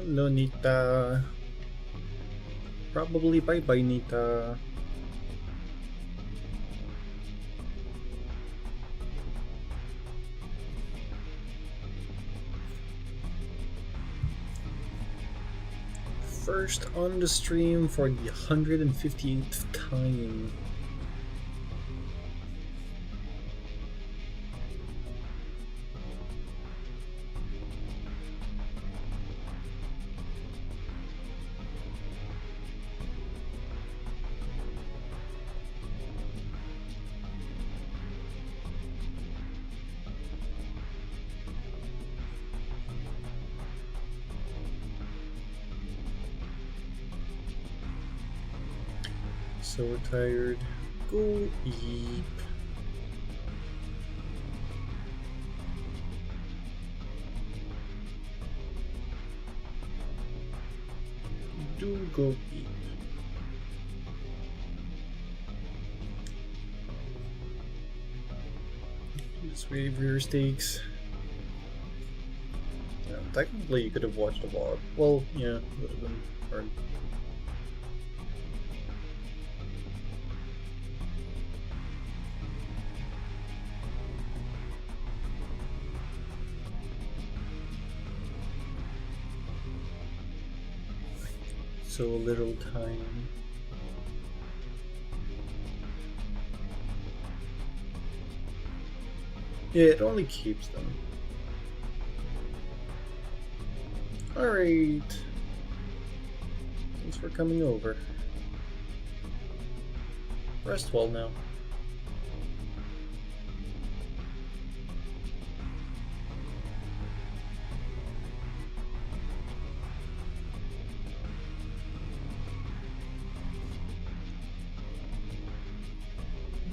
Hello, Nita. Probably bye-bye, Nita. First on the stream for the 158th time. So tired. Go eat. Do go eat. Just wait for your steaks. Yeah, technically, you could have watched the vlog. Well, yeah, would have been hard. So little time. Yeah, it only keeps them. Alright. Thanks for coming over. Rest well now.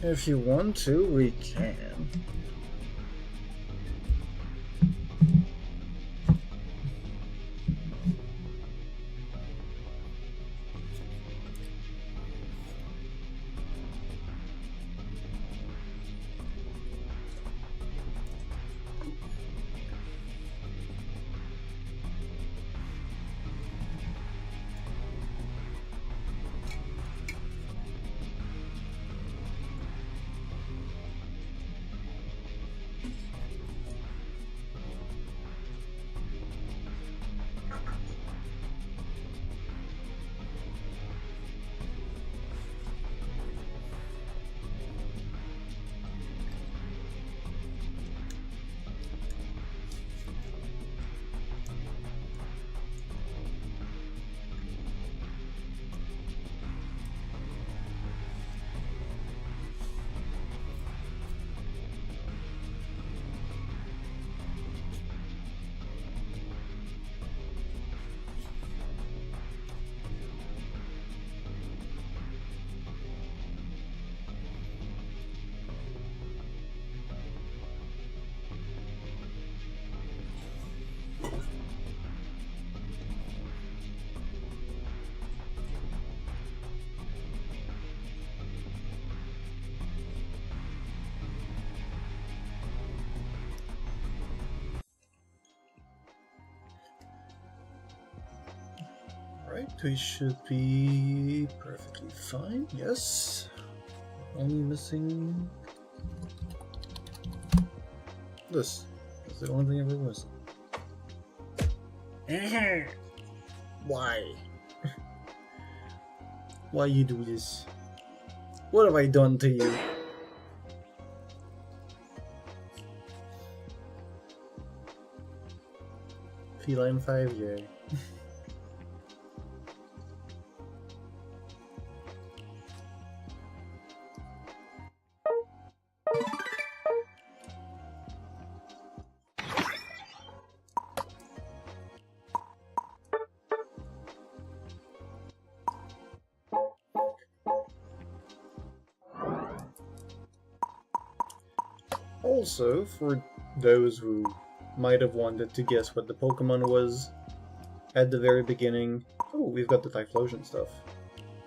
If you want to, we can. Alright, we should be perfectly fine, yes. Only missing this. That's the only thing ever missing. Why? Why you do this? What have I done to you? Feline 5, yay. Also, for those who might have wanted to guess what the Pokemon was at the very beginning, oh, we've got the Typhlosion stuff.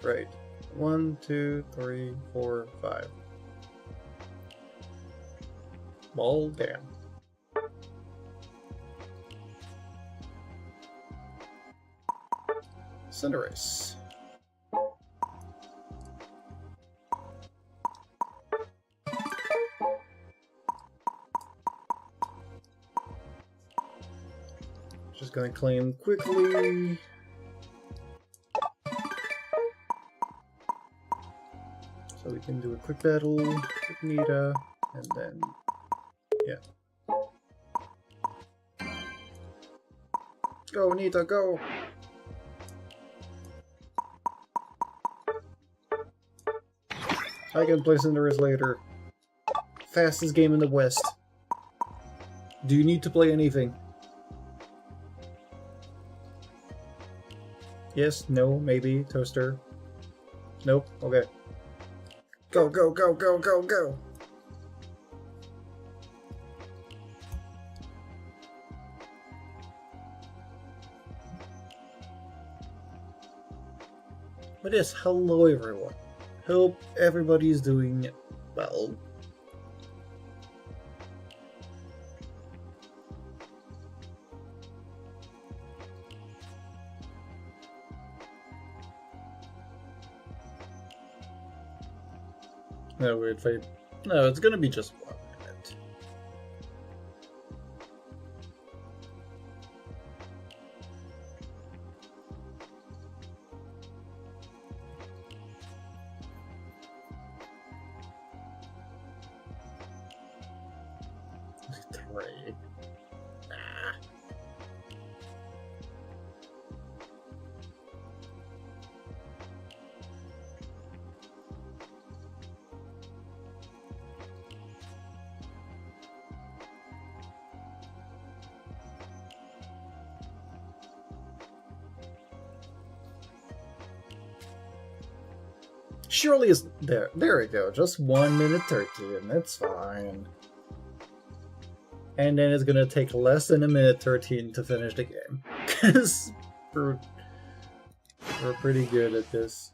Right. 1, 2, 3, 4, 5. Ball damn. Cinderace. Just gonna claim quickly. So we can do a quick battle with Nita, and then, yeah. Go, Nita, go! I can play Cinderace later. Fastest game in the West. Do you need to play anything? Yes, no, maybe, Toaster. Nope, okay. Go, go, go, go, go, go! But yes, hello everyone. Hope everybody's doing well. No, weird fight. No, it's gonna be just 1 minute. Three. Ah. Surely is there. There we go. Just 1 minute 13. That's fine. And then it's gonna take less than 1:13 to finish the game. Because we're pretty good at this.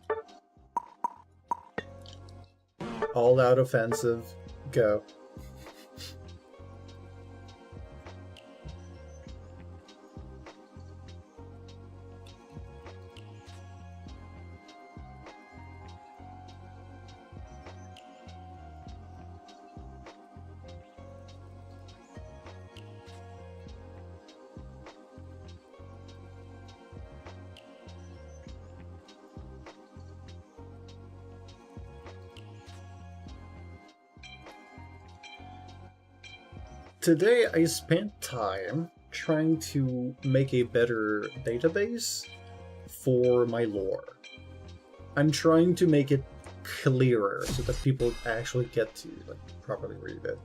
All out offensive. Go. Today I spent time trying to make a better database for my lore. I'm trying to make it clearer so that people actually get to properly read it.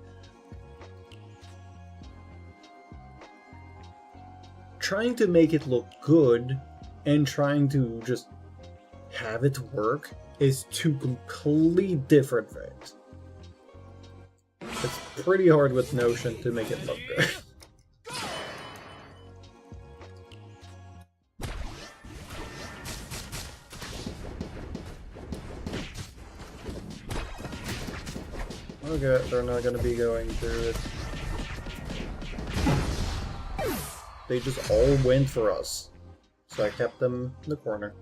Trying to make it look good and trying to just have it work is two completely different things. It's pretty hard with Notion to make it look good. Okay, they're not gonna be going through it. They just all went for us. So I kept them in the corner.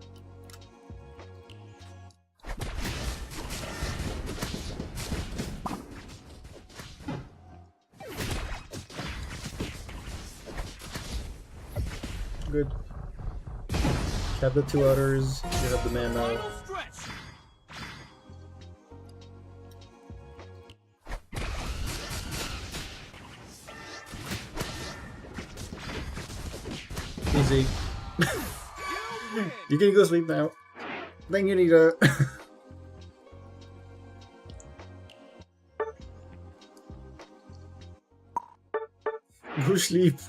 Good. Have the two others, you have the mana. Easy. You can go sleep now. Thank you, Nita. Go sleep.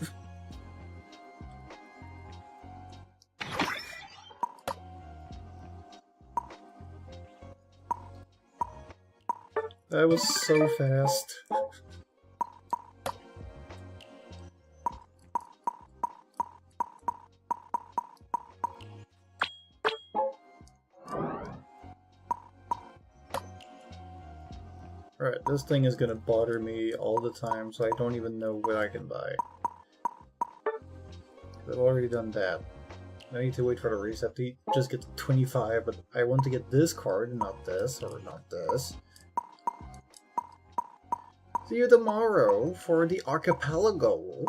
That was so fast. Alright, this thing is gonna bother me all the time, so I don't even know what I can buy. I've already done that. I need to wait for the reset to just get to 25, but I want to get this card, not this, or not this. See you tomorrow for the archipelago.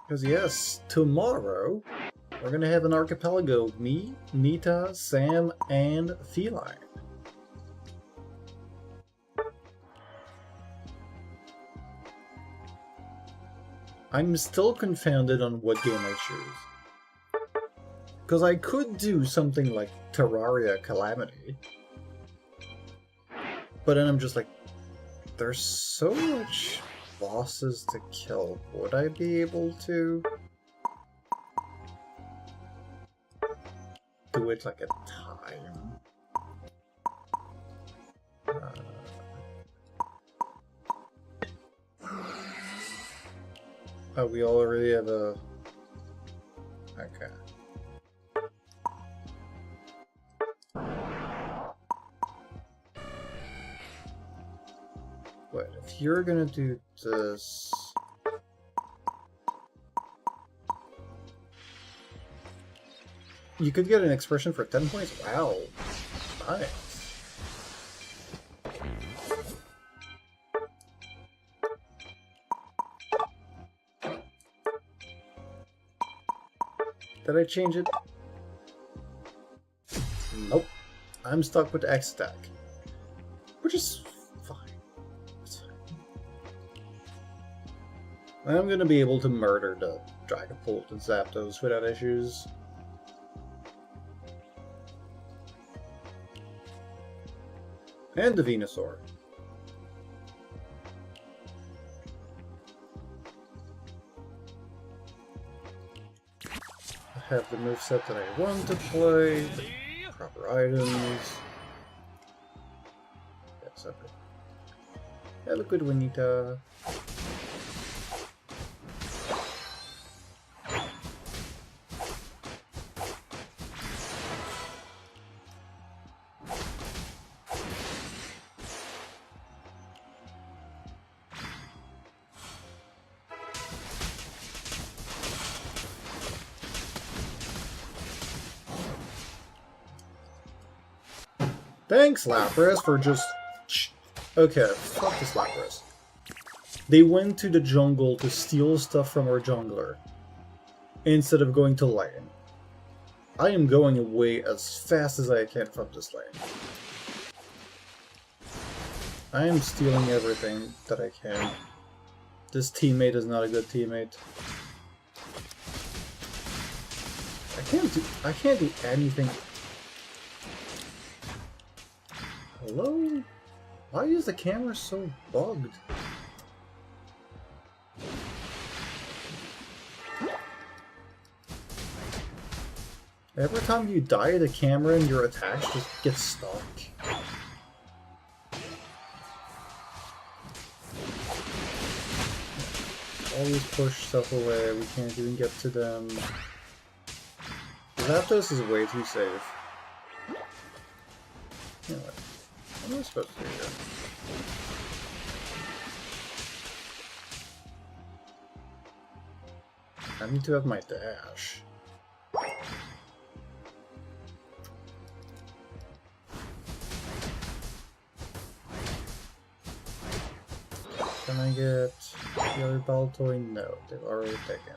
Because yes, tomorrow we're gonna have an archipelago. Me, Nita, Sam, and Feline. I'm still confounded on what game I choose. Because I could do something like Terraria Calamity. But then I'm just like, there's so much bosses to kill. Would I be able to do it like a time? Oh, we already have a... Okay. Wait, if you're gonna do this... You could get an expression for 10 points? Wow. Nice. Did I change it? Nope. I'm stuck with X attack. Which is fine. I'm gonna be able to murder the Dragapult and Zapdos without issues. And the Venusaur. I have the moveset that I want to play. Proper items. That's okay. Have a good one, Nita. Thanks, Lapras, for just... Okay, fuck this Lapras. They went to the jungle to steal stuff from our jungler, instead of going to lane. I am going away as fast as I can from this lane. I am stealing everything that I can. This teammate is not a good teammate. I can't do anything. Hello? Why is the camera so bugged? Every time you die, the camera and your attacks just get stuck. Always push stuff away, we can't even get to them. Zapdos is way too safe. You know what? What am I supposed to do here? I need to have my dash. Can I get the other Baltoy? No, they've already taken it.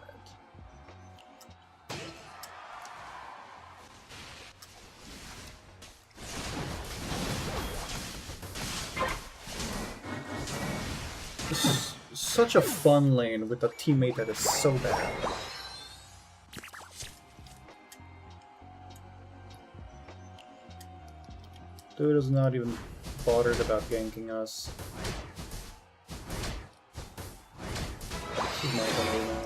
This is such a fun lane with a teammate that is so bad. Dude is not even bothered about ganking us. This is not gonna now.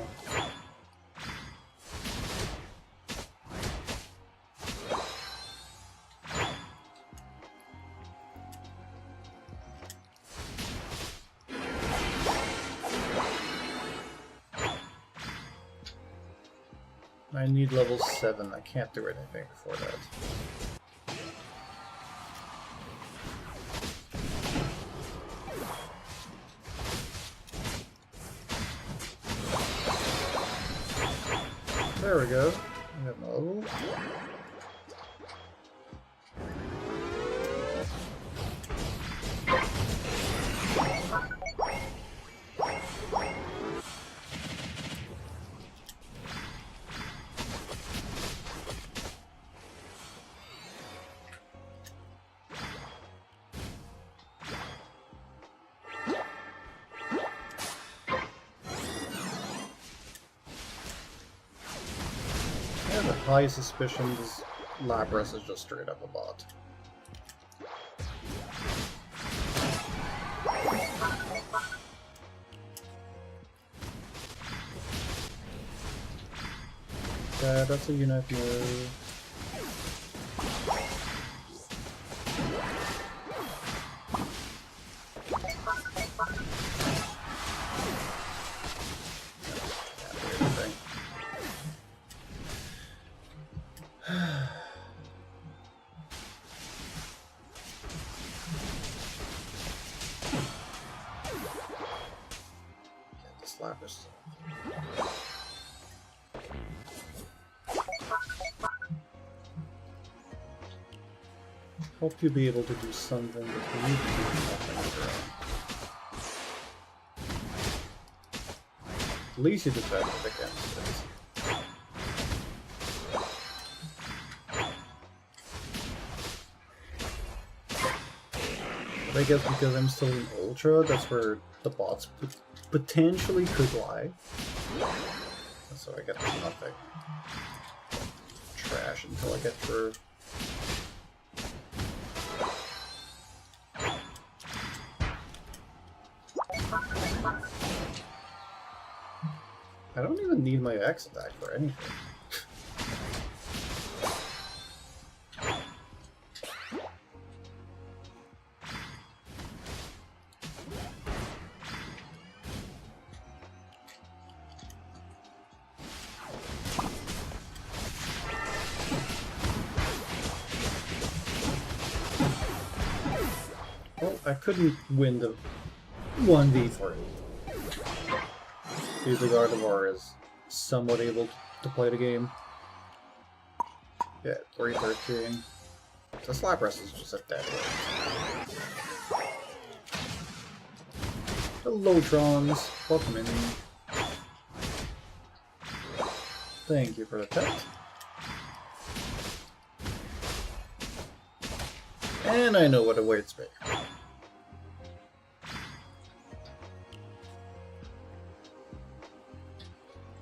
I need level 7. I can't do anything before that. There we go. I got my level. I have a high suspicion this Lapras is just straight up a bot. Yeah, that's a unite move. Lapras. Hope you'll be able to do something that we need to do nothing. At least you defended against it. But I guess because I'm still in Ultra, that's where the bots potentially could lie. So I get nothing. Trash until I get through. I don't even need my X attack for anything. Well, I couldn't win the 1v for it. The Gardevoir is somewhat able to play the game. Yeah, 313. This Lapras is just a dead weight. Hello, Trons. Welcome in. Thank you for the pet. And I know what awaits me.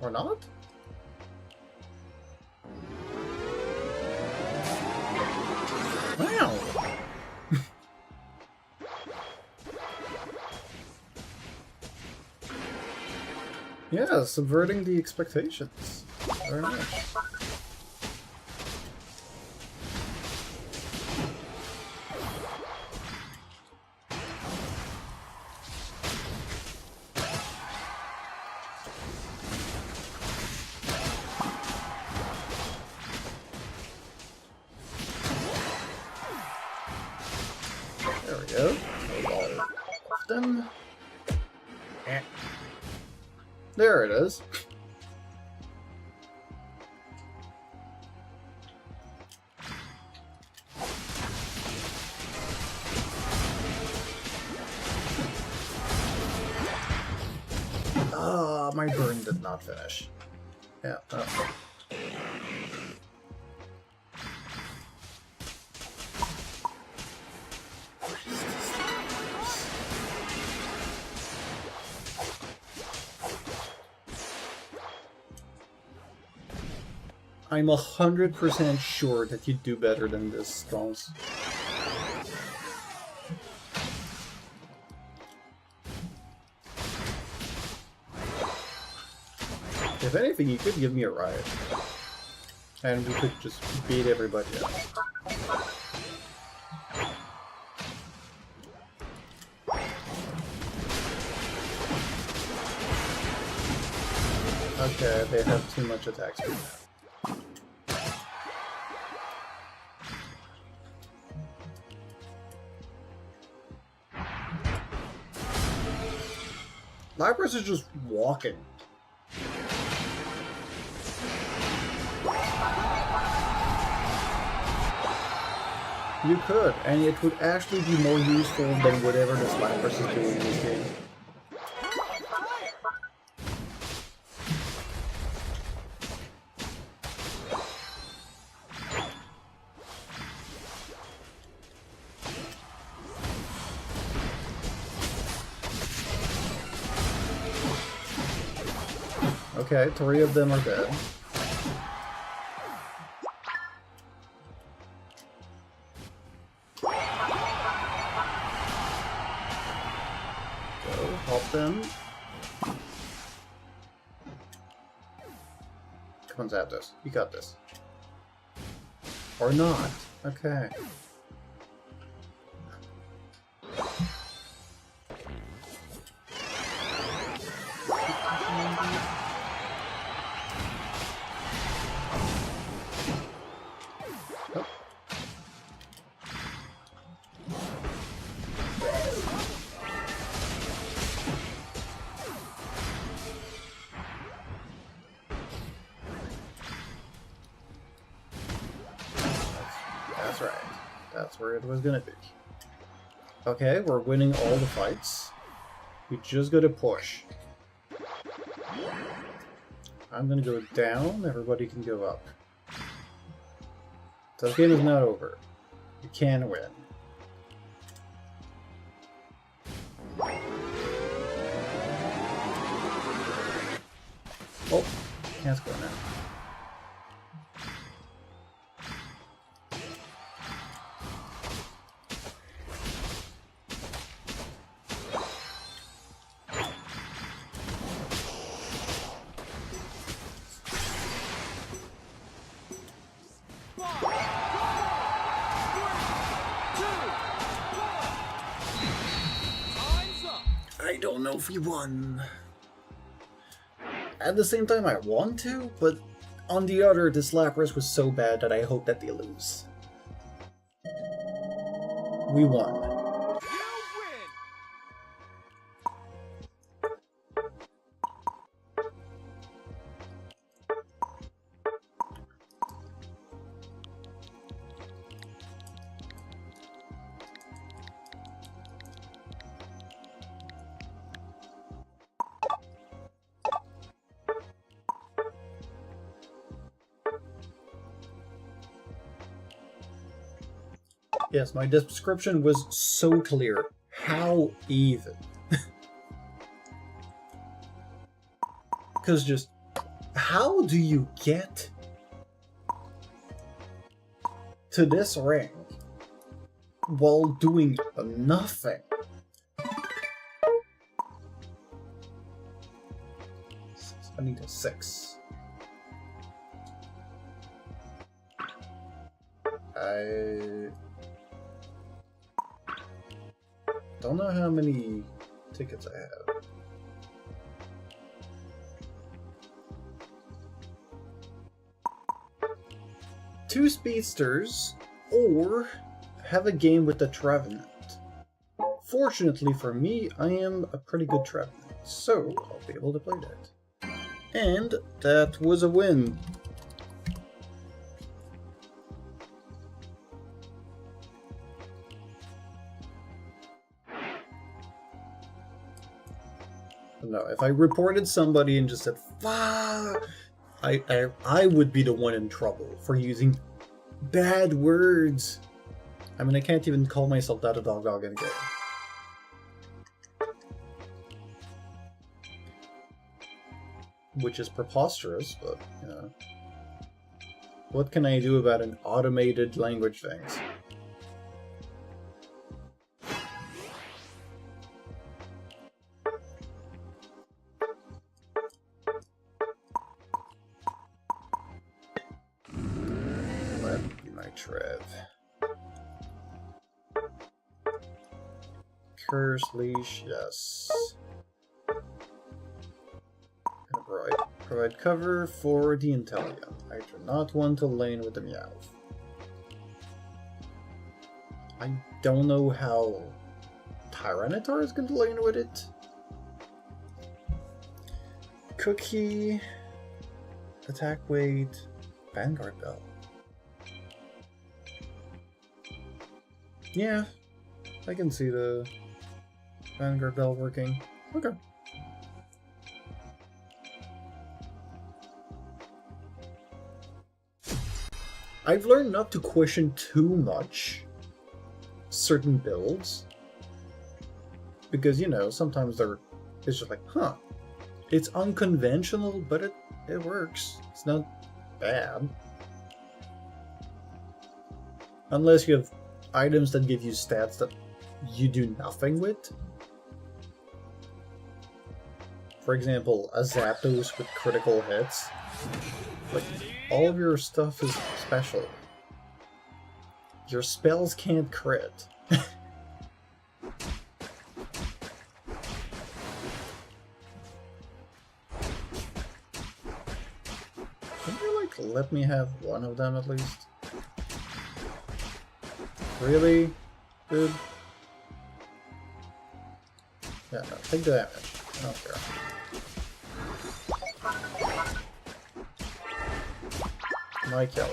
Or not? Wow! Yeah, subverting the expectations. Very much. There we go. Them. There it is. Ah, my burn did not finish. Yeah. I'm 100% sure that you do better than this, Stones. If anything, you could give me a ride. And we could just beat everybody up. Okay, they have too much attack speed now. Lapras is just walking. You could, and it would actually be more useful than whatever this Lapras is doing in this game. Okay, 3 of them are dead. Go, help them. Come on, Zapdos. You got this. Or not. Okay. That's right. That's where it was gonna be. Okay, we're winning all the fights. We just gotta push. I'm gonna go down, everybody can go up. So this game is not over. You can win. Oh, can't go now. I don't know if we won. At the same time, I want to, but on the other, this Lapras was so bad that I hope that they lose. We won. Yes, my description was so clear. How even? Because just, how do you get to this rank while doing nothing? I need a 6. I don't know how many tickets I have. Two Speedsters, or have a game with the Trevenant. Fortunately for me, I am a pretty good Trevenant, so I'll be able to play that. And that was a win. No, if I reported somebody and just said, fuck, I would be the one in trouble for using bad words. I mean, I can't even call myself that a dog in a game. Which is preposterous, but, you know. What can I do about an automated language things? Trev. Curse, leash, yes. Provide cover for the Inteleon. I do not want to lane with the Meowth. I don't know how Tyranitar is going to lane with it. Cookie, attack weight, Vanguard Bell. Yeah, I can see the Vanguard Bell working. Okay. I've learned not to question too much certain builds. Because, you know, sometimes it's just like, huh. It's unconventional, but it works. It's not bad. Unless you have items that give you stats that you do nothing with. For example, a Zapdos with critical hits. Like, all of your stuff is special. Your spells can't crit. Can you, like, let me have one of them at least? Really? Dude? Yeah, no, take the damage. I don't care. My kill.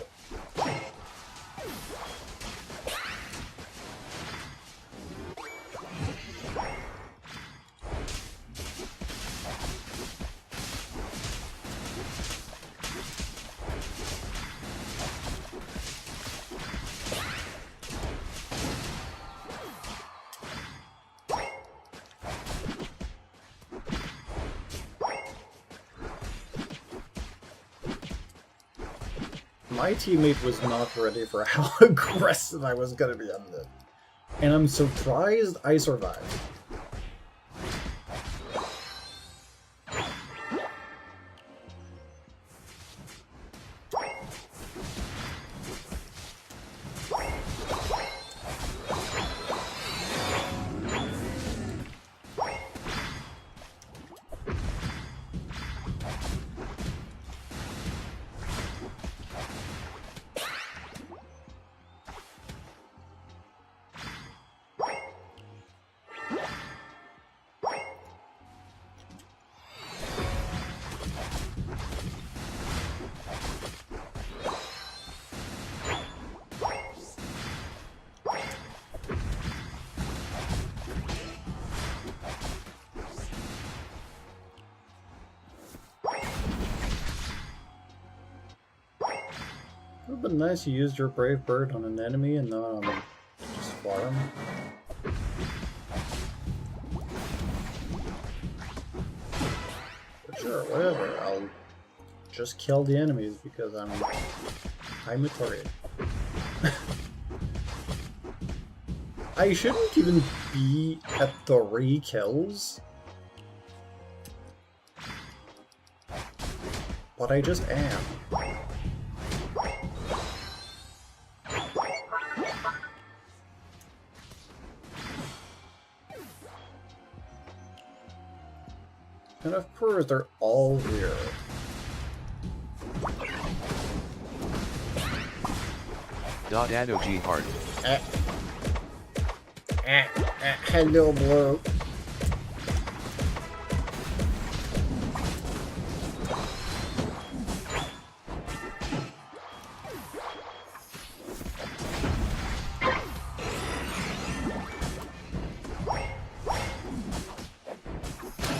My teammate was not ready for how aggressive I was gonna be on this. And I'm surprised I survived. It would have been nice you used your Brave Bird on an enemy and not on just farm. But sure, whatever. I'll just kill the enemies because I'm a target. I shouldn't even be at 3 kills. But I just am. And of course, they're all here. Addo G Heart. Hello, Blue.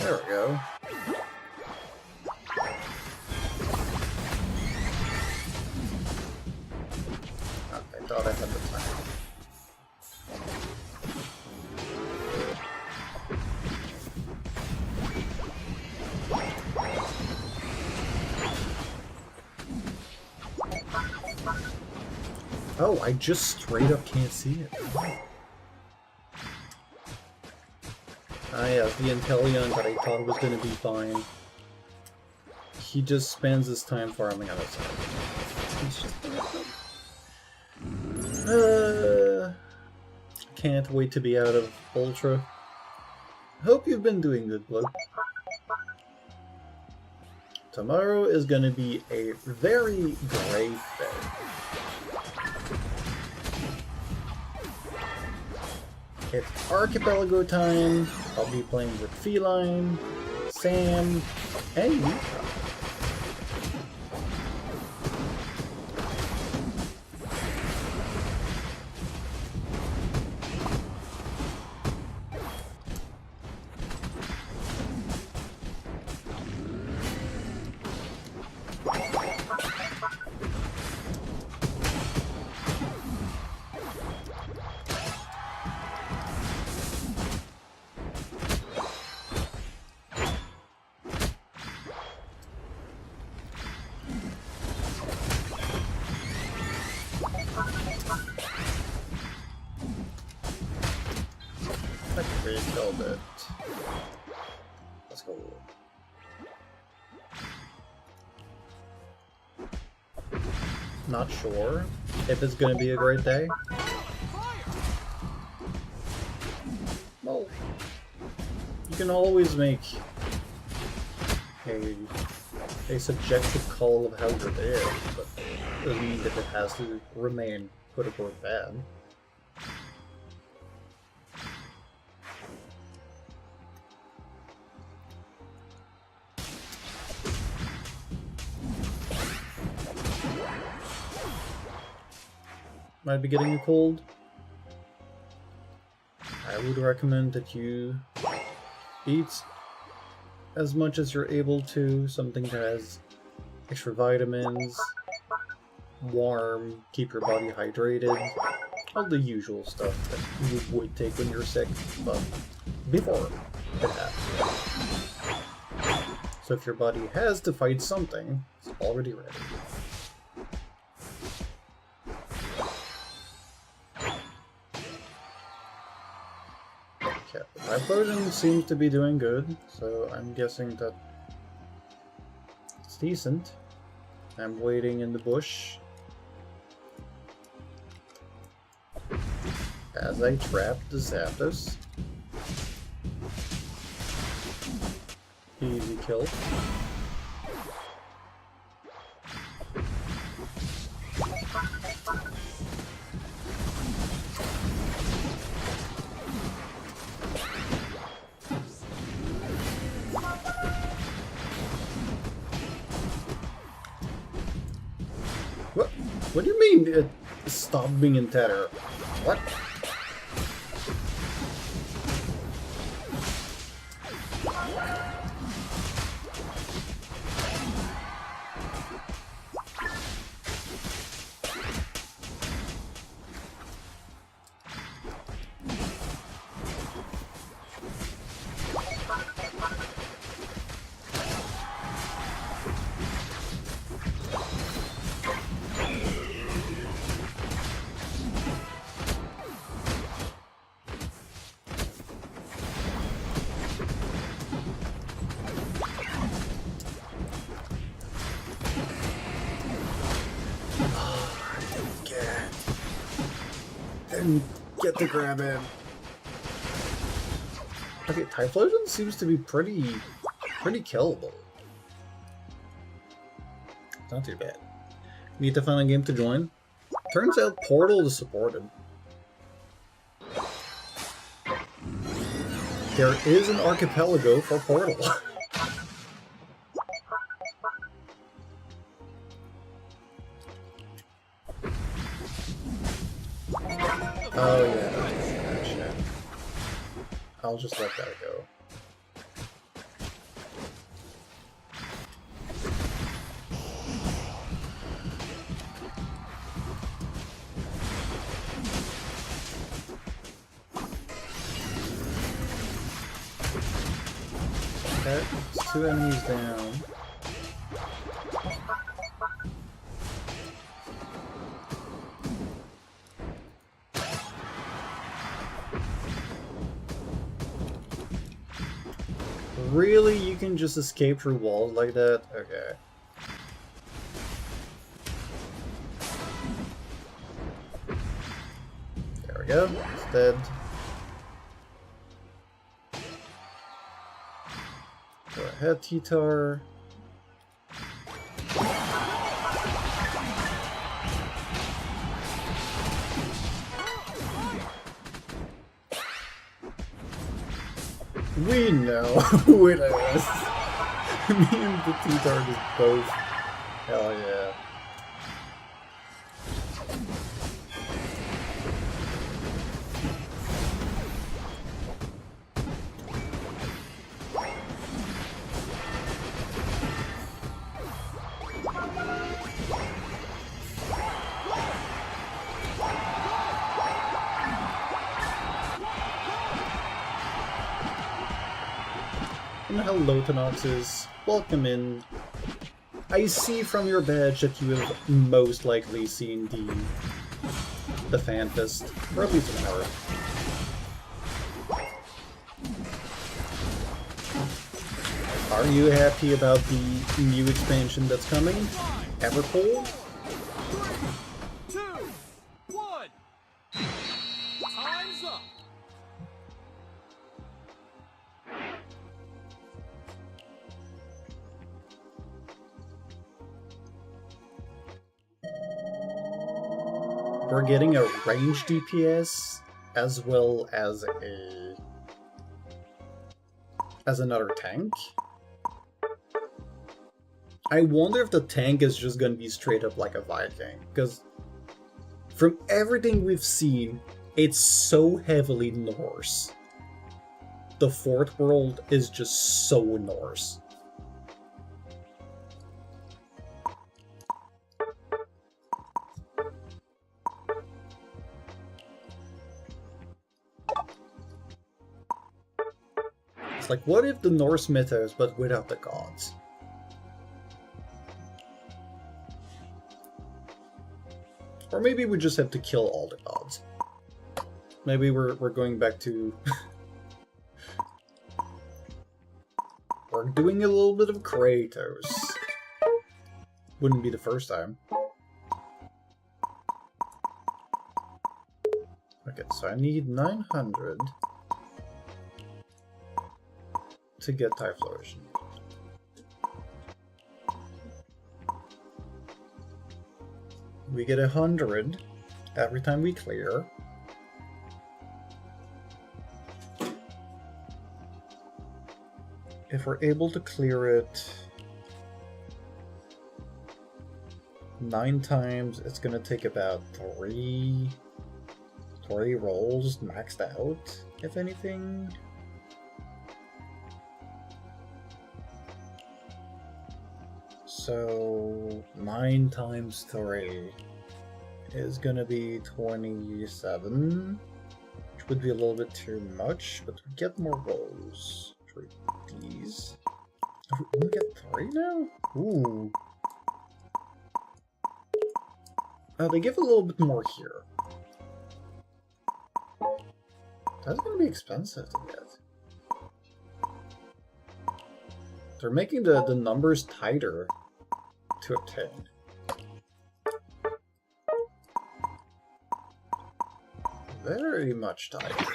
There we go. I thought I had the time. Oh, I just straight up can't see it. Ah yeah, the Inteleon that I thought was gonna be fine. He just spends his time farming on his side. He's just... can't wait to be out of Ultra. Hope you've been doing good, Blue. Tomorrow is gonna be a very great day. It's Archipelago time. I'll be playing with Feline, Sam, and Mika. We killed it. Let's go. Not sure if it's gonna be a great day. Well, you can always make a subjective call of how your day is, but it doesn't mean that it has to remain quote-unquote bad. Might be getting a cold. I would recommend that you eat as much as you're able to, something that has extra vitamins, warm, keep your body hydrated, all the usual stuff that you would take when you're sick, but before it happens. So if your body has to fight something, it's already ready. My version seems to be doing good, so I'm guessing that it's decent. I'm waiting in the bush as I trap the Zapdos. Easy kill. What do you mean it stopped being in tether? What? Get the grab in. Okay, Typhlosion seems to be pretty killable. Not too bad. Need to find a game to join. Turns out Portal is supported. There is an archipelago for Portal. Oh yeah, shit. I'll just let that go. Okay, it's 2 enemies down. Really? You can just escape through walls like that? Okay. There we go. It's dead. Go ahead, T-Tar. We know who it is. Me and the T-Tard is both. Hell yeah. And hello, Tanoxus. Welcome in. I see from your badge that you have most likely seen the FanFest, or at least an hour. Are you happy about the new expansion that's coming? Evercold? 3, 2, 1. Time's up. We're getting a range DPS as well as another tank. I wonder if the tank is just gonna be straight up like a Viking, because from everything we've seen, it's so heavily Norse. The Fourth World is just so Norse. It's like, what if the Norse mythos, but without the gods? Or maybe we just have to kill all the gods. Maybe we're going back to... We're doing a little bit of Kratos. Wouldn't be the first time. Okay, so I need 900 to get Typhlosion. We get 100 every time we clear. If we're able to clear it 9 times, it's gonna take about 3 rolls maxed out, if anything. So 9 times 3 is gonna be 27, which would be a little bit too much, but we get more rolls for these. Oh, we only get 3 now? Ooh. They give a little bit more here. That's gonna be expensive to get. They're making the numbers tighter to obtain. Very much tighter.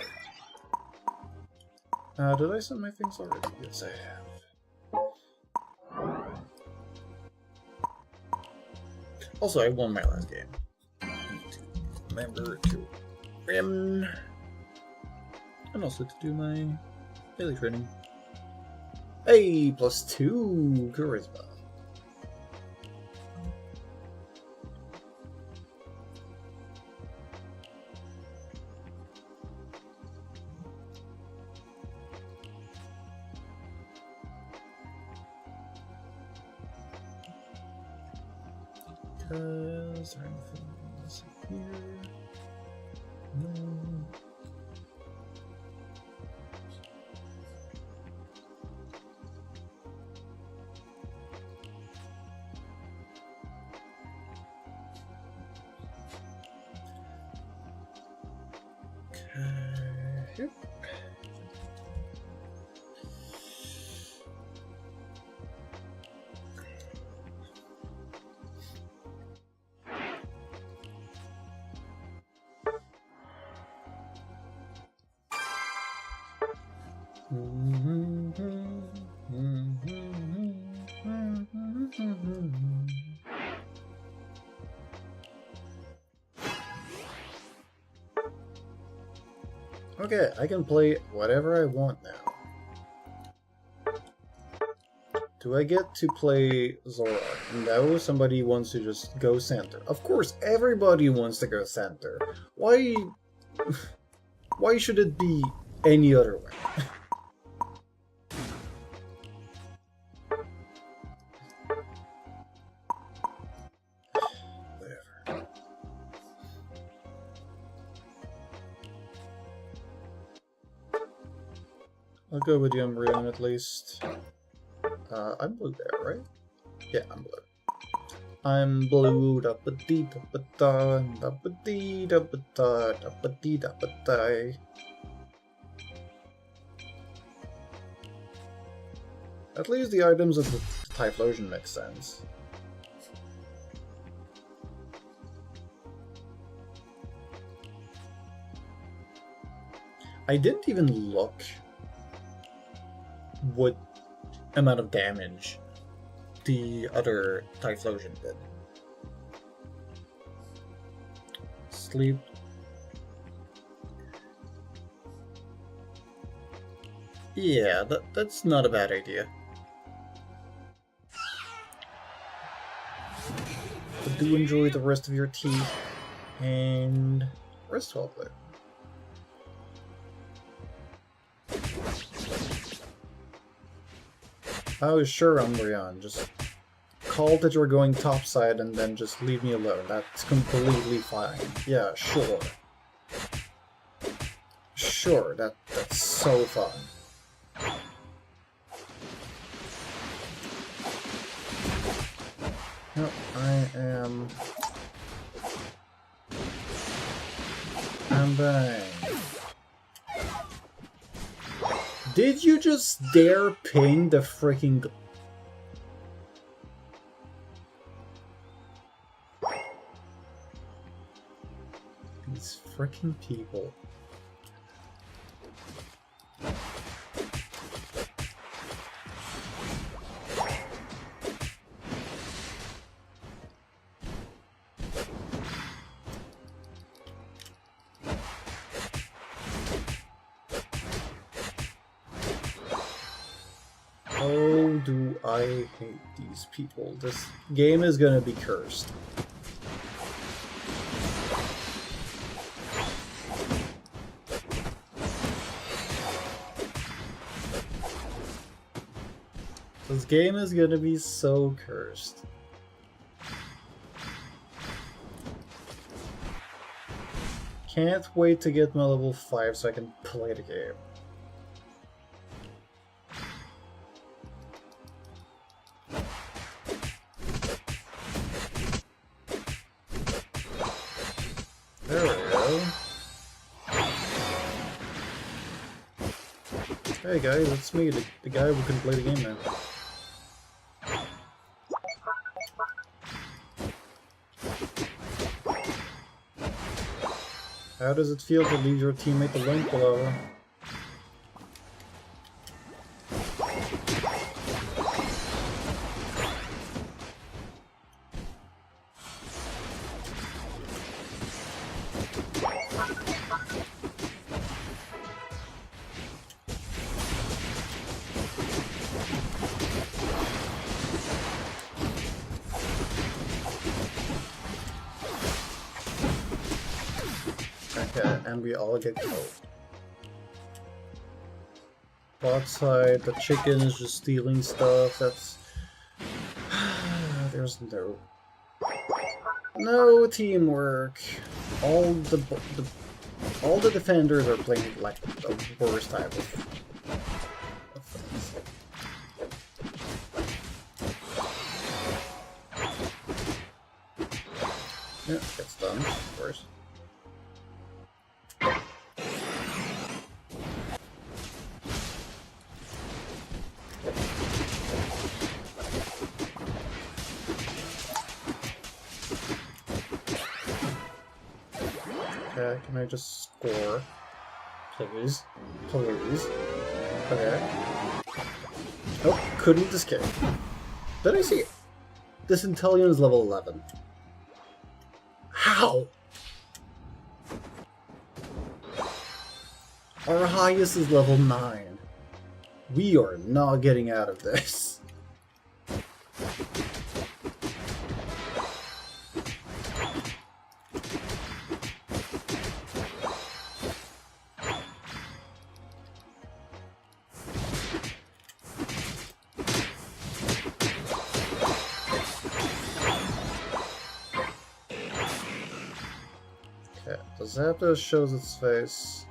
Did I send my things already? Yes, I have. Also, I won my last game. I need to remember to win. And also to do my daily training. Hey, +2 charisma. Is there anything else here? No. Yep. Okay, I can play whatever I want now. Do I get to play Zora? No, somebody wants to just go center. Of course, everybody wants to go center. Why... Why should it be any other way? Whatever. I'll go with the Umbreon at least. I'm blue there, right? Yeah, I'm blue. I'm blue, da ba dee da ba da, da ba dee da ba da, da ba dee da ba da. At least the items of the Typhlosion make sense. I didn't even look what amount of damage the other Typhlosion did. Sleep. Yeah, that's not a bad idea. But do enjoy the rest of your tea and rest well there. Oh, sure, Umbreon. Just call that you're going topside and then just leave me alone. That's completely fine. Yeah, sure. Sure, that's so fun. No, I'm bang. Did you just dare ping the freaking... These freaking people. Oh, do I hate these people. This game is gonna be cursed. This game is gonna be so cursed. Can't wait to get my level 5 so I can play the game. There we go. Hey guys, it's me, the guy who can play the game now. How does it feel to leave your teammate alone, Palava? Okay, and we all get killed. Bot side, the chicken is just stealing stuff, that's... There's no teamwork. All the defenders are playing like the worst type of things. Yeah, gets done, of course. Okay, can I just score? Please. Please. Okay. Oh, couldn't escape. Did I see it? This Inteleon is level 11. How? Our highest is level 9. We are not getting out of this. Okay, the Zapdos shows its face.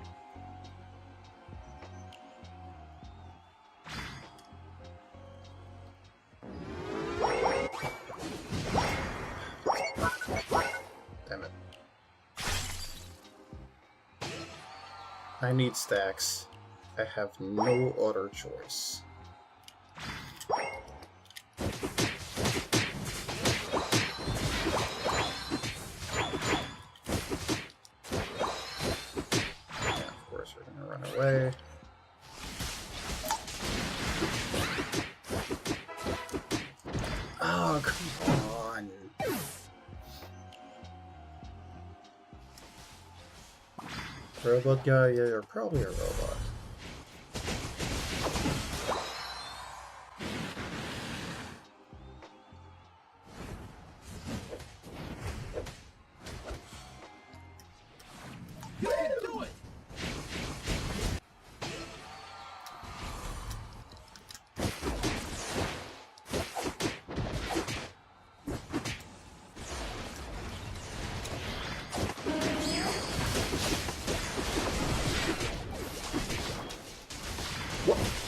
Damn it. I need stacks. I have no other choice. Yeah, of course we're gonna run away. Oh, come on. Robot guy, yeah, you're probably a robot. You can do it!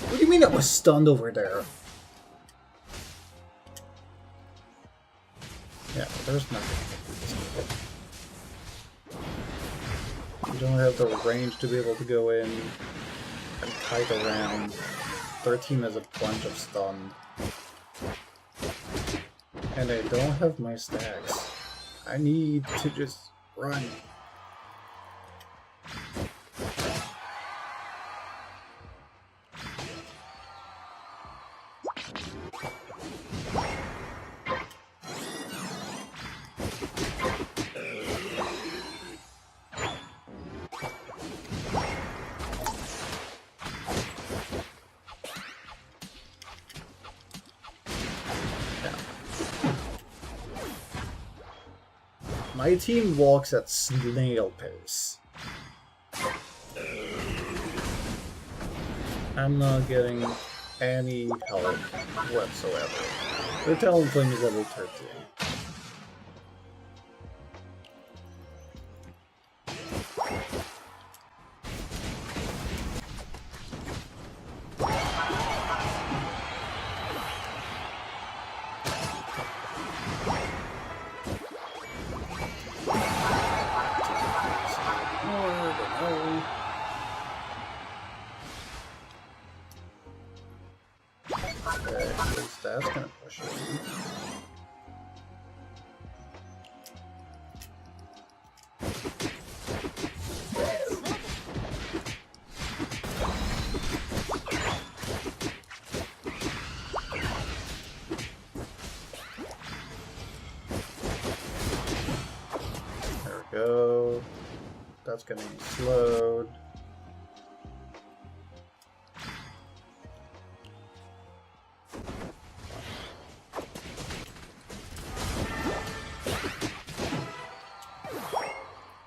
What do you mean I was stunned over there? Yeah, there's nothing. You don't have the range to be able to go in and kite around. Their team has a bunch of stun. And I don't have my stacks. I need to just run. My team walks at snail pace. I'm not getting any help whatsoever. The Talonflame is level 13. Okay, at least that's gonna push it. There we go. That's getting slowed.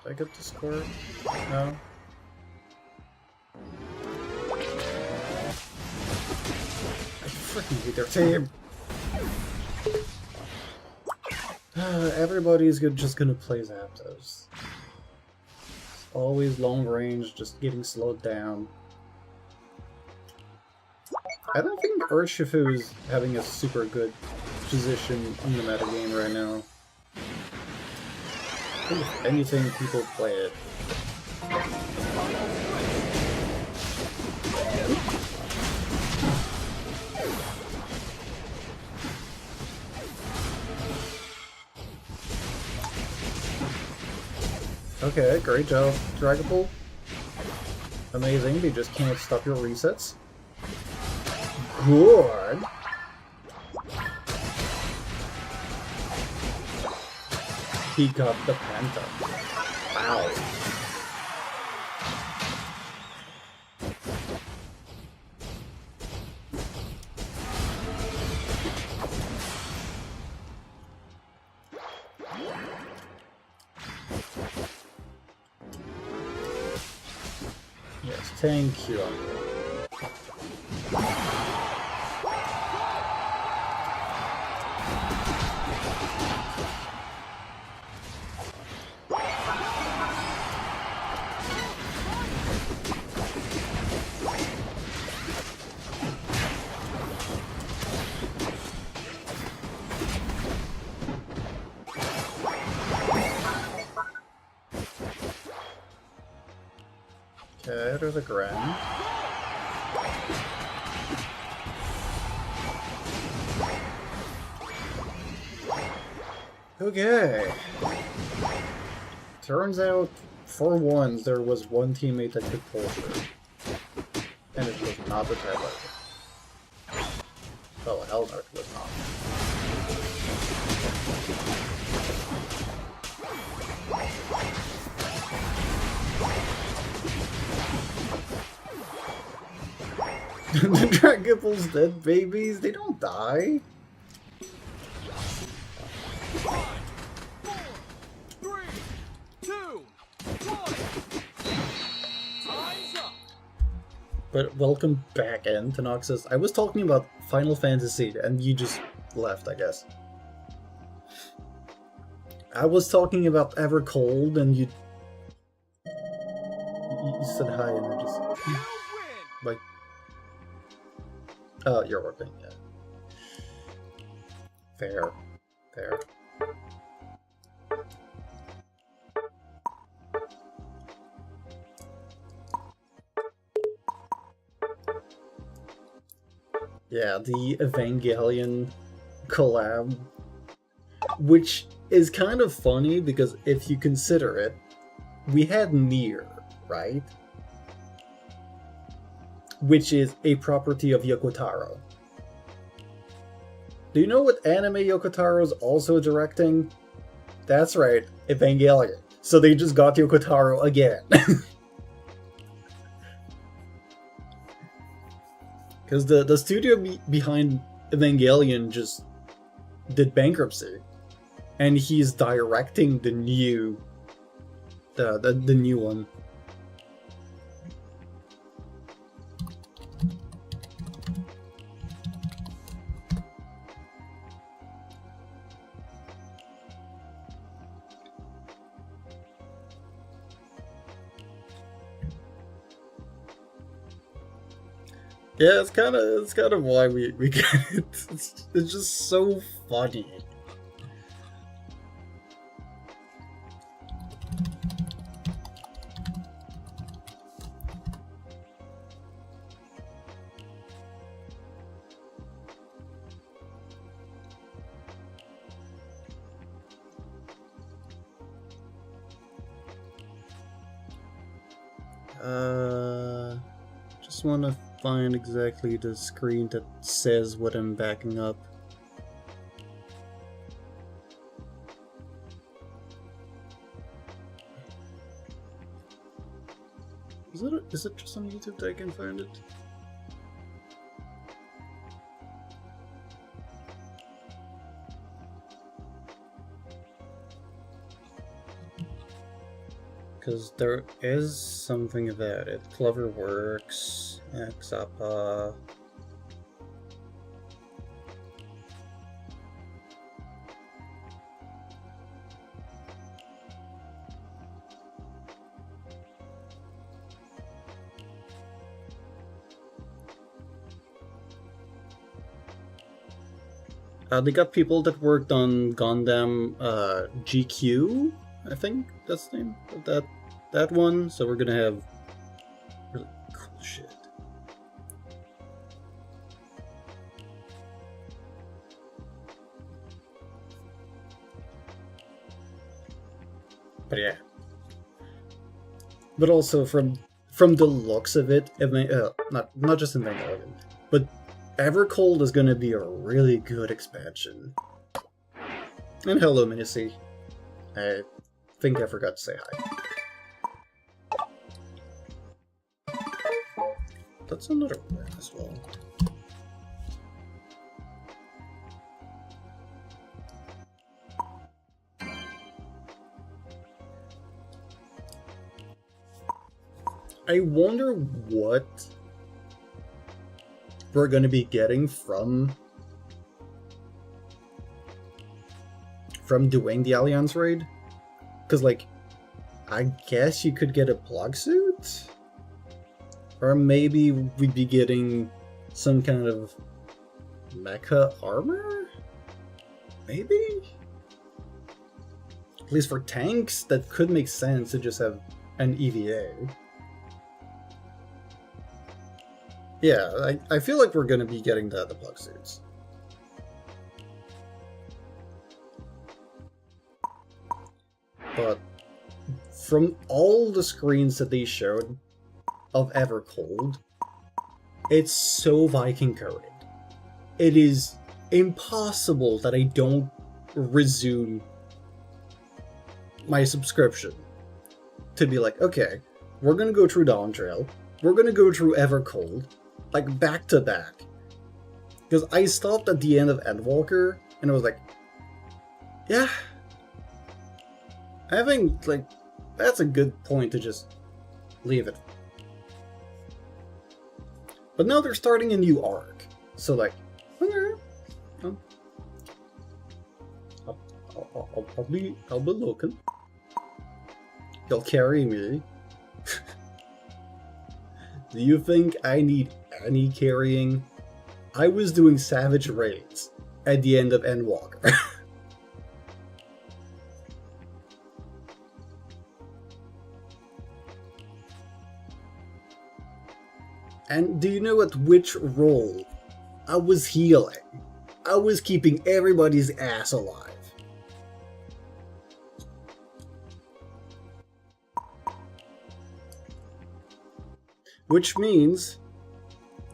Did I get the score? No? I freaking hate their team! Everybody's just gonna play Zapdos. Always long range, just getting slowed down. I don't think Urshifu is having a super good position in the metagame right now. I think if anything, people play it. Okay, great job, Dragapult. Amazing, you just can't stop your resets. Good! He got the Panta. Wow. Thank you. Okay, there's a Gren. Okay. Turns out, for once, there was one teammate that could pull through. And it was not the Tyler. Oh, hell no, it was not. The Dragapult's dead babies, they don't die. 5, 4, 3, 2, 1. Time's up. But welcome back, Tanoxus. I was talking about Final Fantasy, and you just left, I guess. I was talking about Evercold, and you said hi, and I just... You win. Like... Oh, you're working, yeah. Fair. Fair. Yeah, the Evangelion collab, which is kind of funny because if you consider it, we had Nier, right? Which is a property of Yoko Taro. Do you know what anime Yoko Taro's also directing? That's right, Evangelion. So they just got Yoko Taro again. Because the studio behind Evangelion just did bankruptcy. And he's directing the new one. Yeah, it's kind of why we get it. It's just so funny. Just want to find exactly the screen that says what I'm backing up. Is it just on YouTube that I can find it? Because there is something about it. Cloverworks, Xappa. They got people that worked on Gundam GQ, I think that's the name of that one. So we're gonna have really cool shit. But yeah. But also from the looks of it, not just in Evangelion, but Evercold is gonna be a really good expansion. And hello, Minicy. I think I forgot to say hi. That's another one as well. I wonder what we're going to be getting from doing the Alliance raid. Because, like, I guess you could get a plug suit? Or maybe we'd be getting some kind of mecha armor? Maybe? At least for tanks, that could make sense to just have an EVA. Yeah, I feel like we're gonna be getting the plug suits. But from all the screens that they showed of Evercold, it's so Viking coded. It is impossible that I don't resume my subscription to be like, okay, we're gonna go through Dawntrail, we're gonna go through Evercold, like back to back. Because I stopped at the end of Endwalker and I was like, yeah, I think like that's a good point to just leave it. But now they're starting a new arc, so like, okay, I'll be looking. You'll carry me. Do you think I need any carrying? I was doing savage raids at the end of Endwalker. And do you know at which role I was healing? I was keeping everybody's ass alive. Which means,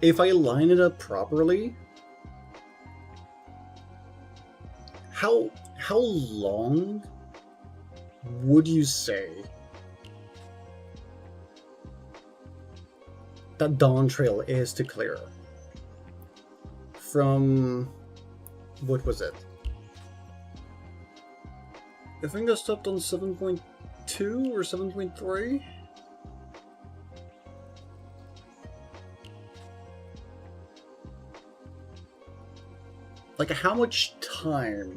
if I line it up properly, how long would you say that Dawntrail is to clear? From, what was it? I think I stopped on 7.2 or 7.3? Like, how much time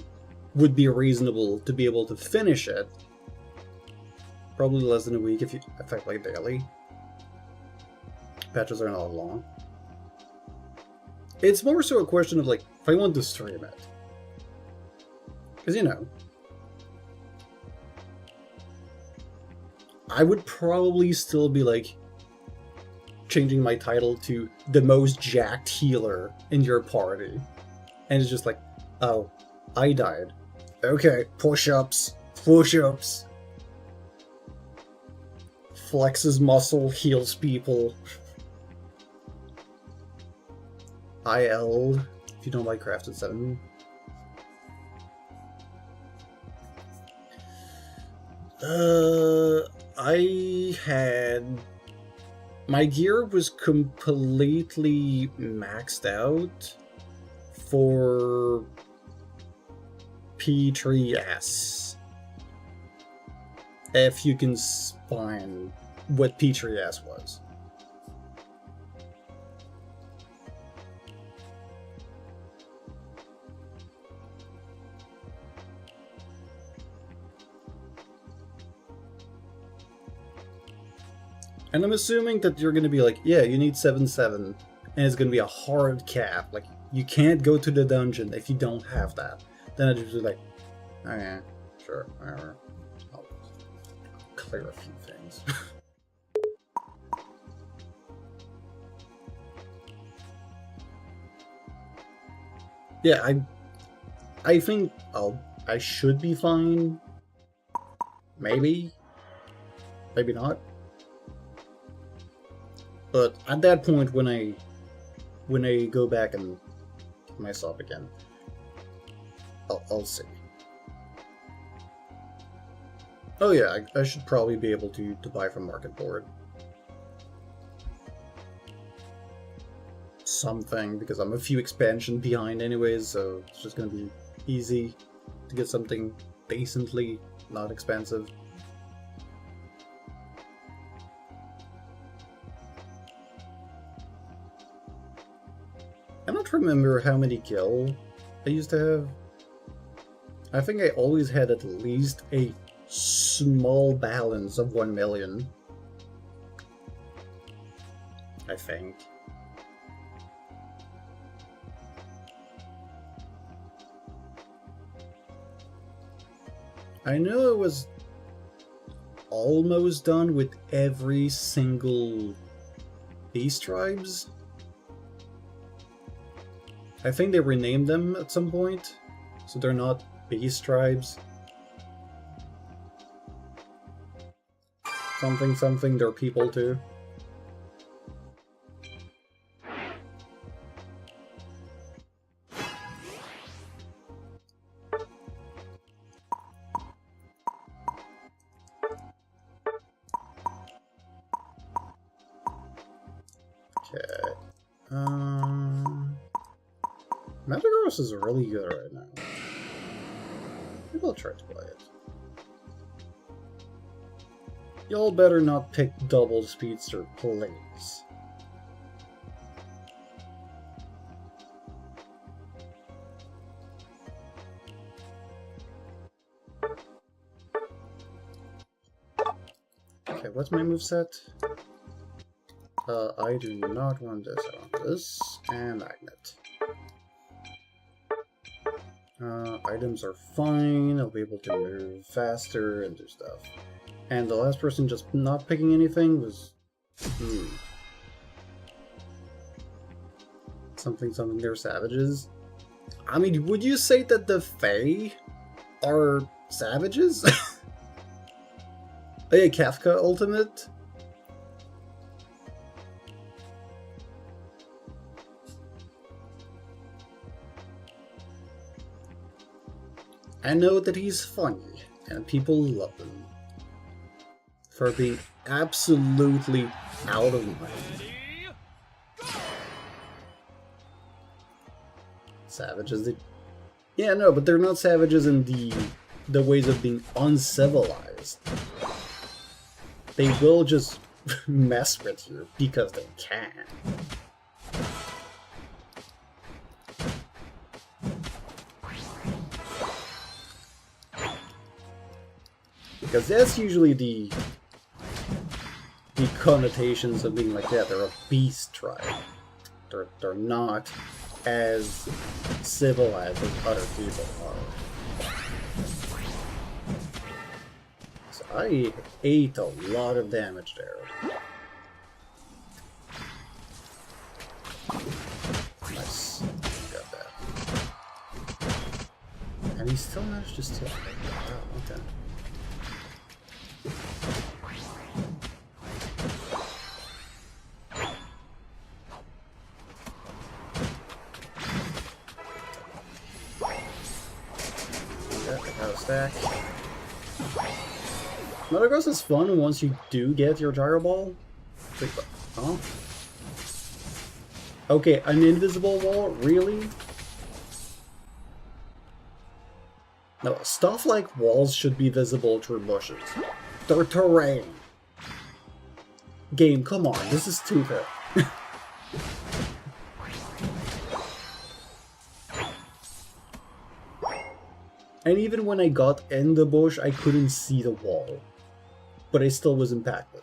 would be reasonable to be able to finish it? Probably less than a week if I play daily. Patches are not long. It's more so a question of, like, if I want to stream it. Because, you know, I would probably still be, like, changing my title to the most jacked healer in your party. And it's just like, oh, I died. Okay, push-ups, push-ups. Flexes muscle, heals people. IL, if you don't like Crafted 7. I had... My gear was completely maxed out for P3S. If you can find what P3S was. And I'm assuming that you're going to be like, yeah, you need 7-7, and it's going to be a hard cap. Like, you can't go to the dungeon if you don't have that. Then I'd just be like, oh yeah, sure, whatever. I'll clear a few things. Yeah, I think I should be fine. Maybe. Maybe not. But at that point, when I go back and get myself again, I'll see. Oh yeah, I should probably be able to buy from Market Board. Something, because I'm a few expansion behind anyways, so it's just gonna be easy to get something decently not expensive. can't remember how many kill I used to have. I think I always had at least a small balance of 1 million. I think. I know it was almost done with every single beast tribes. I think they renamed them at some point, so they're not beast tribes. Something something, they're people too. Metagross is really good right now. Maybe I'll try to play it. Y'all better not pick double speedster, please. Okay, what's my moveset? I do not want this. I want this and magnet. Items are fine. I'll be able to move faster and do stuff. And the last person just not picking anything was... Something, they're savages. I mean, would you say that the Fae are savages? Oh yeah, Kefka Ultimate? I know that he's funny, and people love him for being absolutely out of mind. Savages, yeah, no, but they're not savages in the ways of being uncivilized. They will just mess with you because they can. Because that's usually the connotations of being like, yeah, they're a beast tribe. They're not as civilized as other people are. So I ate a lot of damage there. Nice. Got that. And he still managed to steal. Wow, okay. Stack. Metagross is fun once you do get your Gyro Ball. Wait, huh? Okay, an invisible wall? Really? No, stuff like walls should be visible through bushes. They're terrain. Game, come on, this is too fair. And even when I got in the bush, I couldn't see the wall. But I still was impacted.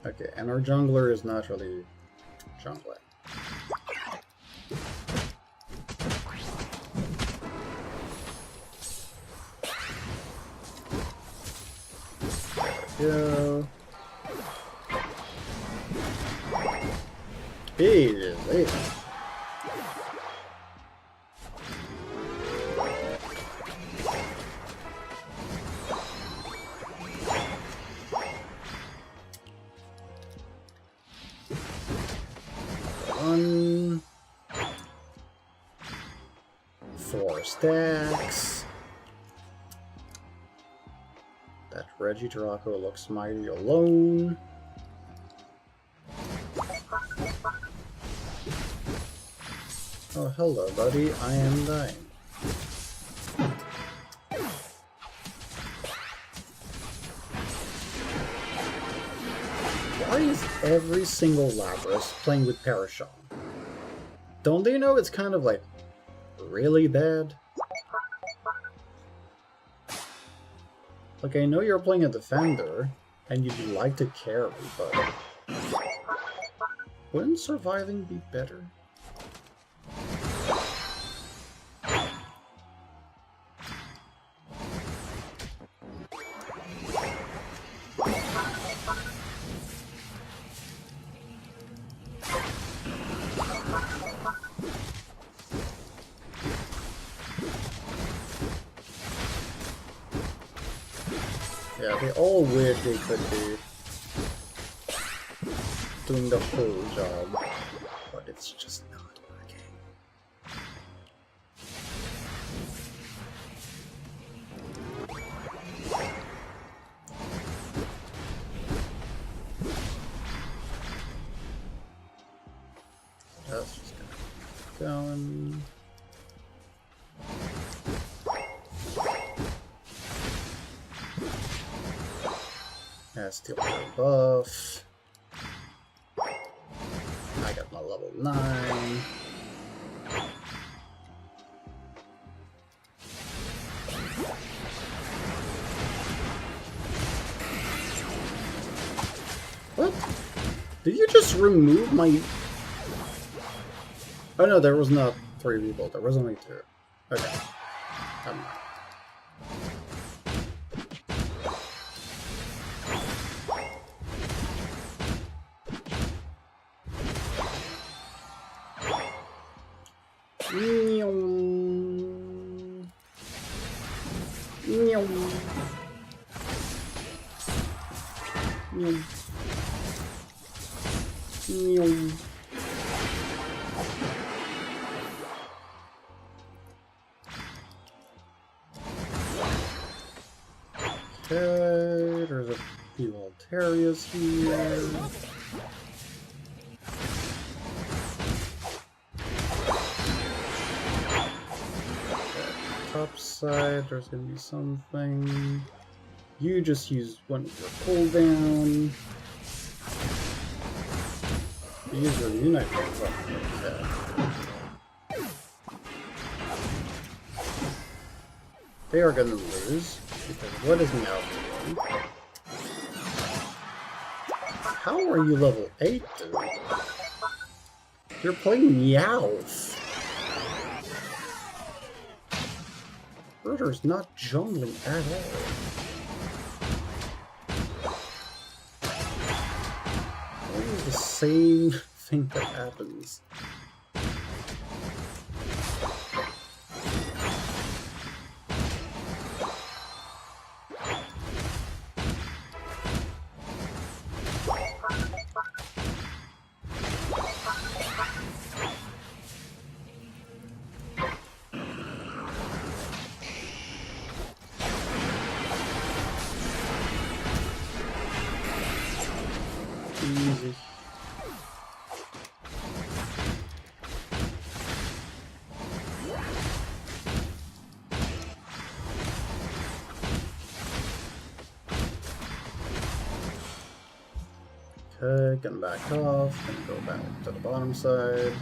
Okay, and our jungler is not really jungler. There we go. Hey, hey. One, 4 stacks. That Regidrago looks mighty alone. Oh, hello, buddy. I am dying. almost every single Lapras playing with Parashon. Don't they know it's kind of like really bad? Like, I know you're playing a defender, and you'd like to carry, but wouldn't surviving be better? Yeah, they all wish they could be doing the whole job, but it's just not working. That's just gonna keep going. Steal my buff. I got my level 9. What? Did you just remove my... Oh no, there was not 3 people, there was only 2. Okay. Never mind. Okay, there's a few Altarias here. Top side, there's gonna be something. You just use one of your cooldown. You use your Unite things up. Okay. They are gonna lose, because what is Meowth doing? How are you level 8, dude? You're playing Meowth. Rotor's not jungling at all. Always the same thing that happens. Easy. Okay, gonna back off, gonna go back to the bottom side.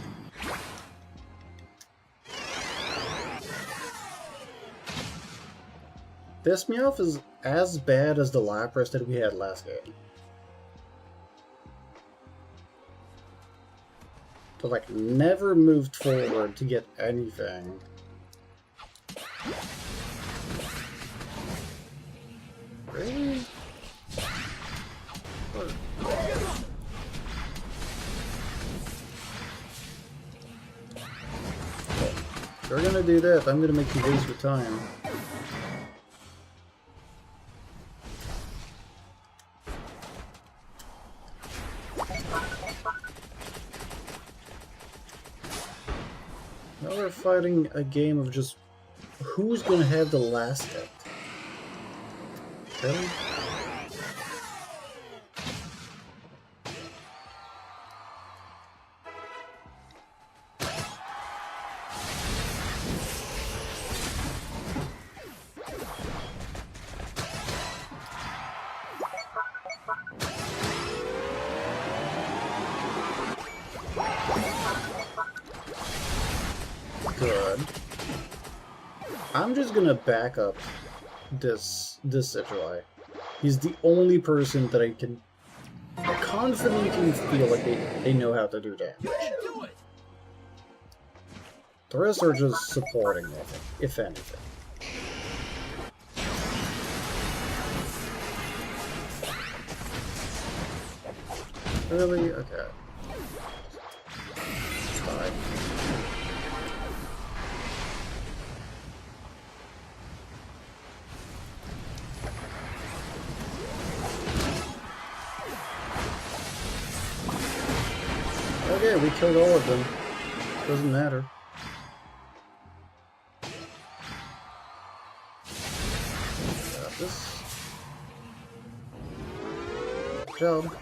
This Meowth is as bad as the Lapras that we had last game. But like, never moved forward to get anything. Really? What? If you're gonna do that, I'm gonna make you waste your time. Now we're fighting a game of just who's gonna have the last hit. Really? good. I'm just gonna back up this Situai. He's the only person that I can confidently feel like they know how to do damage. You can do it! The rest are just supporting it, if anything. Really? Okay. Fine. Okay, we killed all of them. Doesn't matter. Got this. Good job.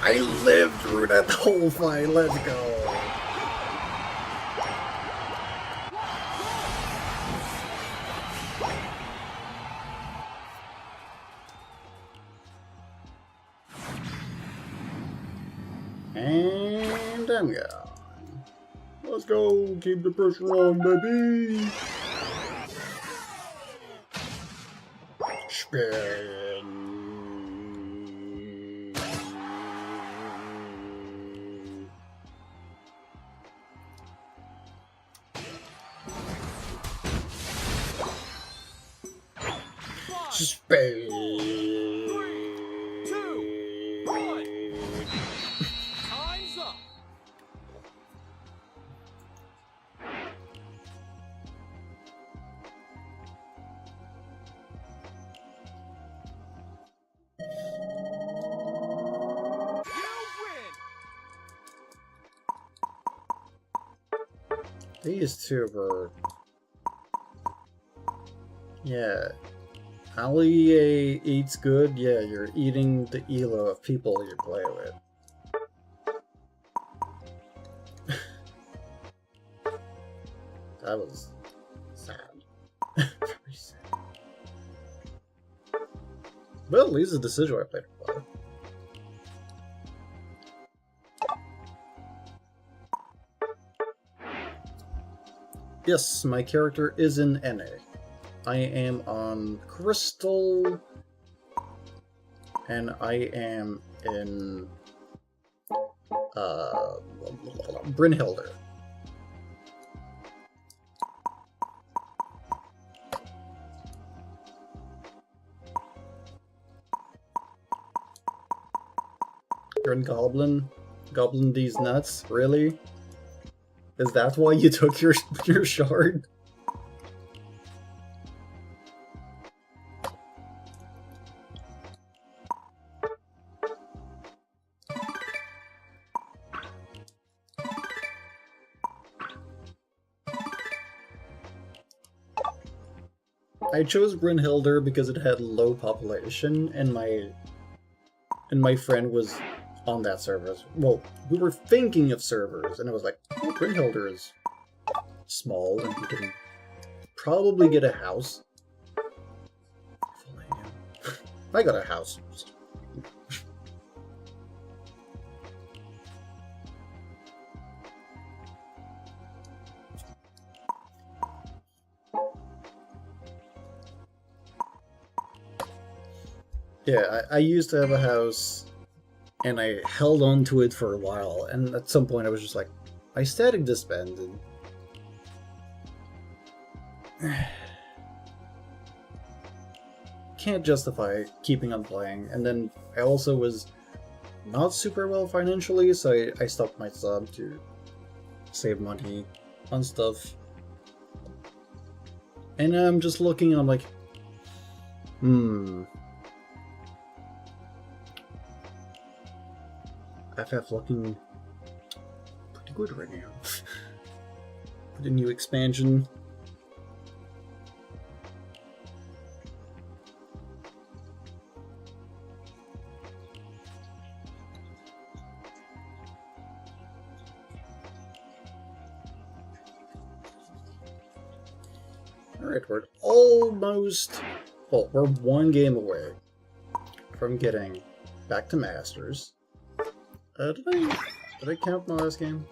I lived through that whole fight, let's go! And I'm gone. Let's go, keep the pressure on, baby! Spin! Space. 3, 2, 1. Time's up. These two were... Yeah. Ali eats good, yeah, you're eating the elo of people you play with. That was sad. Very sad. But at least the decision I played well. Yes, my character is in NA. I am on Crystal, and I am in Brynhilder. You're in Goblin? Goblin these nuts? Really? Is that why you took your shard? I chose Brynhilder because it had low population, and my friend was on that server. Well, we were thinking of servers, and it was like, oh, Brynhilder is small, and we can probably get a house. If only I knew. I got a house. Yeah, I used to have a house, and I held on to it for a while, and at some point I was just like, I static disbanded. Can't justify keeping on playing, and then I also was not super well financially, so I stopped my sub to save money on stuff. And I'm just looking, I'm like, FF looking pretty good right now. with the new expansion. Alright, we're almost... Well, we're one game away from getting back to Masters. Did I count my last game?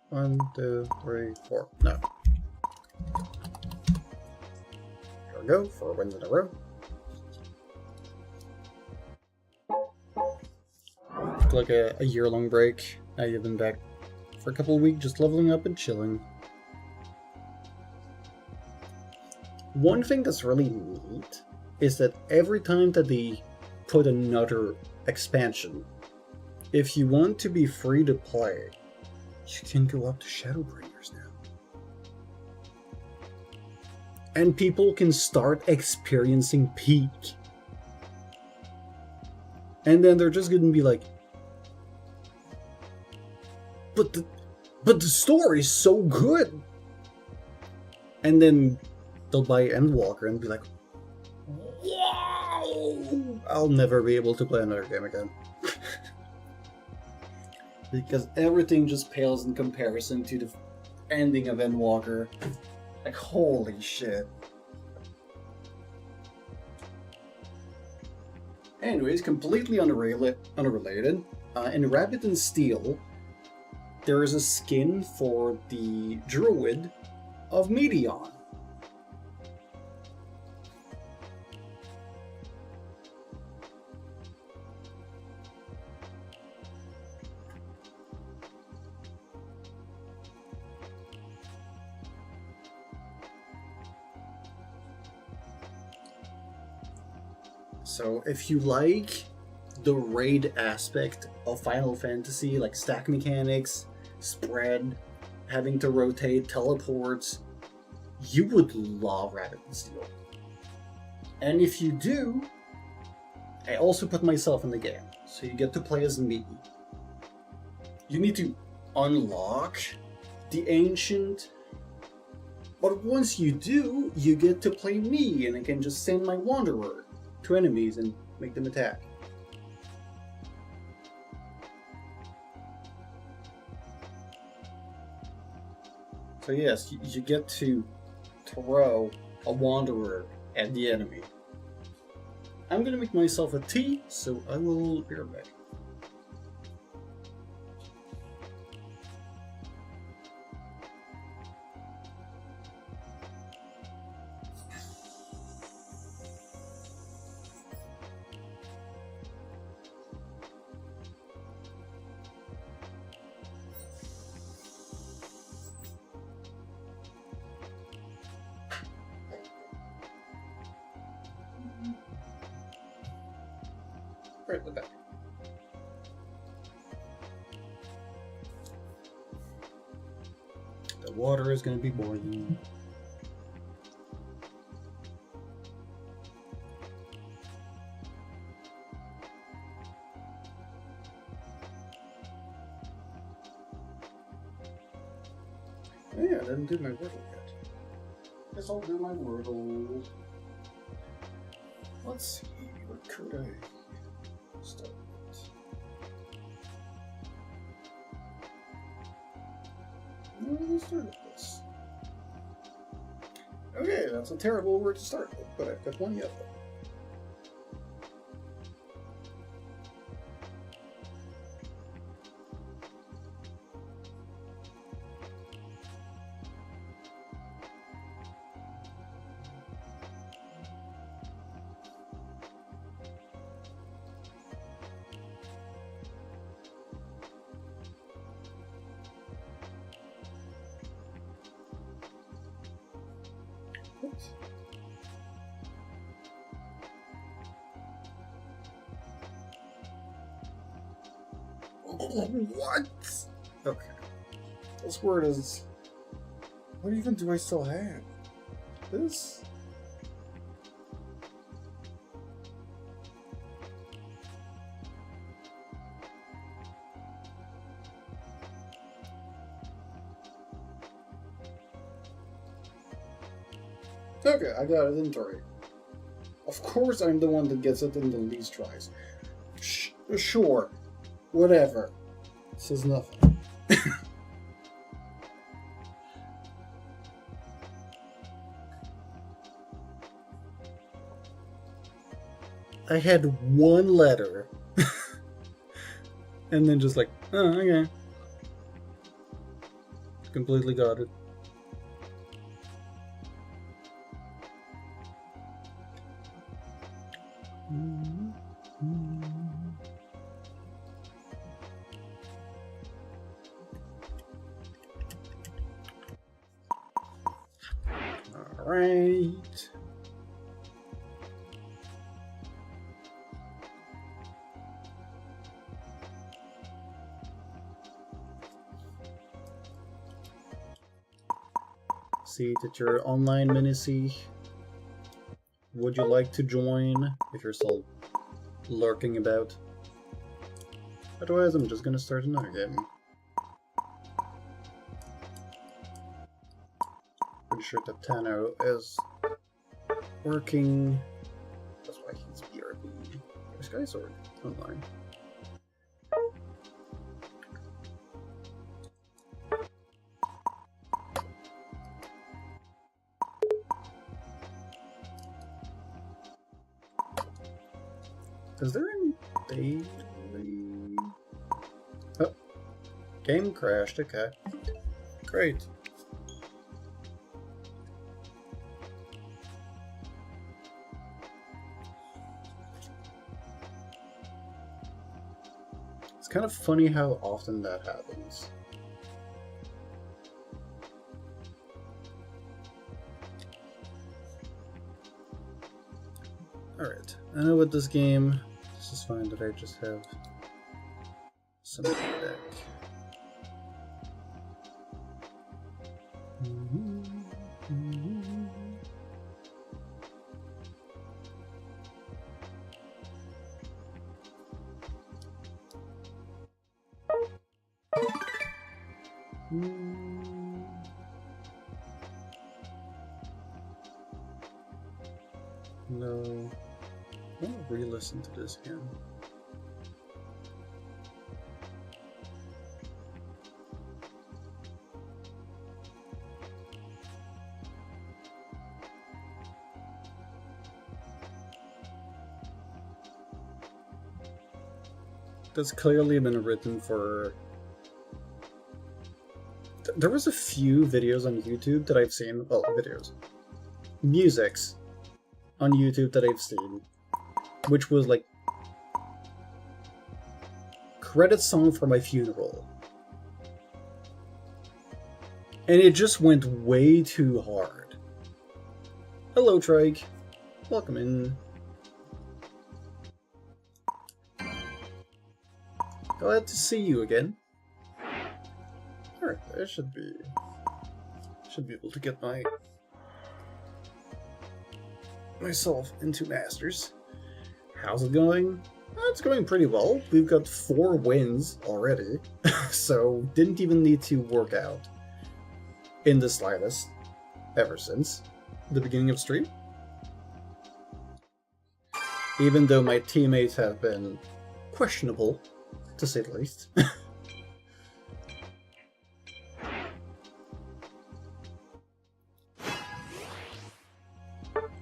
One, two, three, four. No. There we go, 4 wins in a row. Took like a year-long break. Now you've been back for a couple of weeks, just leveling up and chilling. One thing that's really neat is that every time that they put another expansion, if you want to be free to play, you can go up to Shadowbringers now. And people can start experiencing Peak. And then they're just gonna be like, but the story's so good! And then they'll buy Endwalker and be like, wow! I'll never be able to play another game again. Because everything just pales in comparison to the ending of Endwalker. Like, holy shit. Anyways, completely unrelated, in Rabbit and Steel, there is a skin for the Druid of Meteon. So if you like the raid aspect of Final Fantasy, like stack mechanics, spread, having to rotate, teleports, you would love Rabbit and Steel. And if you do, I also put myself in the game, so you get to play as me. You need to unlock the Ancient, but once you do, you get to play me, and I can just send my Wanderer to enemies and make them attack. So yes, you get to throw a Wanderer at the enemy. I'm gonna make myself a tea, so I will be right back. Right at the back. The water is going to be boiling. Oh yeah, I didn't do my Wordle yet. Guess I'll do my Wordle. Let's see, what could I start with? Let's start with this. Okay, that's a terrible word to start with, but I've got one yet. What? Okay. This word is... What even do I still have? This? Okay, I got it in 3. Of course I'm the one that gets it in the least tries. Sure. Whatever. Says nothing. I had one letter. And then just like, oh, okay. Completely got it. Alright. See that you're online, Minicy. Would you like to join if you're still lurking about? Otherwise, I'm just gonna start another game. Pretty sure that Tano is working. That's why he's BRB. This guy's already online. Is there any daily? Oh, game crashed. Okay, great. It's kind of funny how often that happens. Alright, I know with this game, this is fine that I just have some feedback. No. I want to re-listen to this again. That's clearly been written for... There was a few videos on YouTube that I've seen, well, videos, musics on YouTube that I've seen, which was like, credit song for my funeral. And it just went way too hard. Hello, Trike. Welcome in. Glad to see you again. Alright, I should be able to get myself into Masters. How's it going? It's going pretty well. We've got 4 wins already, so didn't even need to work out in the slightest ever since the beginning of stream. Even though my teammates have been questionable, to say the least.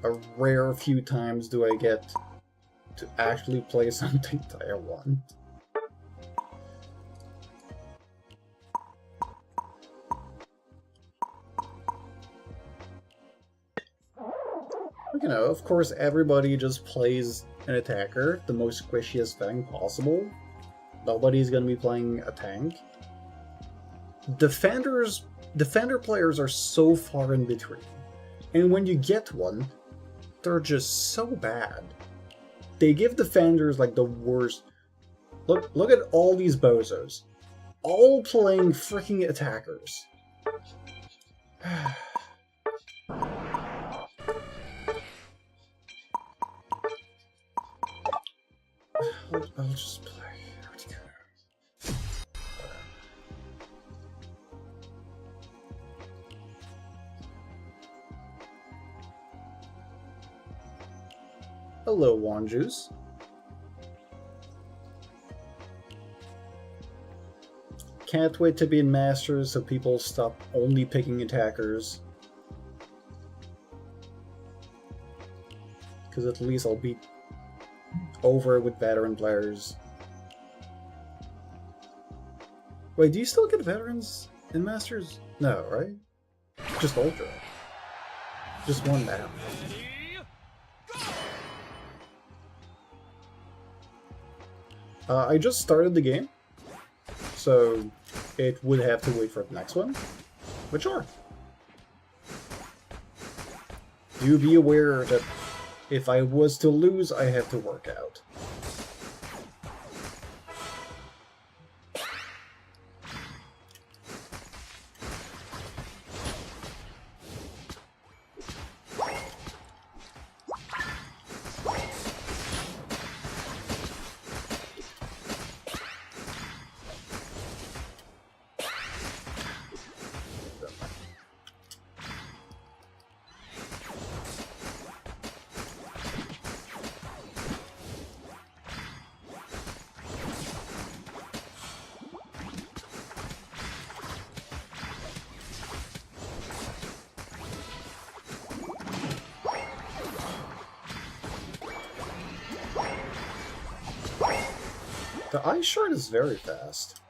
A rare few times do I get to actually play something that I want. You know, of course everybody just plays an attacker, the most squishiest thing possible. Nobody's gonna be playing a tank. Defender players are so far in between. And when you get one, they're just so bad. They give defenders like the worst. Look at all these bozos. All playing freaking attackers. I'll just play. Hello, Wand Juice. Can't wait to be in Masters so people stop only picking attackers. Because at least I'll be over with veteran players. Wait, do you still get veterans in Masters? No, right? Just Ultra. Just one now. I just started the game, so it would have to wait for the next one. But sure. Do be aware that if I was to lose, I have to work out. The ice shard is very fast.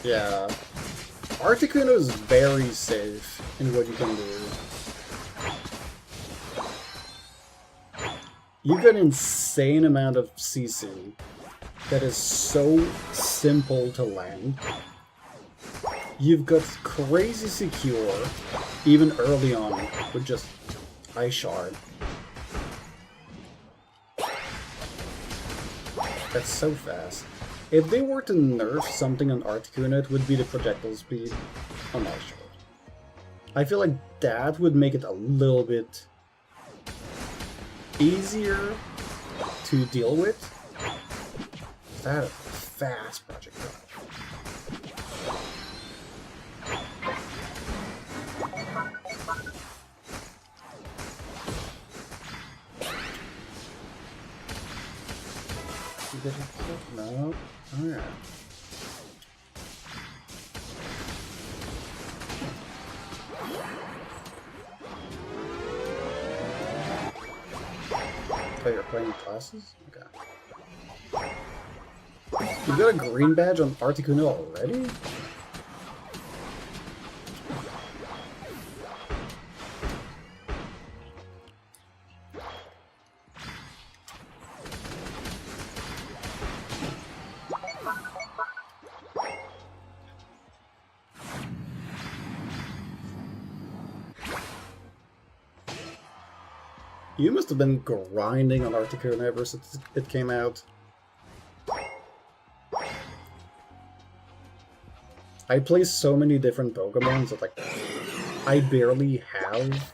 Yeah. Articuno is very safe in what you can do. You get an insane amount of CC that is so simple to land. You've got crazy secure, even early on, with just Ice Shard. That's so fast. If they were to nerf something on Articuno, it would be the projectile speed on Ice Shard. I feel like that would make it a little bit easier to deal with. That is a fast projectile. No. Alright. Oh, you're playing classes? Okay. You got a green badge on Articuno already? You must have been grinding on Articuno ever since it came out. I play so many different Pokemon that, like, I barely have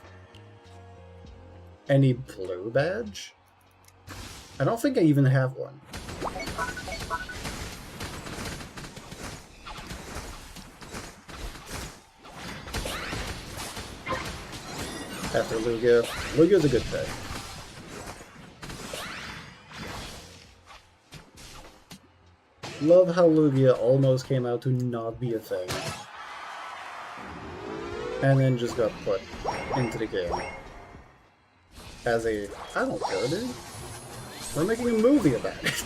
any blue badge. I don't think I even have one. After Lugia. Lugia's a good pick. Love how Lugia almost came out to not be a thing. And then just got put into the game. As a... I don't care, dude. We're making a movie about it.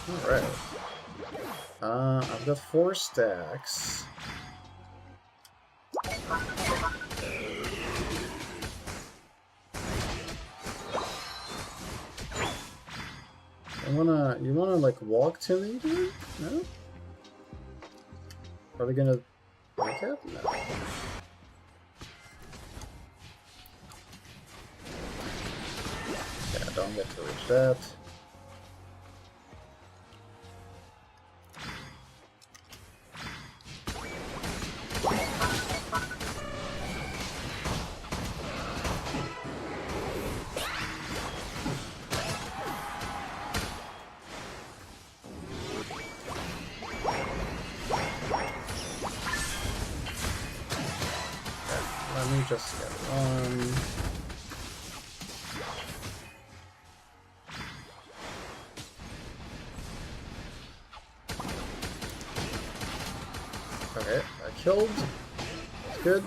Alright. I've got 4 stacks. You wanna like walk to me, dude? No? Are they gonna wake up? No. Yeah, don't get to reach that. just get one. Okay, I killed. That's good.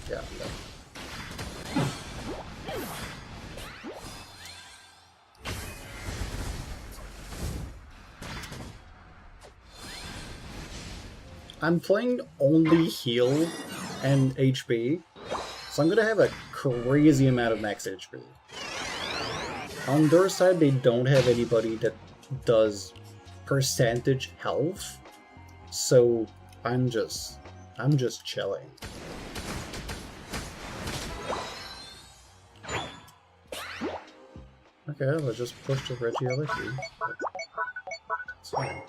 Yeah. I'm playing only heal and HP, so I'm gonna have a crazy amount of max HP. On their side, they don't have anybody that does percentage health, so I'm just chilling. Okay, let's just push the Regieleki. It's fine.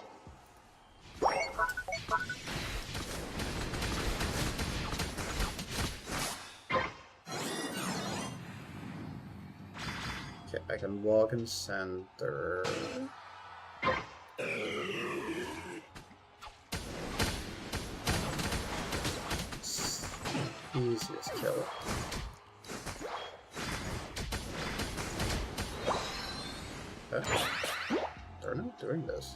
Okay, I can walk in center. Easiest kill. Okay. They're not doing this.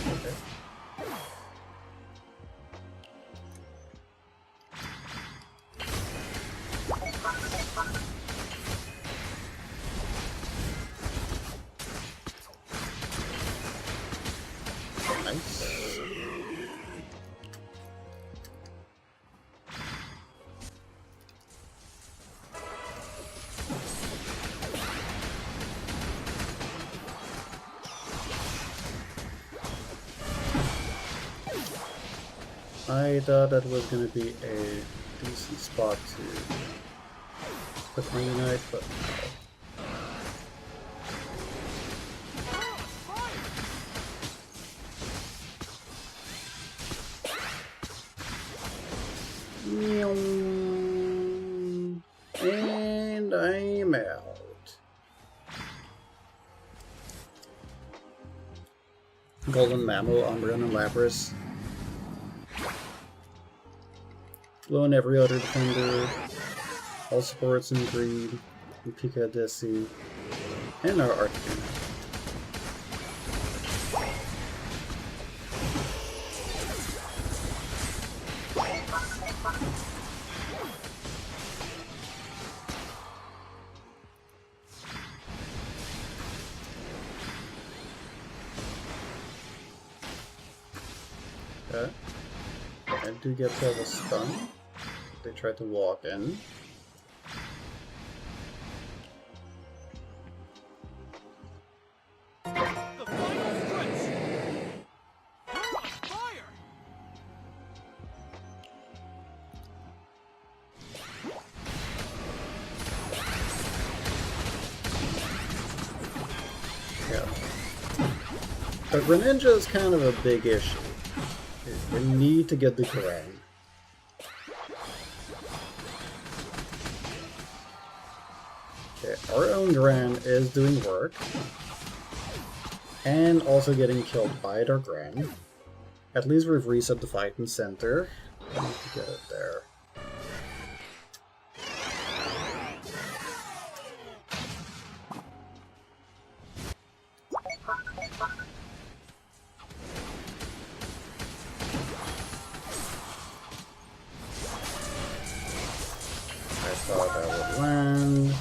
Okay. Nice. I thought that was going to be a decent spot to put my Unite, but no. And I'm out. Golden Mammal, Umbreon, and Lapras. Blowing every other defender, all supports in green, and Pika Desi, and our Articuno. Okay. I do get to have a stun. They try to walk in. The final stretch. You're on fire. Yeah. But Greninja is kind of a big issue. You need to get the Grand. Okay, our own Gran is doing work. And also getting killed by their Gran. At least we've reset the fight in center. I need to get it there. I thought that would land.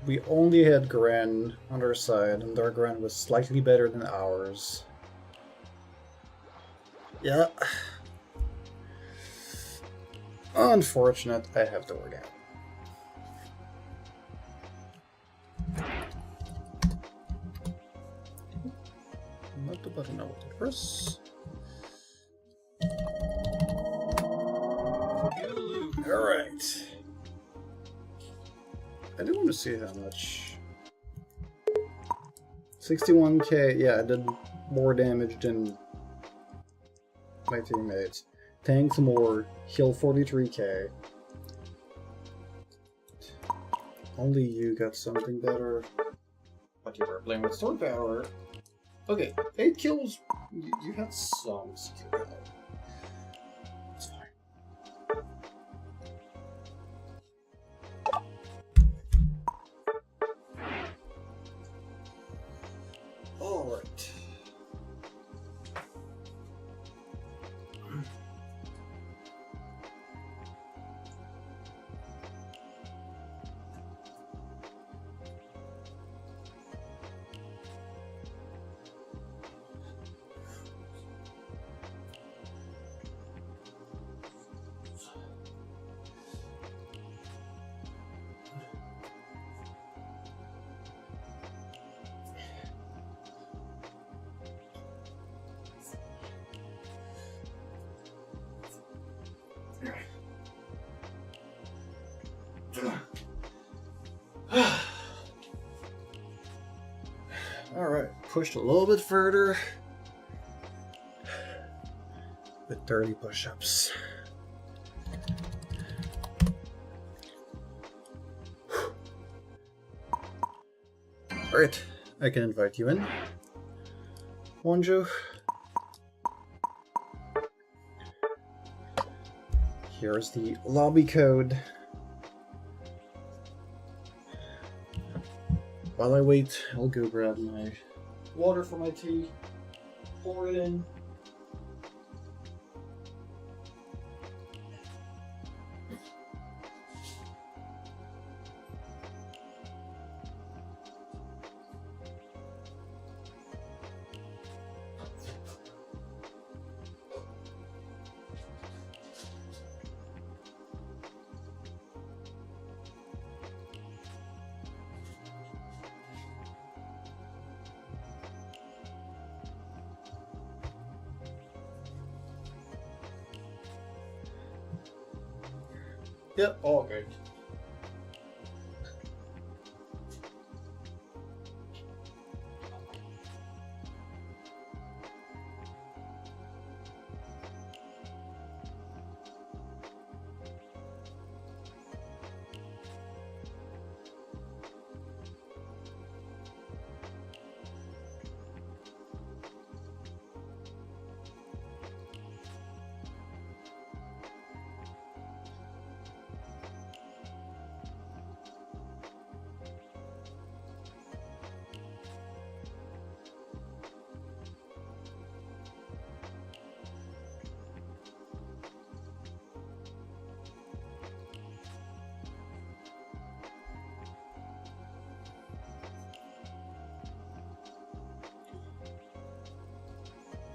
We only had Gran on our side, and their Gran was slightly better than ours. Yeah. Unfortunate, I have to work out. Not the button, no, the press. You lose. Alright. I do want to see how much. 61k, yeah, I did more damage than my teammates. Tanks more, heal 43k. Only you got something better. But you were playing with sword power. Okay, 8 kills. You had some skill. It's fine. Alright. Alright, pushed a little bit further with 30 push-ups. Alright, I can invite you in. Wanjo. Here's the lobby code. While I wait, I'll go grab my water for my tea, pour it in. Yep, all good.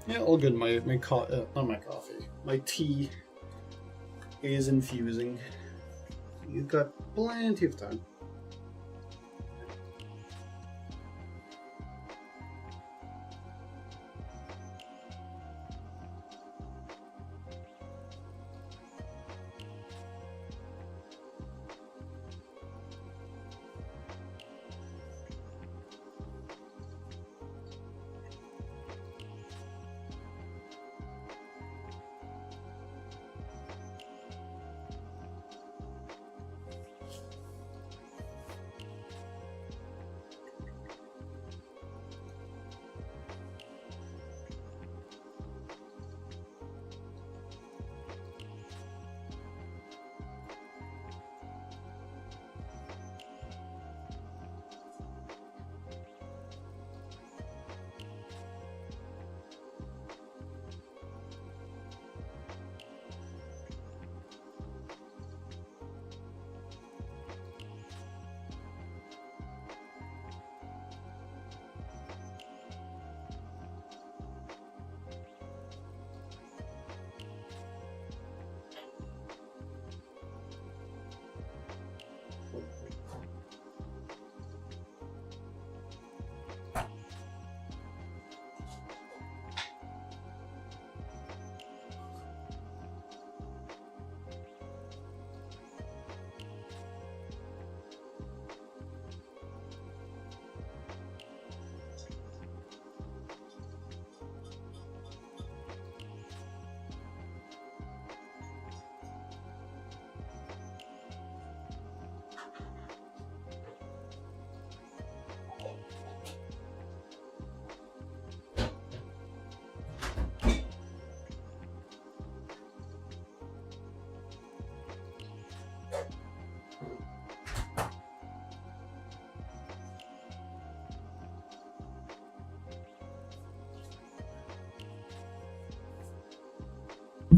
Yeah, all good. Not my coffee. My tea is infusing. You've got plenty of time.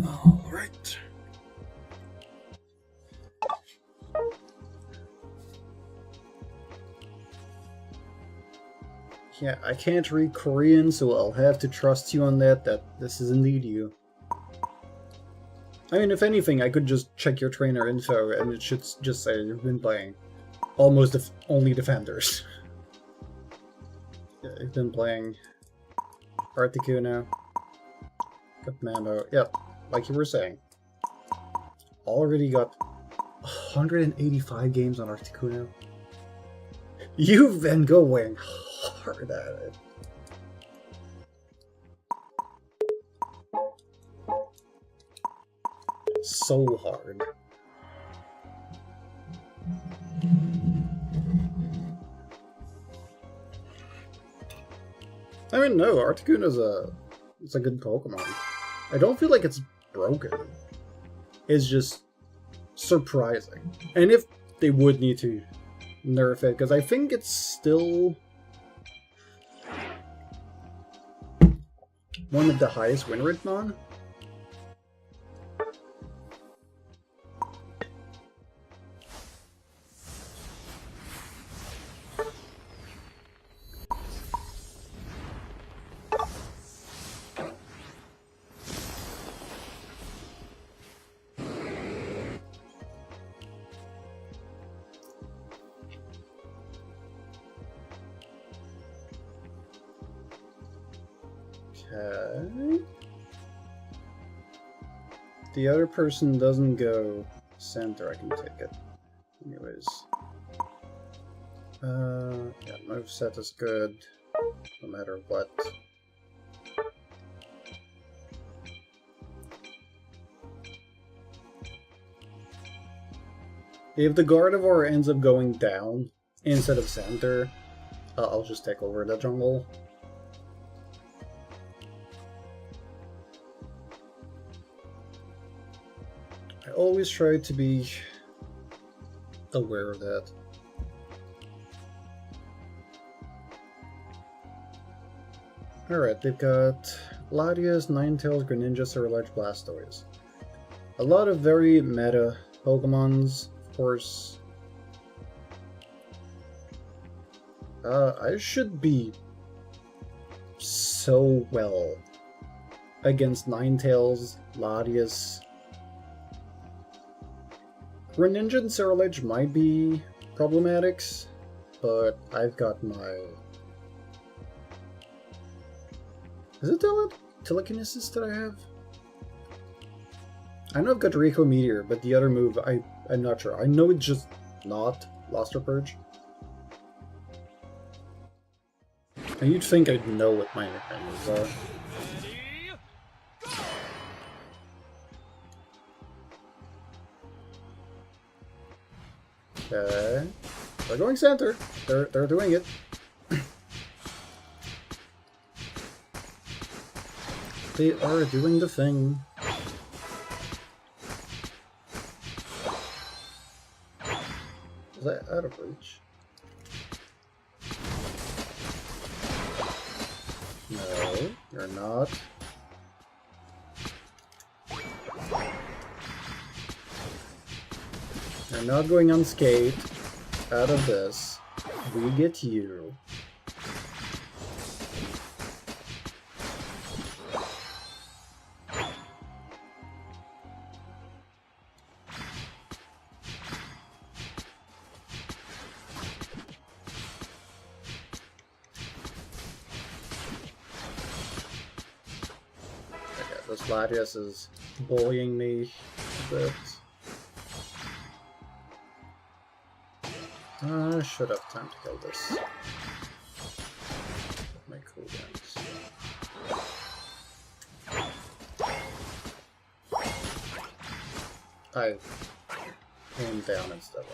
Alright. Yeah, I can't read Korean, so I'll have to trust you on that this is indeed you. I mean, if anything, I could just check your trainer info and it should just say you've been playing almost only Defenders. Yeah, you've been playing Articuno, got Mambo, yep, like you were saying. Already got 185 games on Articuno. You've been going hard at it. So hard. I mean, no, Articuno it's a good Pokemon. I don't feel like it's broken. It's just surprising. And if they would need to nerf it, because I think it's still one of the highest win rate on. Okay. The other person doesn't go center, I can take it. Anyways. Yeah, moveset is good, no matter what. If the Gardevoir ends up going down instead of center, I'll just take over the jungle. I always try to be aware of that. Alright, they've got Latias, Ninetales, Greninja, Surge, Blastoise. A lot of very meta Pokemons, of course. I should be so well against Ninetales, Latias. Greninja and Surge might be problematics, but I've got my... Is it Telekinesis that I have? I know I've got Rico Meteor, but the other move, I'm not sure. I know it's just not Luster Purge. And you'd think I'd know what my moves are. Okay. They're going center. They're doing it. They are doing the thing. Is that out of reach? No, you're not. You're not going unscathed out of this. We get you. This Latias is bullying me a bit. I should have time to kill this. My cooldowns. I aim down instead of.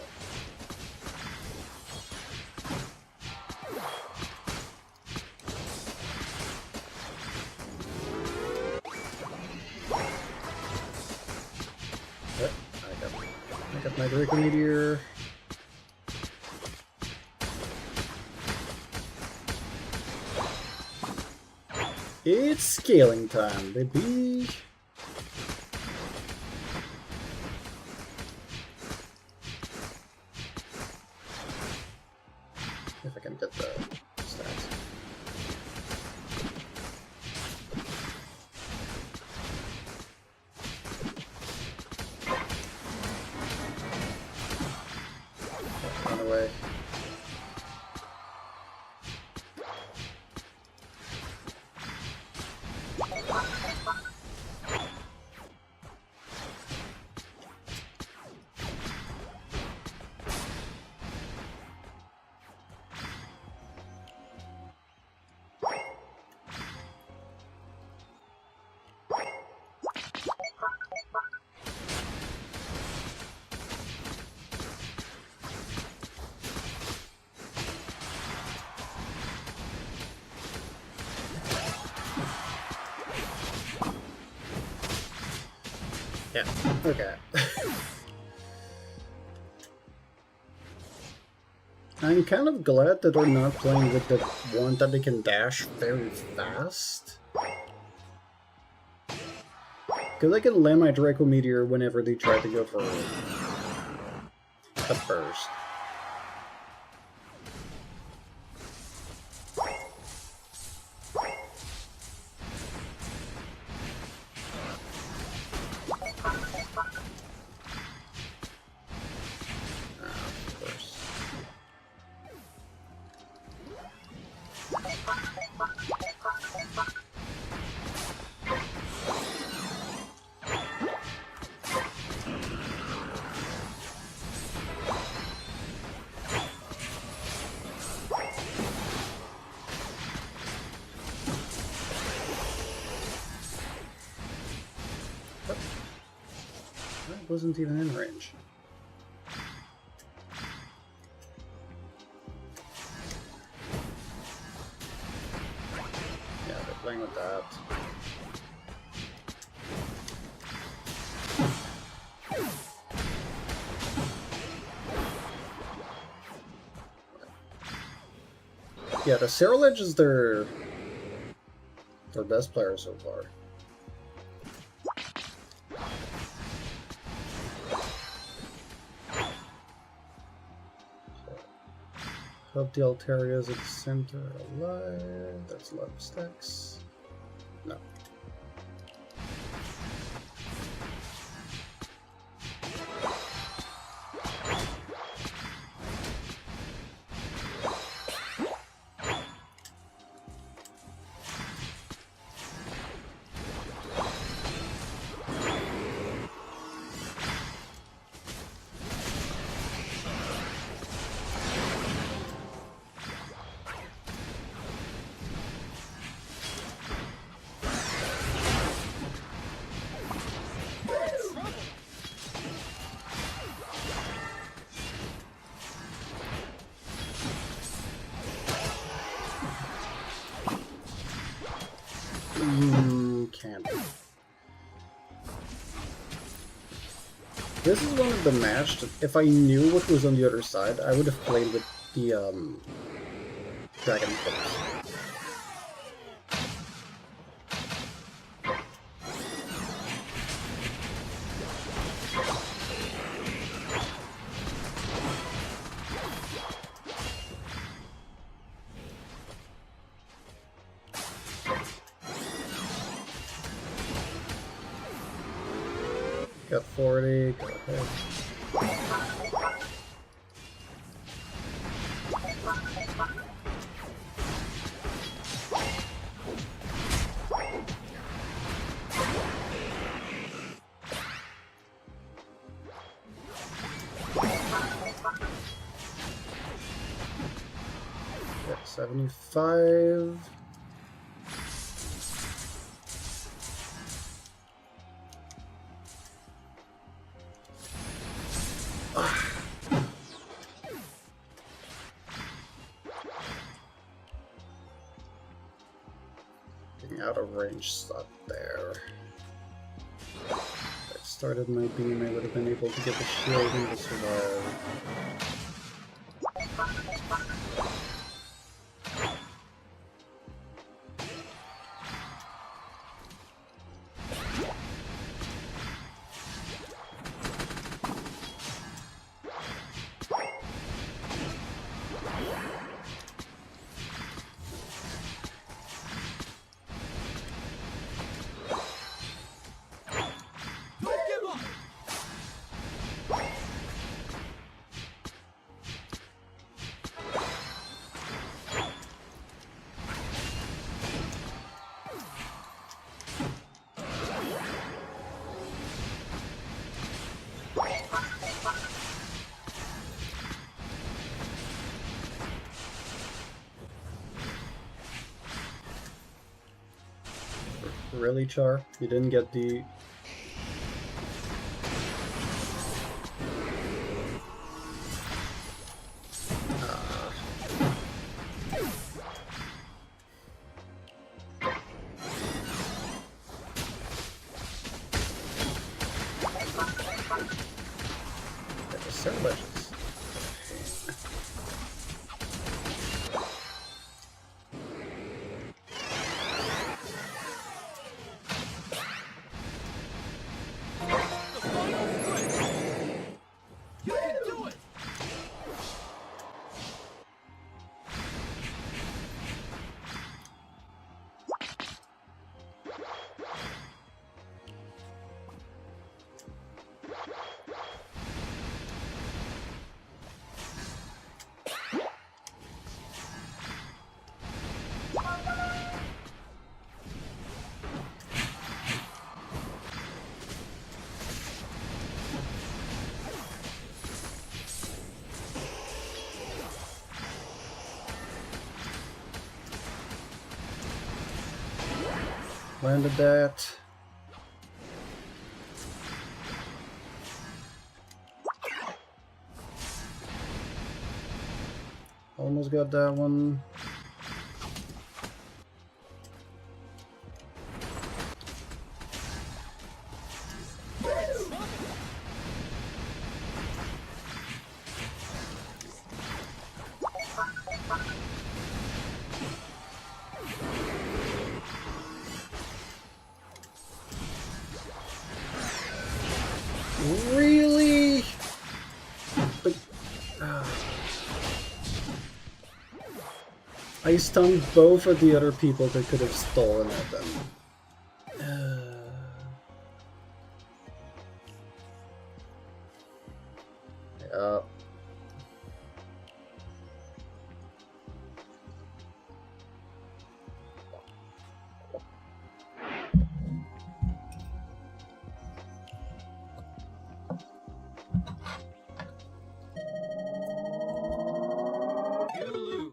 I got my Draco Meteor. It's scaling time, baby! and get the stats. Run away. Yeah, okay. I'm kind of glad that we're not playing with the one that they can dash very fast. Because I can land my Draco Meteor whenever they try to go for a burst. Wasn't even in range. Yeah, they're playing with that. Yeah, the Ceruledge is their best player so far. Hope the Altaria's at the center alive. That's a lot of stacks. No. Can't. This is one of the match that if I knew what was on the other side, I would have played with the Dragon Pulse. Got 40, go ahead. Got 75. Out of range slot there. If I started my beam, I would have been able to get the shield and to survive. Really, Char? You didn't get the... Sir Legends. The final stretch. You can do it. Landed that. Almost got that one. Really? But, I stunned both of the other people that could have stolen at them. Yeah. You lose.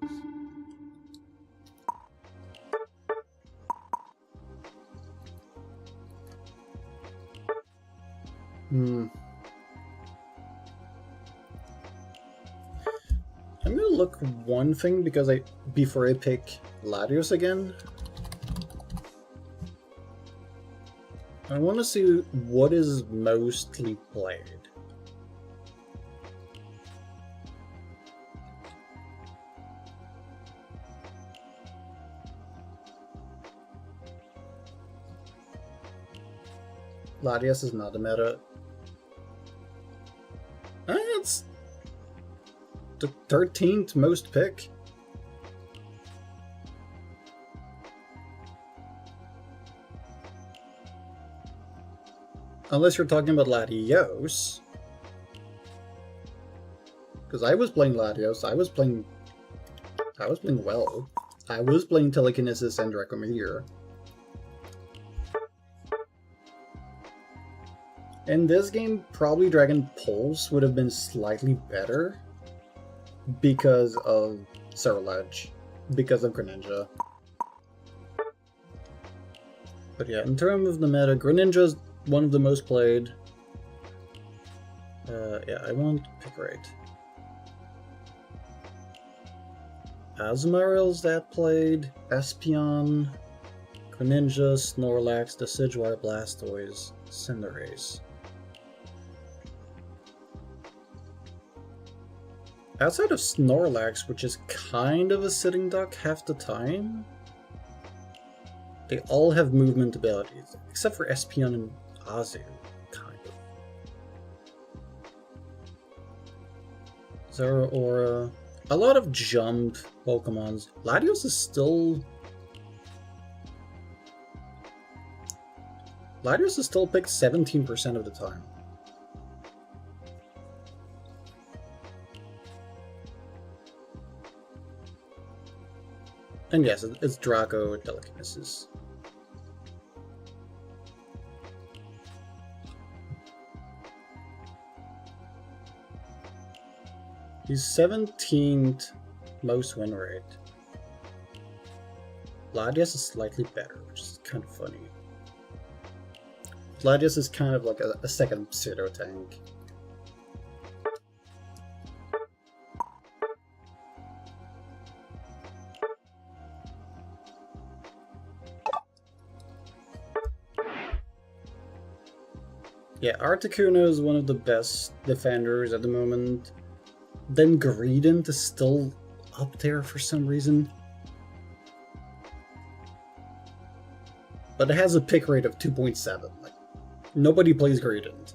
I'm gonna look one thing because before I pick Latios again. I want to see what is mostly played. Latias is not a meta. It's the 13th most pick. Unless you're talking about Latios. Because I was playing Latios, I was playing well. I was playing Telekinesis and Draco Meteor. In this game, probably Dragon Pulse would have been slightly better because of Cerulege, because of Greninja. But yeah, in terms of the meta, Greninja's one of the most played. Yeah, I won't pick right. Azumarill's that played, Espeon, Greninja, Snorlax, Decidueye, Blastoise, Cinderace. Outside of Snorlax, which is kind of a sitting duck half the time, they all have movement abilities, except for Espeon and Azu, kind of. Zeraora, a lot of jump Pokemons. Latios is still picked 17% of the time. And yes, it's Draco Telekinesis. He's 17th most win rate. Latias is slightly better, which is kind of funny. Gladius is kind of like a second pseudo tank. Yeah, Articuno is one of the best defenders at the moment. Then Greedent is still up there for some reason. But it has a pick rate of 2.7. Like, nobody plays Greedent.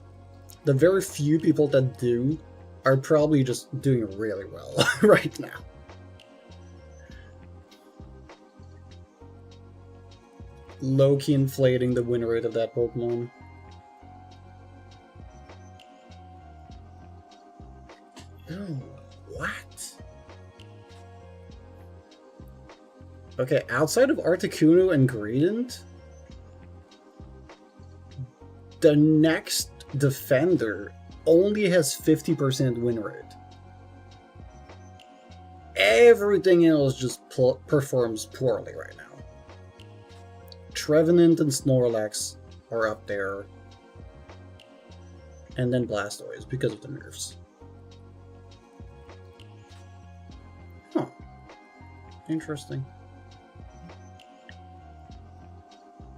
The very few people that do are probably just doing really well right now. Low-key inflating the win rate of that Pokemon. Oh, what? Okay, outside of Articuno and Greedent, the next defender only has 50% win rate. Everything else just performs poorly right now. Trevenant and Snorlax are up there. And then Blastoise because of the nerfs. Huh. Interesting.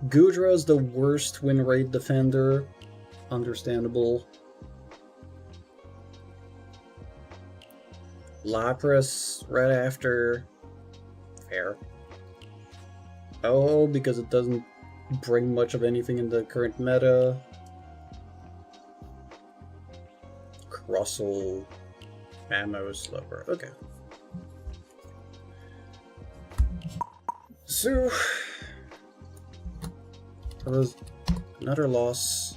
Goodra is the worst win rate defender. Understandable. Lapras right after. Fair. Oh, because it doesn't bring much of anything in the current meta. Crustle. Ammo Sloper. Okay. So, that was another loss,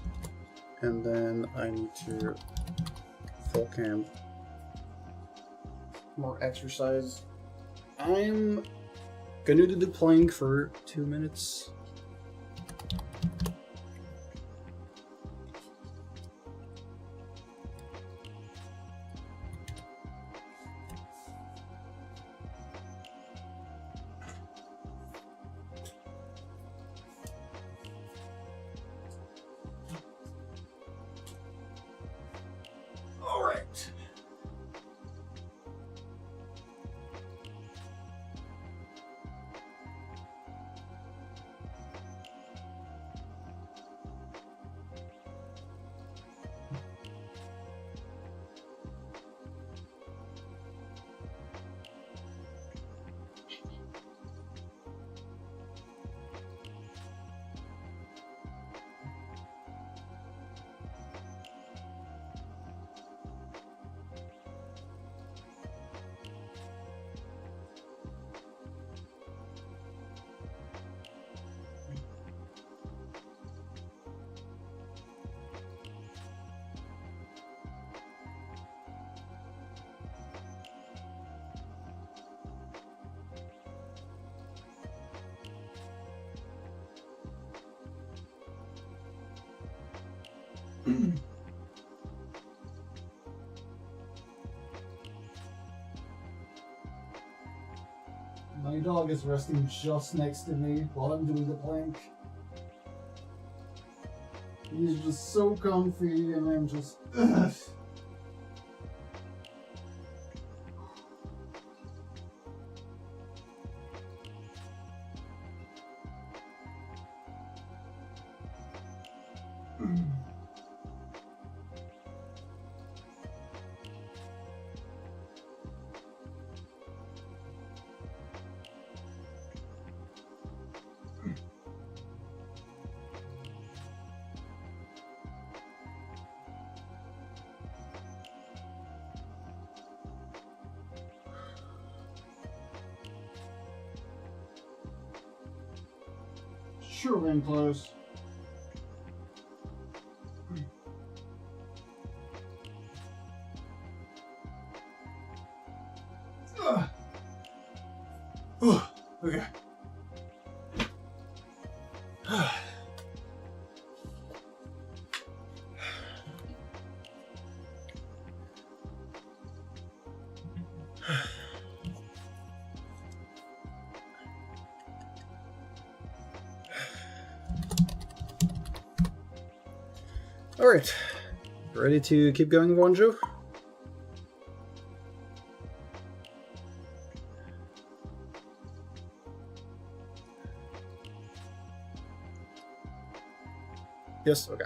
and then I need to full camp. More exercise. I'm gonna do the plank for 2 minutes. Alright. My dog is resting just next to me while I'm doing the plank. He's just so comfy and I'm just... Sure, been close. Okay. Alright. Ready to keep going, Vonjo? Yes, okay.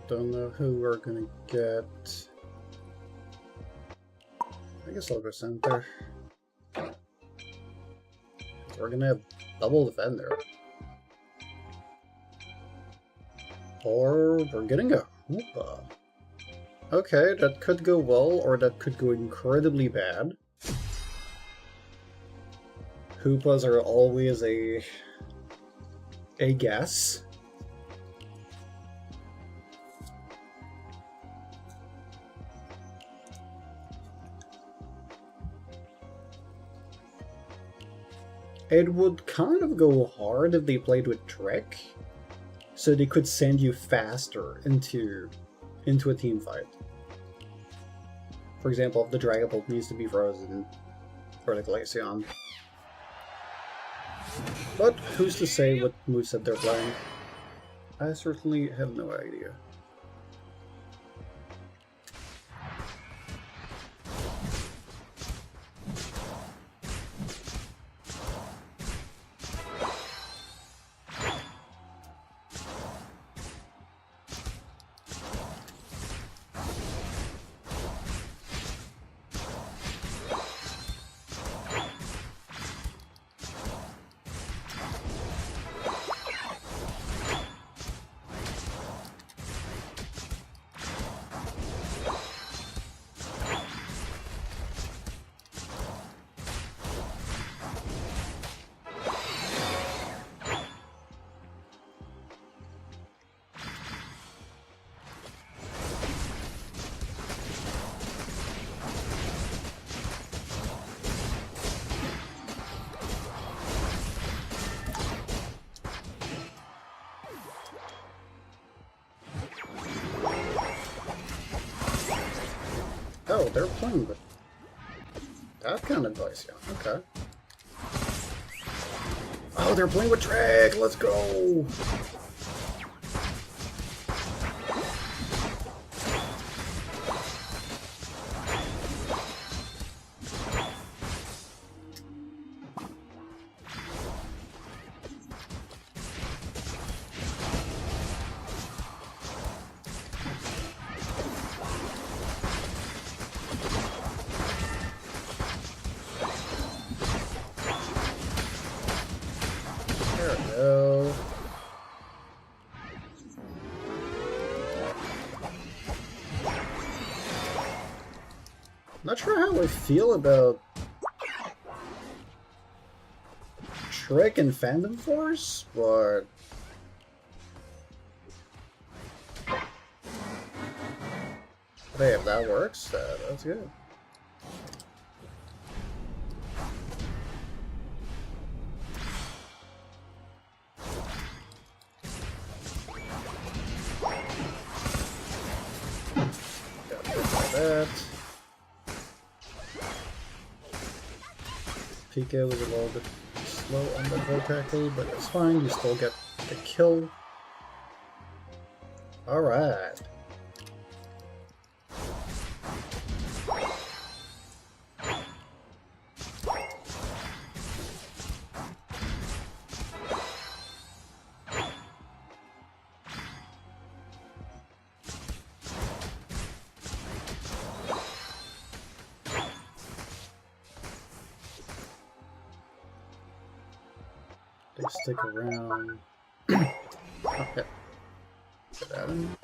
Don't know who we're gonna get. I guess I'll go center. We're gonna have double defender. Or we're getting a Hoopa. Okay, that could go well, or that could go incredibly bad. Hoopas are always a guess. It would kind of go hard if they played with Trick, so they could send you faster into a team fight. For example, if the Dragapult needs to be frozen, or the Glaceon. But who's to say what moveset they're playing? I certainly have no idea. Oh, they're playing with that kind of Glaceon. Okay. Oh, they're playing with Drag! Let's go! There we go. Not sure how I feel about Trick and Phantom Force, but hey, if that works, that's good. That. PK was a little bit slow on the Volt Tackle, but it's fine, you still get the kill. Alright. You stick around. Okay. Put that in.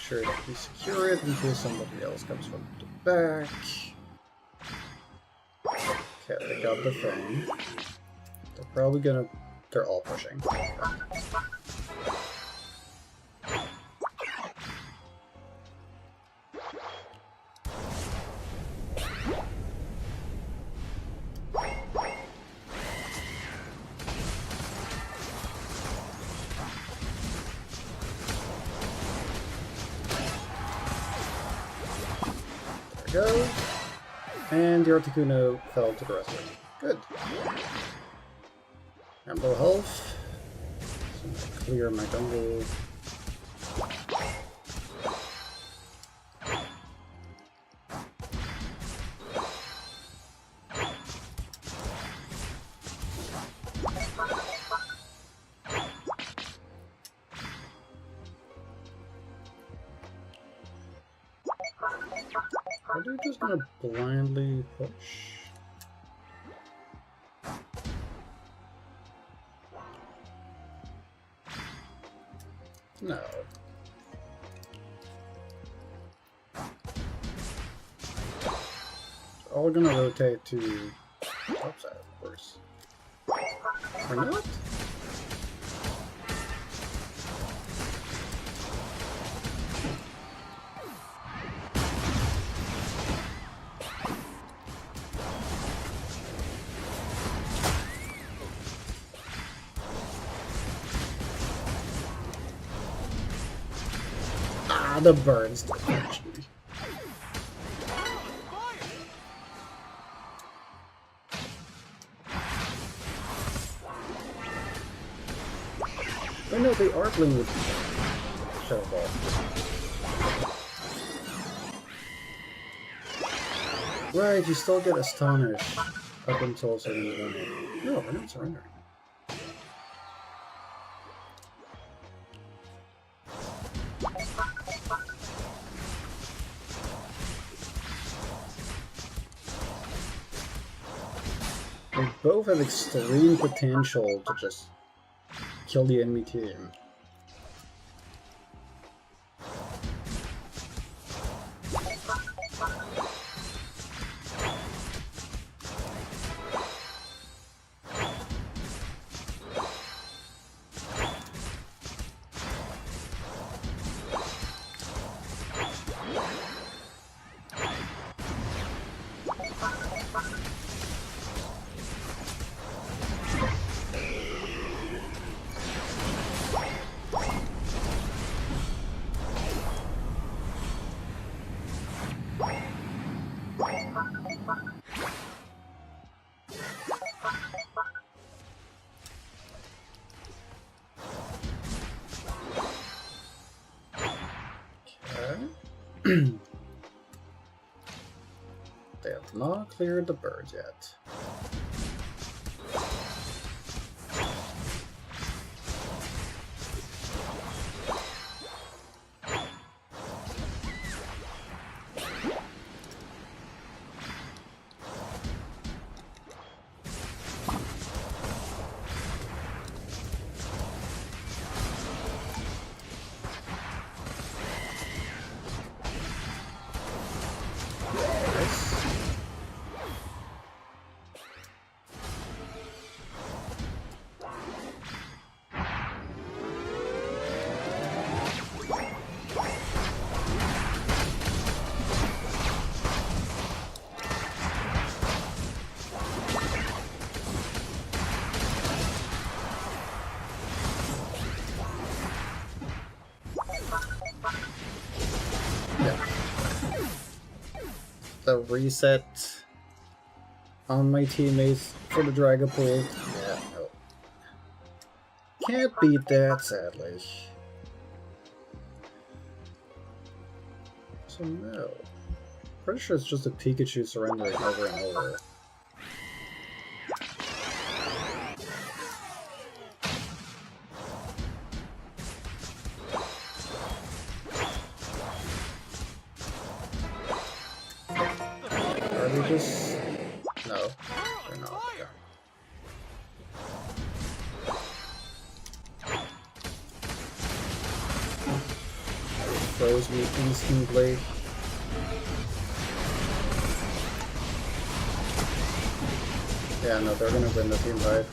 Sure that we secure it in case somebody else comes from the back. Okay, they got the thing. They're probably gonna... They're all pushing. There we go. And the Articuno fell to the rescue. Good. I'm low health. So I'm gonna clear my jungle. Are they just gonna blindly push? No. All gonna rotate to top side, of course. Or not? Ah, the birds touched me. Oh no, they are playing with Shadow Ball. Right, you still get astonished up until certain point. No, we're not surrendering. They both have extreme potential to just kill the enemy team. They have not cleared the birds yet. The reset on my teammates for the Dragapult. Yeah, no. Can't beat that, sadly. So no. Pretty sure it's just a Pikachu surrendering over and over. they just... No, You're they're on not. fire. Froze me instantly. Yeah, no, they're gonna win the team fight.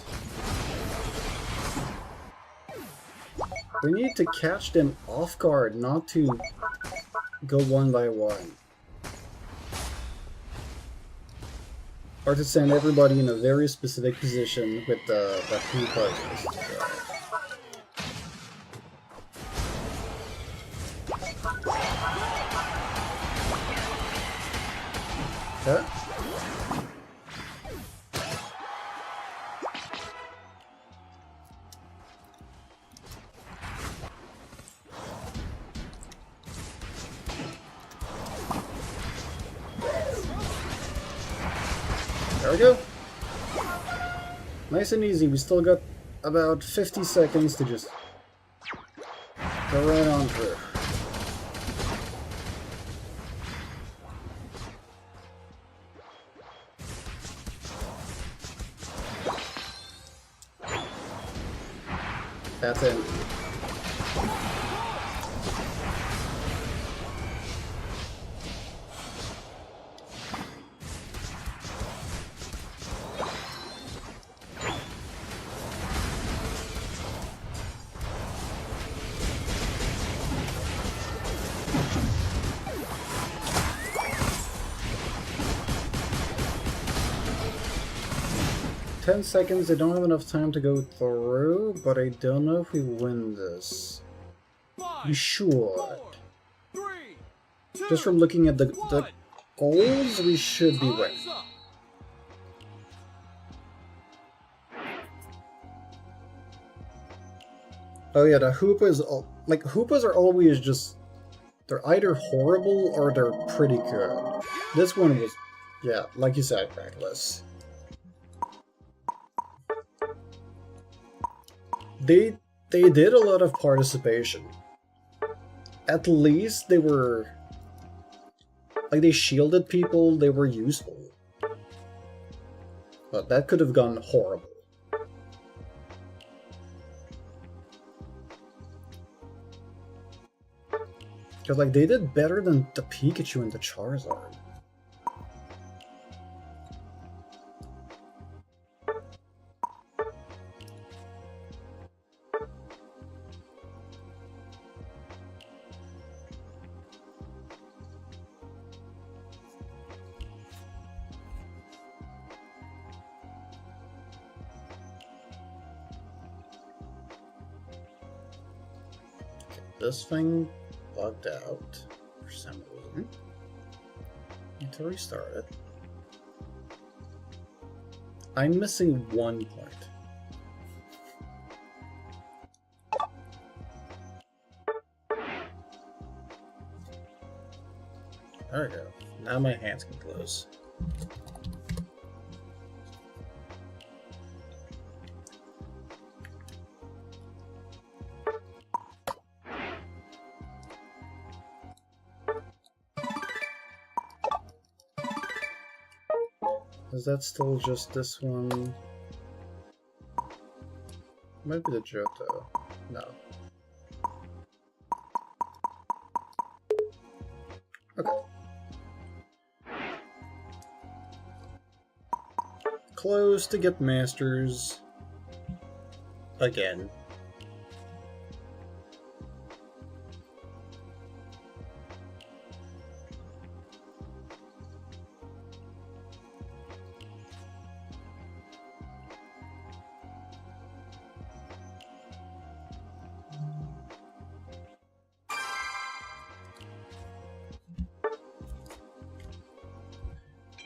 We need to catch them off guard, not to go one by one. Or to send everybody in a very specific position with the two puzzles. Huh? There we go. Nice and easy. We still got about 50 seconds to just go right on through. That's it. Ten seconds, I don't have enough time to go through, but I don't know if we win this. You 5, should. 4, 3, 2, Just from looking at the 1. goals, we should be winning. Time's up. Oh yeah, the Hoopas, like, Hoopas are always just, they're either horrible or they're pretty good. This one was, yeah, like you said, reckless. They did a lot of participation. At least they were, like, they shielded people, they were useful. But that could have gone horrible. Because, like, they did better than the Pikachu and the Charizard. This thing bugged out for some reason. Need to restart it. I'm missing one point. There we go. Now my hands can close. Is that still just this one? Might be the Johto. No. Okay. Close to get Masters. Again.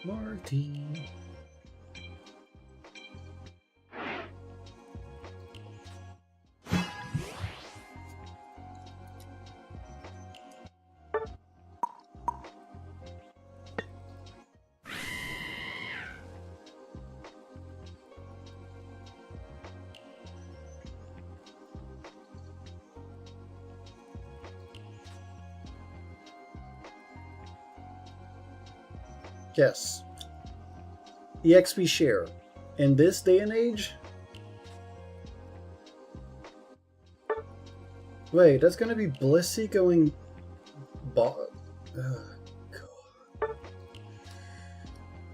Marty. Yes. EXP share. In this day and age? Wait, that's gonna be Blissey going... God.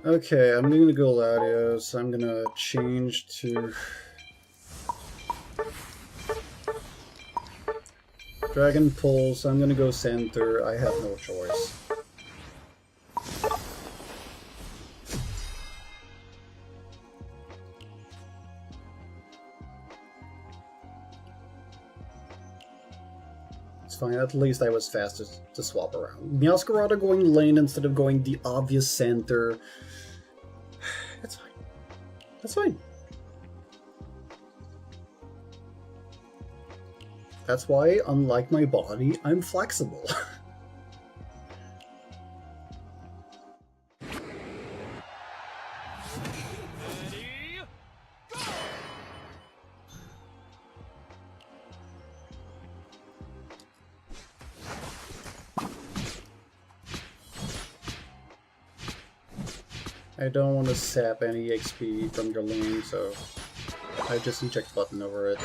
Okay, I'm gonna go Latios. I'm gonna change to... Dragon Pulse. I'm gonna go center. I have no choice. It's fine, at least I was fast to swap around. Meowscarada going lane instead of going the obvious center. That's fine. That's fine. That's why, unlike my body, I'm flexible. Ready, go! I don't want to sap any XP from your lane, so I just eject button over it.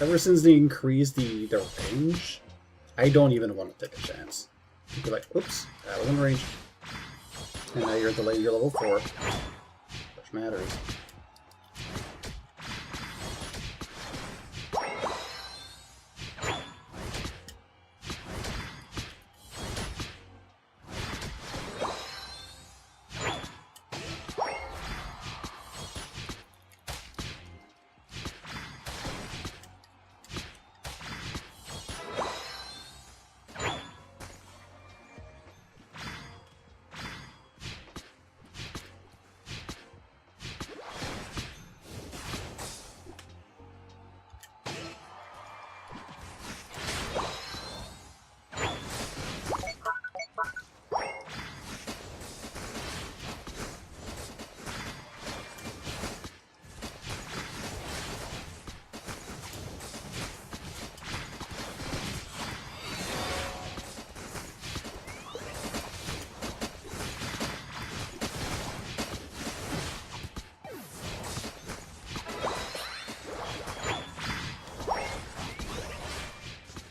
Ever since they increased their range, I don't even want to take a chance. You'd be like, oops, out of range. And now you're delaying your level 4, which matters.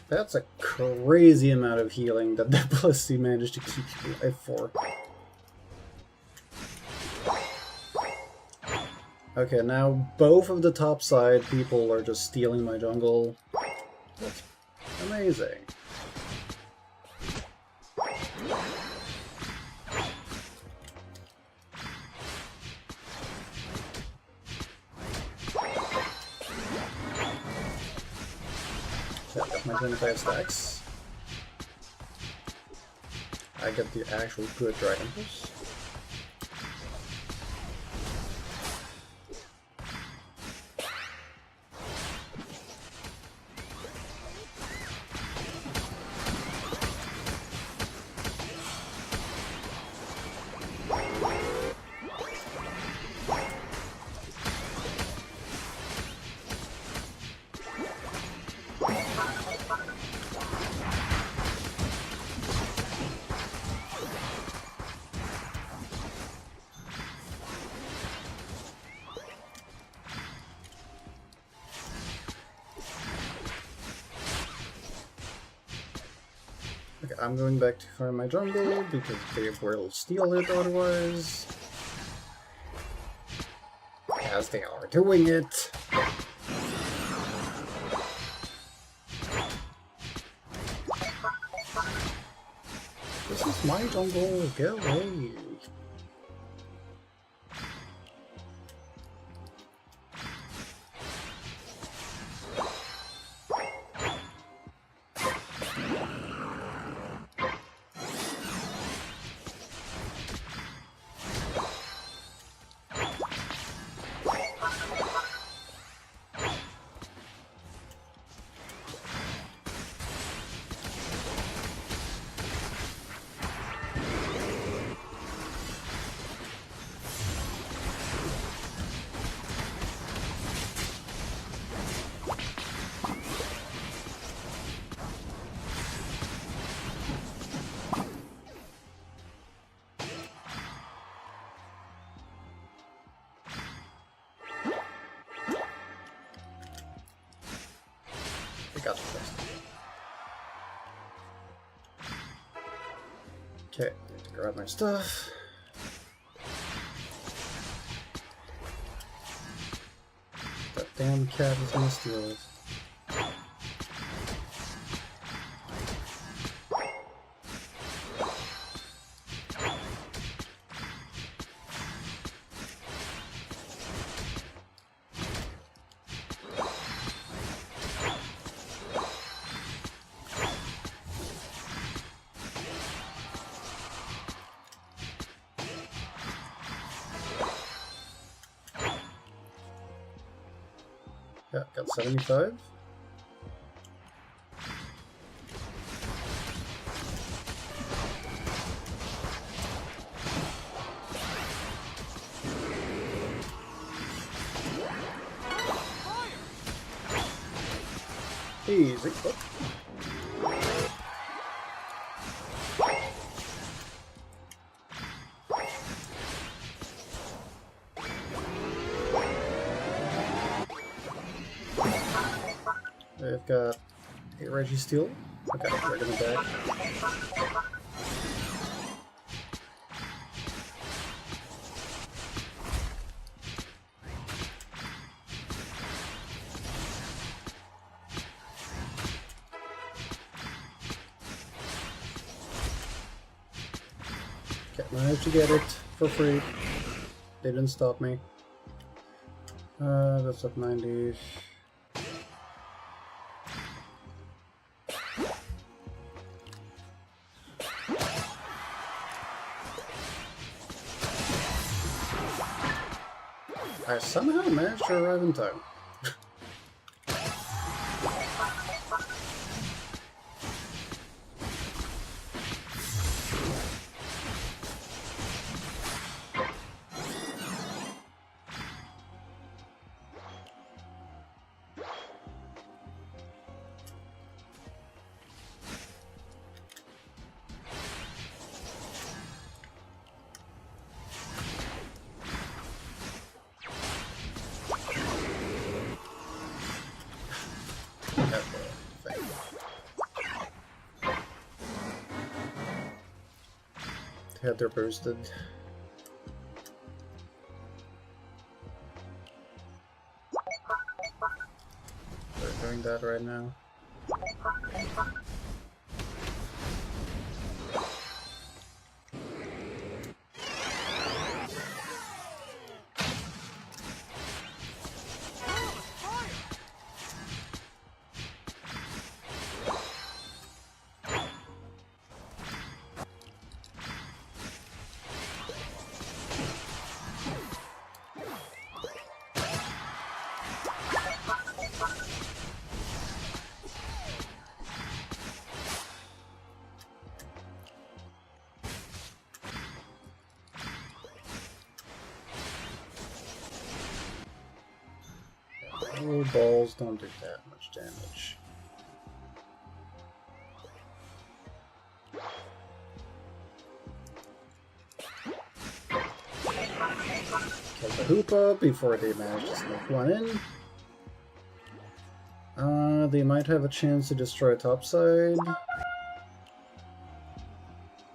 That's a crazy amount of healing that the Blissey managed to keep you alive for. Okay, now both of the top side people are just stealing my jungle. That's amazing. So I got my 25 stacks. I get the actual good Dragon Pulse. Okay, I'm going back to farm my jungle because they will steal it otherwise. As they are doing it. This is my jungle, get away. Okay, need to grab my stuff. That damn cat is gonna steal it. Yeah, got 75. Easy. Oh. I've got a Registeel. Okay, we're gonna back. Okay, managed to get it for free. They didn't stop me. That's up 90. I somehow managed to arrive in time. They had their boosted. They're doing that right now. Little balls don't do that much damage. Kill the Hoopa before they manage to sneak one in. They might have a chance to destroy topside,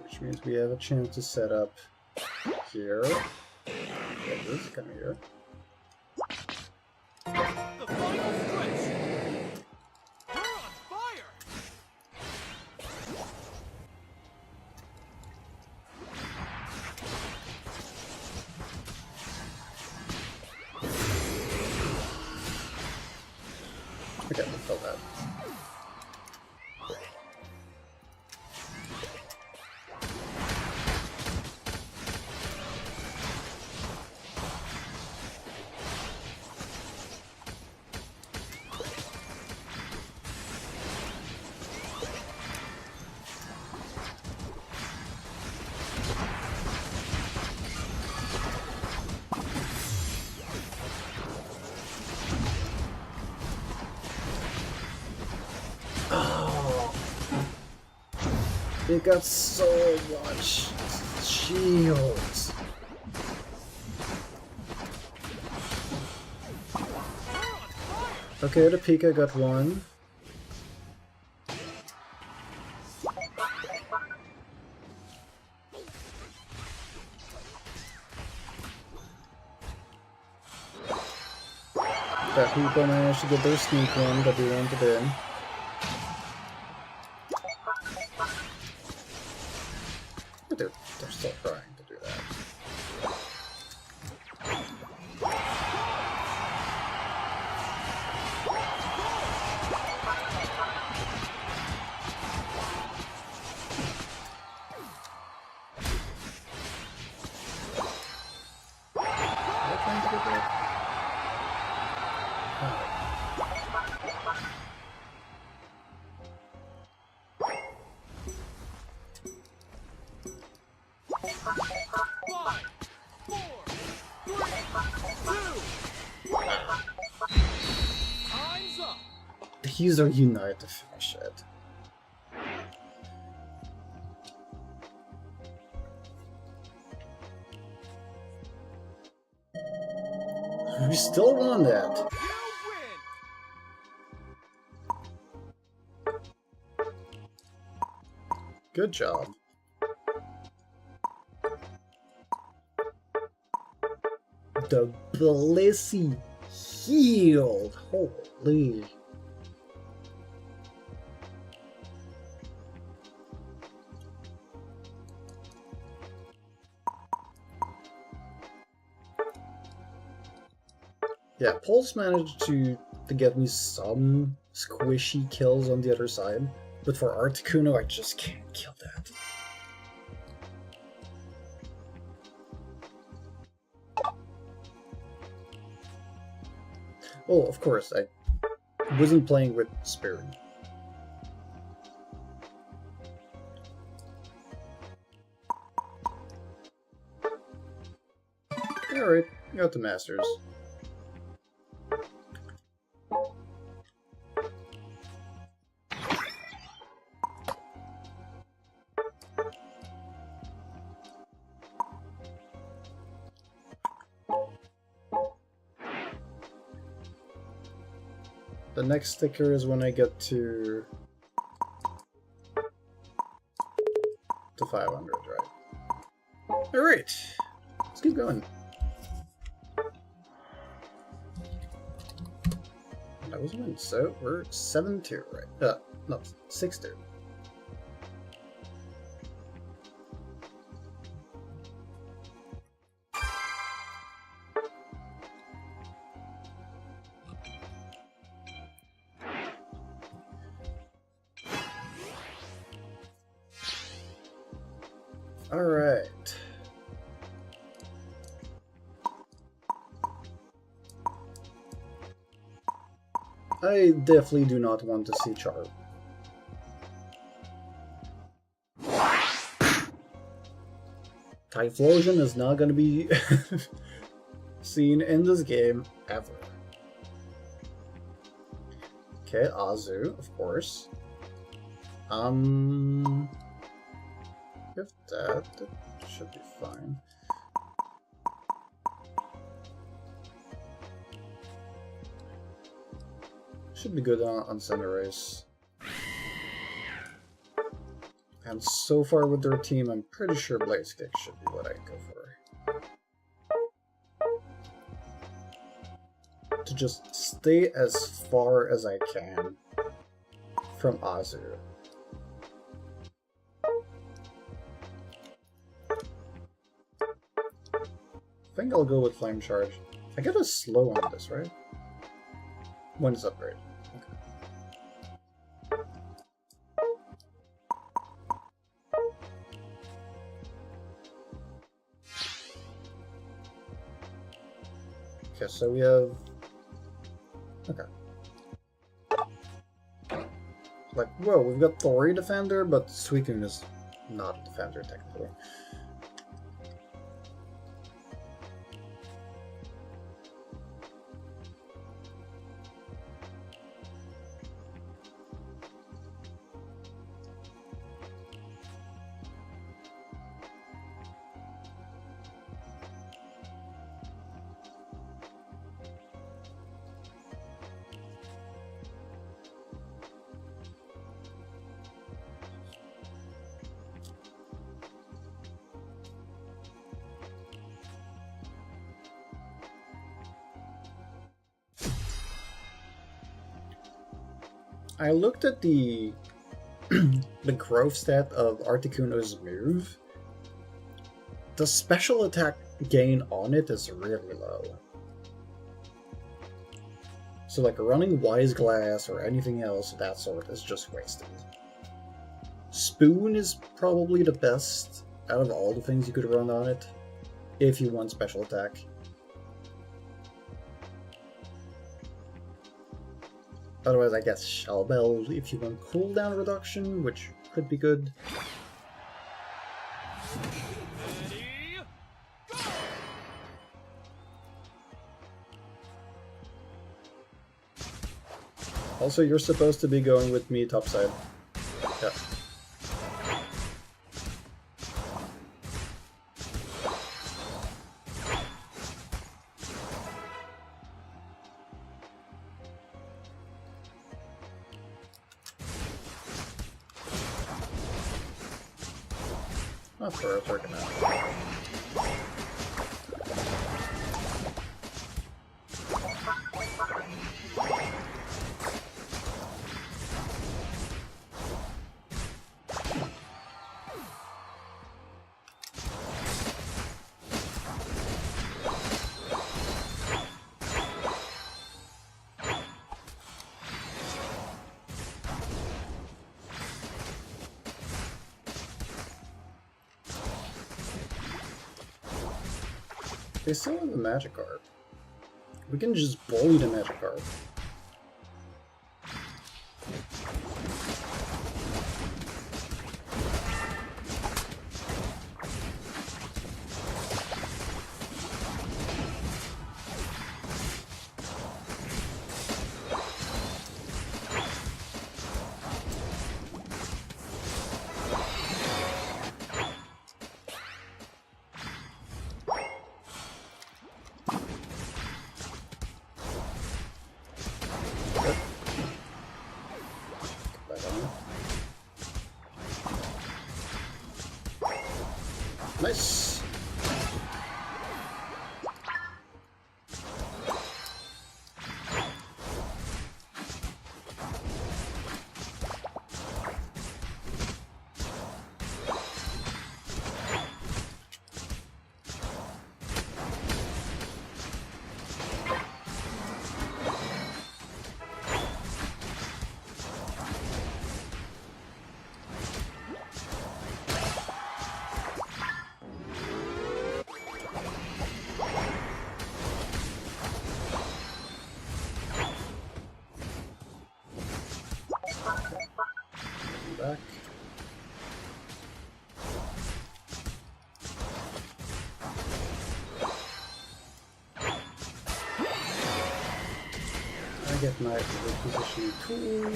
which means we have a chance to set up here. This, come here. The final stretch. We're on fire. Okay, we'll kill that. They got so much shields. Okay, the Pika got one. That Hoopa managed to get their sneak one that they wanted in. But they're still trying to do that. They're trying to get that. Five, four, three, two. Time's up. Use our Unite to finish it. We still won that. You win. Good job. The Blissey healed. Holy. Yeah, Pulse managed to get me some squishy kills on the other side, but for Articuno, I just can't kill that. Oh, of course, I wasn't playing with Spirit. Alright, got the Masters. The next sticker is when I get to 500, right? Alright, let's keep going. That was one, so we're 7-2, right? No, 6-2. Alright. I definitely do not want to see Charm. Typhlosion is not going to be seen in this game ever. Okay, Azu, of course. If that should be fine. Should be good on Cinderace. And so far with their team, I'm pretty sure Blaze Kick should be what I go for. To just stay as far as I can from Azu. I think I'll go with Flame Charge. I get a slow on this, right? When it's upgrade. Okay, so we have... Okay. Like, whoa, we've got Thori Defender, but Suicune is not a defender, technically. I looked at the the growth stat of Articuno's move. The special attack gain on it is really low. So like running Wise Glass or anything else of that sort is just wasted. Spoon is probably the best out of all the things you could run on it, if you want special attack. Otherwise, I guess Shell Bell if you want cooldown reduction, which could be good. Ready, go! Also, you're supposed to be going with me topside. Yeah. Not for a freaking out. They still have the Magikarp. We can just bully the Magikarp. Nice. Back. I get my repositioning tool.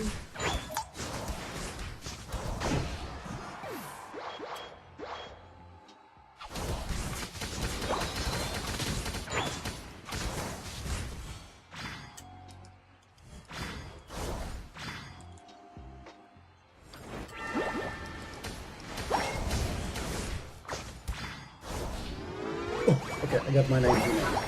Okay, I got my 19 now.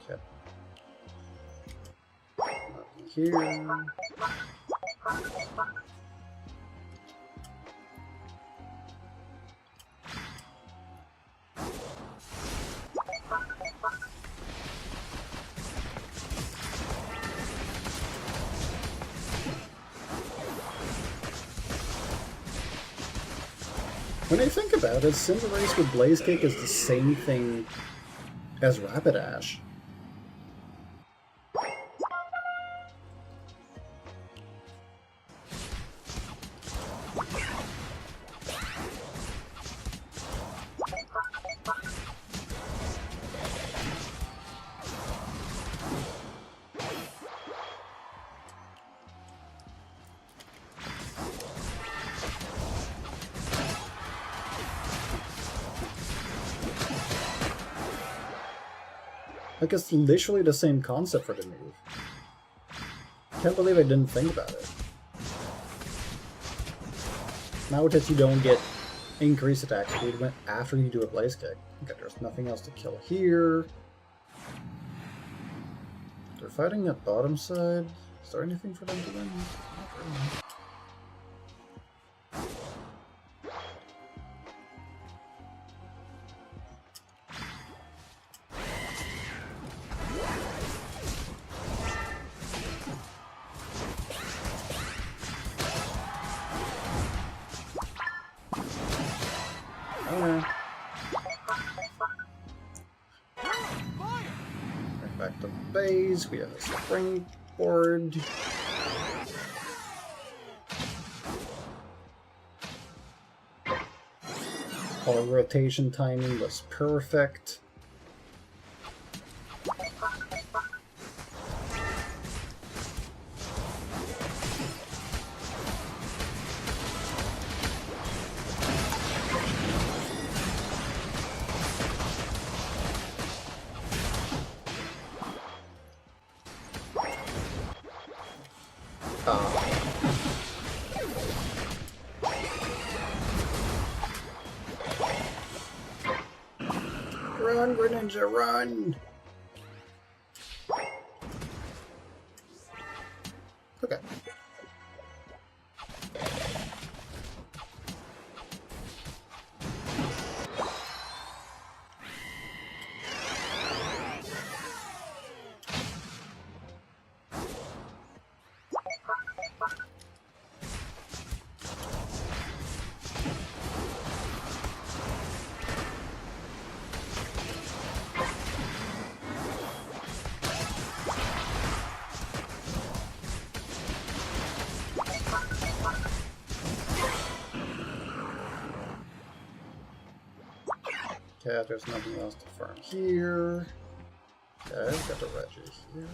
Okay. Here. When I think about it, Cinderace with Blaze Kick is the same thing as Rapidash. Like, it's literally the same concept for the move. Can't believe I didn't think about it. Now that you don't get increased attack speed after you do a blaze kick. Okay, there's nothing else to kill here. They're fighting at bottom side. Is there anything for them to win? Not really. Back to base, we have a springboard. Our rotation timing was perfect. Run, Greninja, run! Okay. Okay, there's nothing else to farm here. Okay, I've got the Reggie here.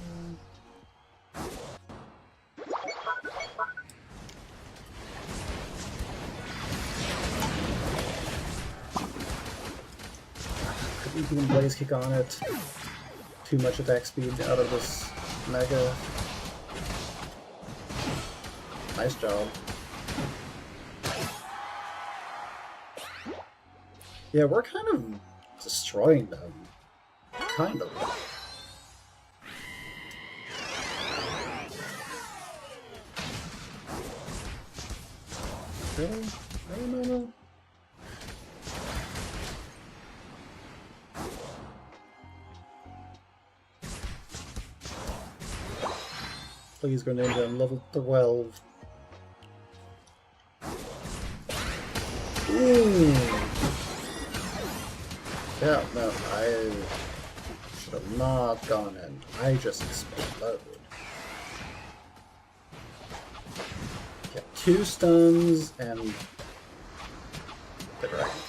Couldn't even blaze kick on it. Too much attack speed out of this Mega. Nice job. Yeah, we're kind of destroying them. Kind of. Really? No. Please, Greninja, I'm level 12. Ooh! Yeah, no, I should have not gone in. I just exploded. Get 2 stuns and the Dragon Breath.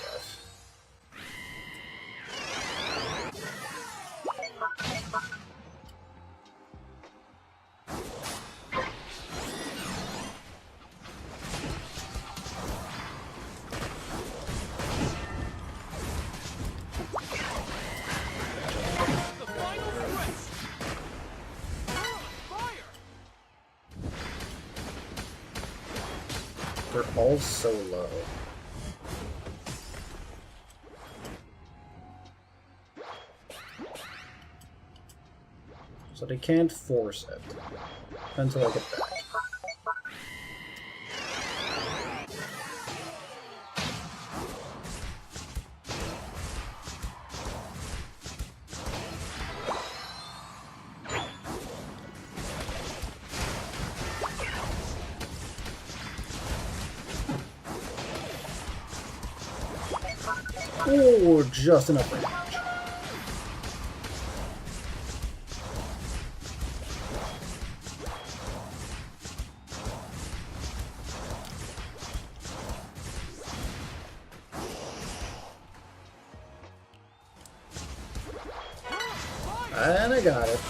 The final threat. Fire! They're all so low. So they can't force it until I get back. Oh, just enough range. And I got it.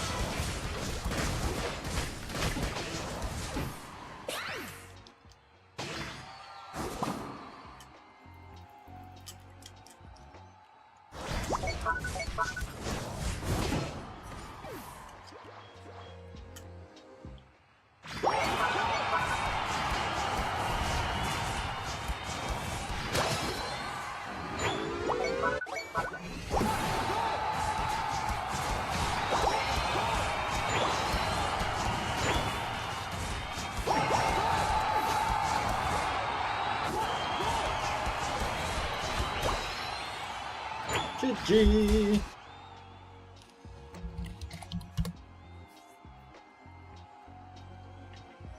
GG!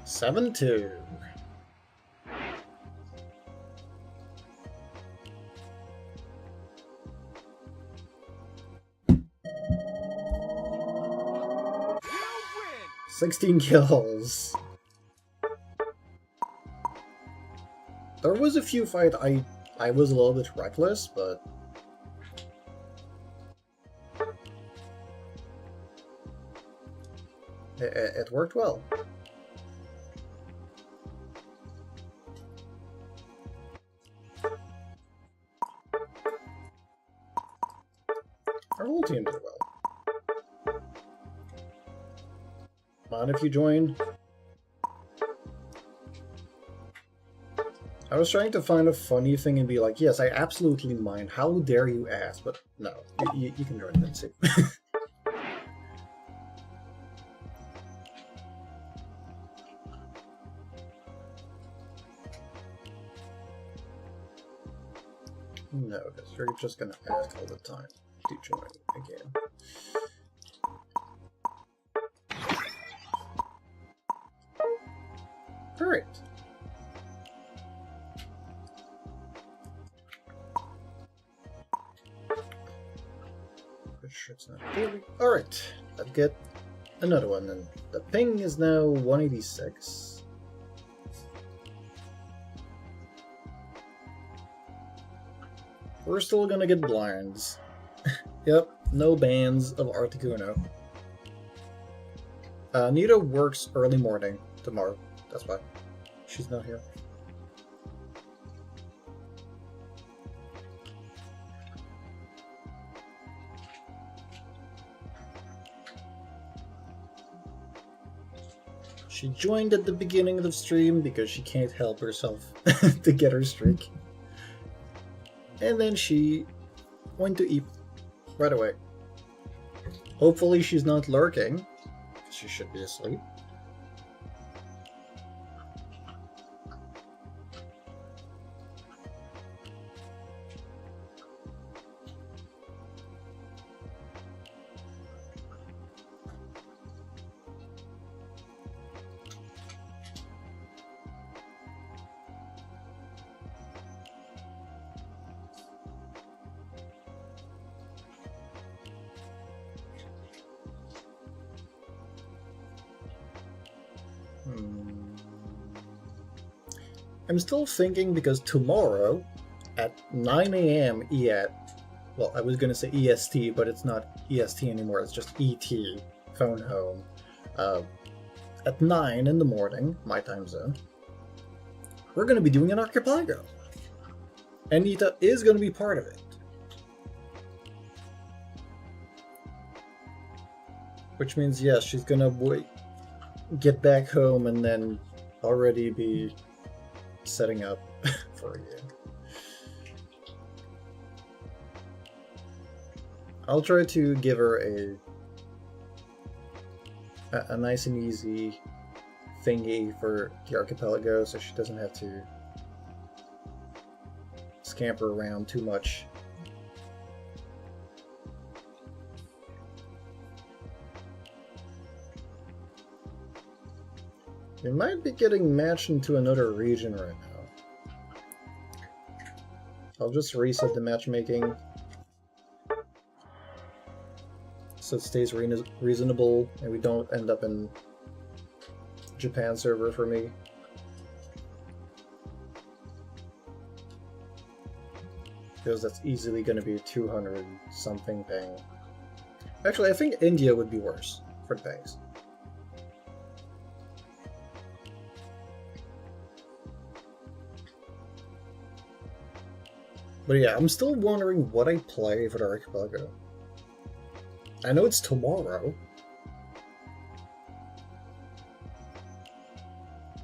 Seven two. You win! 16 kills. There was a few fights I was a little bit reckless, but it worked well. Our whole team did well. Mind if you join? I was trying to find a funny thing and be like, yes, I absolutely mind. How dare you ask? But no, you can join and see. No, because you're just gonna ask all the time to join again. Alright. Alright, let's get another one, and the ping is now 186. We're still gonna get blinds. Yep, no bans of Articuno. Nita works early morning tomorrow, that's why she's not here. She joined at the beginning of the stream because she can't help herself to get her streak. And then she went to eat right away. Hopefully she's not lurking. She should be asleep. I'm still thinking because tomorrow at 9 AM well, I was gonna say EST, but it's not EST anymore, it's just ET, phone home. At 9 in the morning, my time zone, we're gonna be doing an archipelago. And Nita is gonna be part of it. Which means, yes, she's gonna get back home and then already be setting up for you. I'll try to give her a nice and easy thingy for the archipelago so she doesn't have to scamper around too much. We might be getting matched into another region right now. I'll just reset the matchmaking so it stays reasonable and we don't end up in Japan server for me. Because that's easily going to be 200 something ping. Actually, I think India would be worse for the pangs. But yeah, I'm still wondering what I play for the archipelago. I know it's tomorrow.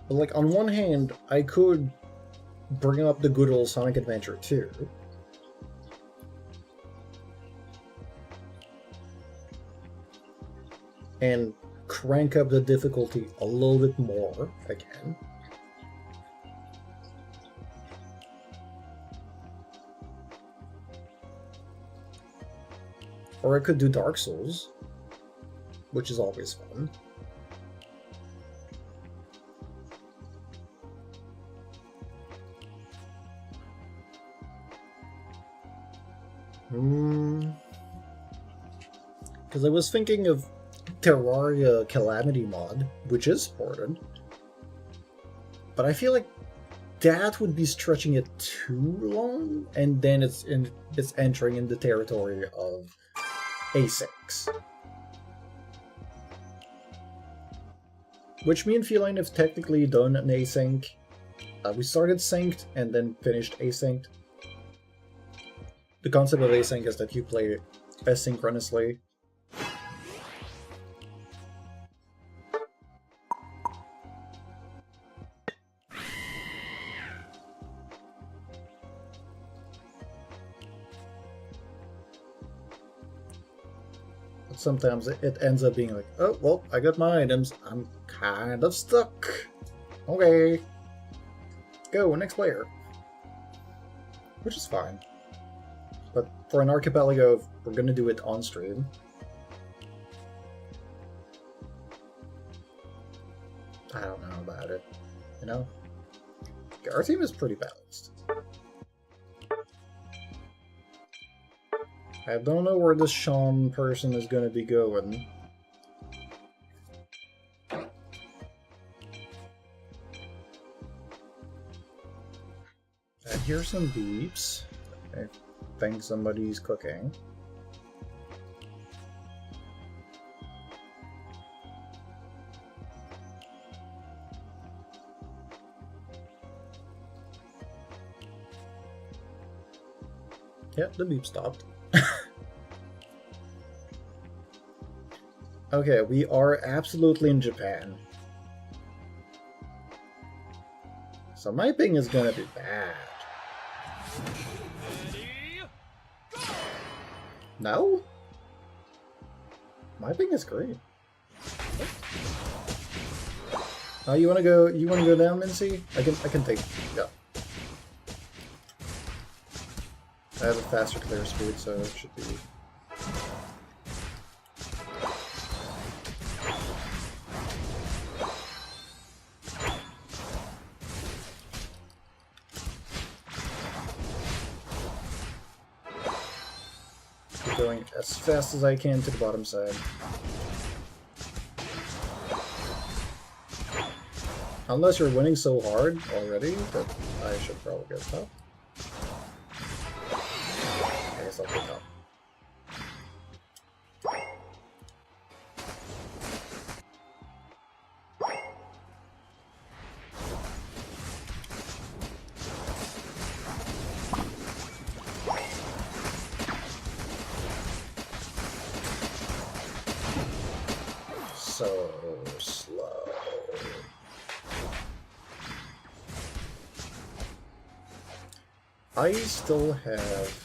But like, on one hand, I could bring up the good old Sonic Adventure 2. And crank up the difficulty a little bit more again. Or I could do Dark Souls, which is always fun. Because I was thinking of Terraria Calamity mod, which is supported. But I feel like that would be stretching it too long, and then it's entering in the territory of A6. Which me and Feline have technically done an async. We started synced and then finished asynced. The concept of async is that you play asynchronously. But sometimes it ends up being like, oh, well, I got my items. I'm kind of stuck. Okay. Go, next player. Which is fine. But for an archipelago, we're gonna do it on stream. I don't know about it, you know? Our team is pretty balanced. I don't know where this Sean person is gonna be going. I hear some beeps. I think somebody's cooking. Yeah, the beep stopped. Okay, we are absolutely in Japan. So my ping is gonna be bad. No? My ping is great. Oh, you wanna go down, Mincy? I can take, yeah. I have a faster clear speed, so it should be... Keep going as fast as I can to the bottom side. Unless you're winning so hard already that I should probably get top. I guess I'll get top. So slow. I still have...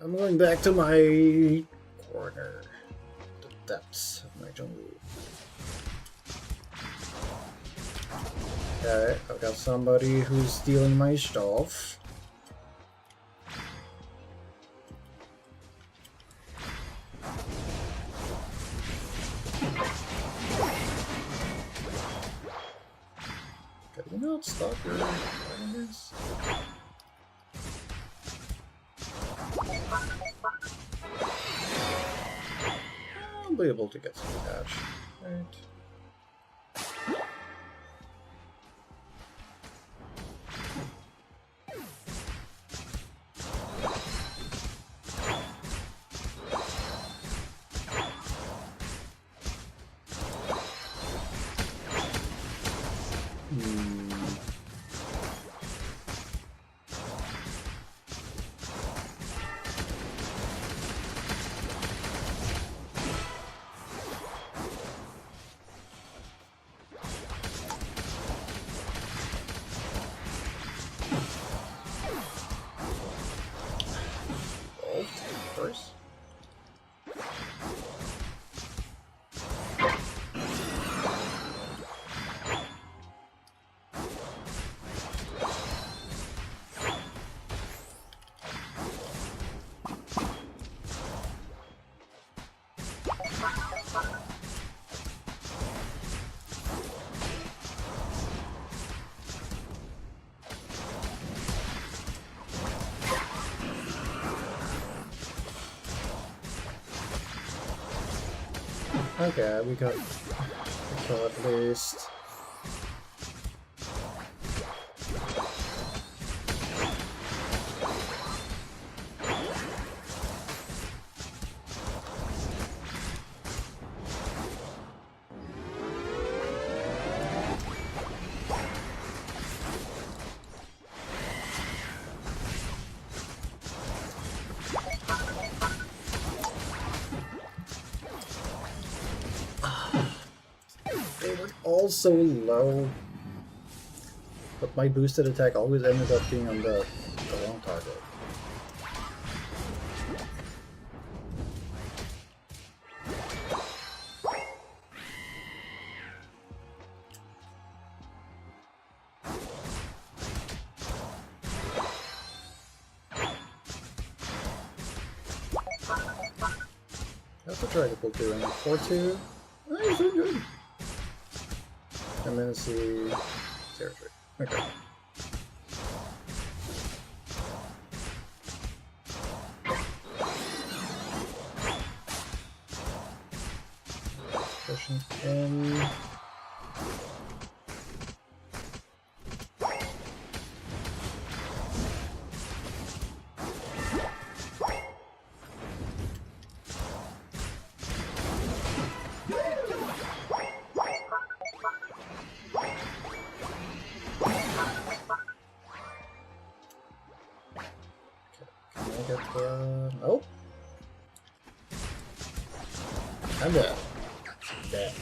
I'm going back to my corner, the depths of my jungle. Okay, I've got somebody who's stealing my stuff. Can you not stop your this? I'll be able to get some cash, right? Okay, we got kill at least. They were all so low, but my boosted attack always ended up being on the wrong target. That's a Dragapult doing. 4-2. Nice, doing good. And then see territory. Okay. Pushing in. Oh. I'm dead. Dead.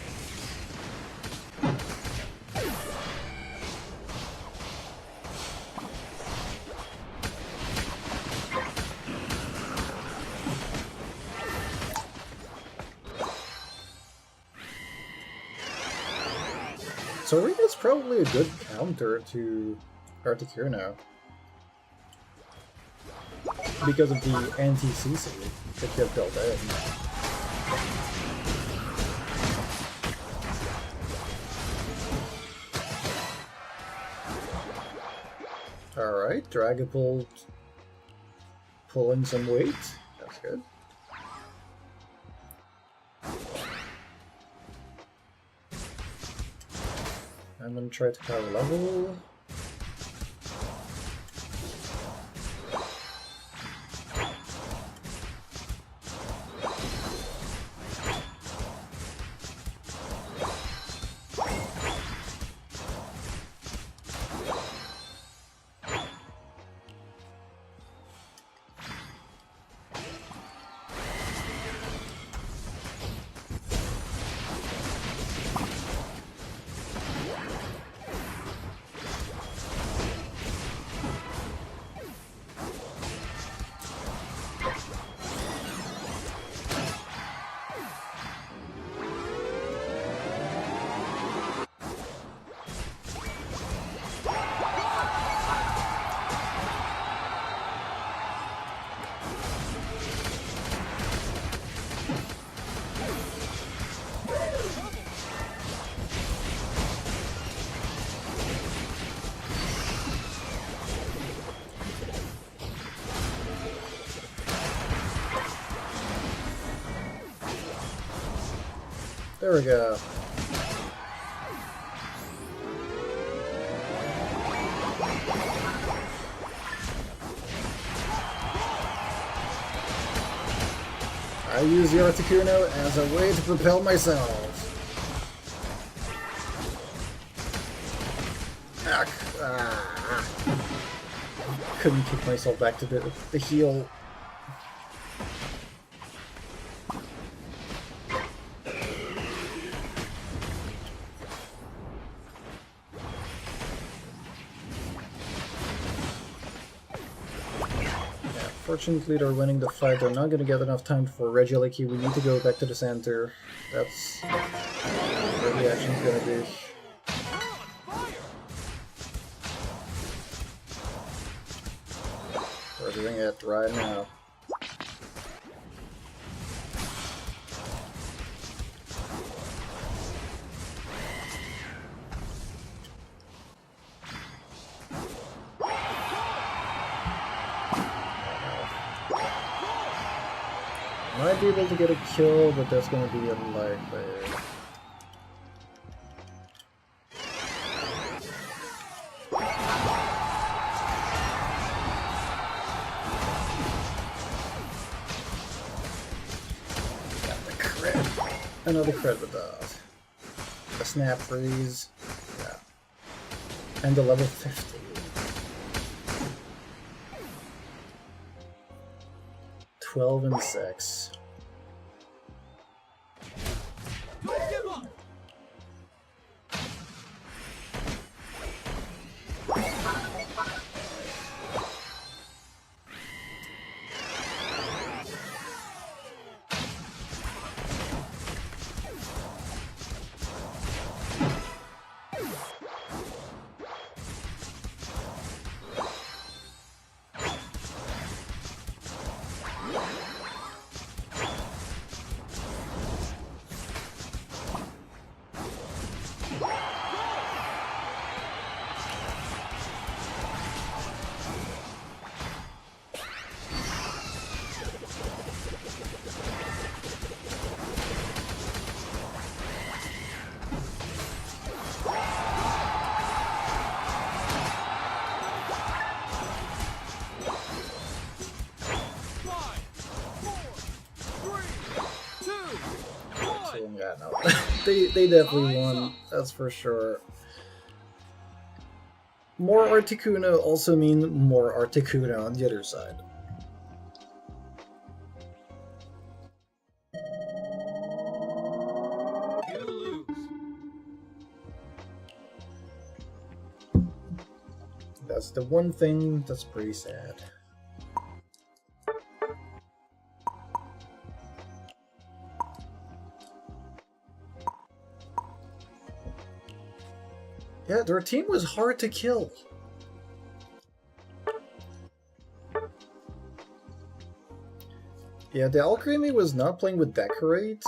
So Rika's probably a good counter to Articuno. Because of the anti-CC that you have built in. Alright, Dragapult pulling some weight. That's good. I'm gonna try to power level. There we go. I use the Articuno as a way to propel myself. Couldn't kick myself back to the heel. Fortunately, they're winning the fight. They're not going to get enough time for Regieleki. We need to go back to the center. That's where the action's going to be. We're doing it right now. Might be able to get a kill, but that's gonna be unlikely. Another crit with that. A snap freeze. Yeah. And a level 50. 12 and 6. Don't give up. Yeah, no. they definitely won, that's for sure. More Articuno also mean more Articuno on the other side. You lose. That's the one thing that's pretty sad. Yeah, their team was hard to kill. Yeah, the Alchemy was not playing with Decorate.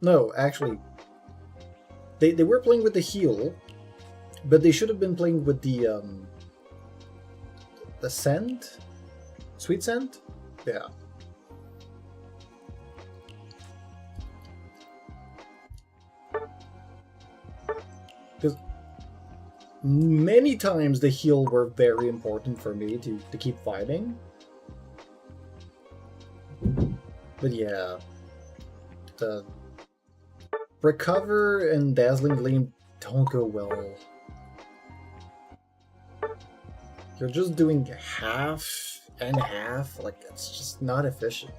No, actually. They were playing with the heal, but they should have been playing with the scent? Sweet scent? Yeah. Because many times the heal were very important for me to keep fighting. But yeah, the Recover and Dazzling Gleam don't go well. You're just doing half and half, like it's just not efficient.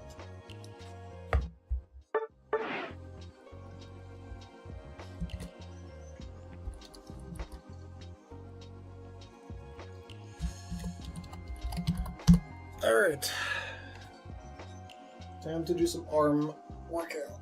Alright. Time to do some arm workout.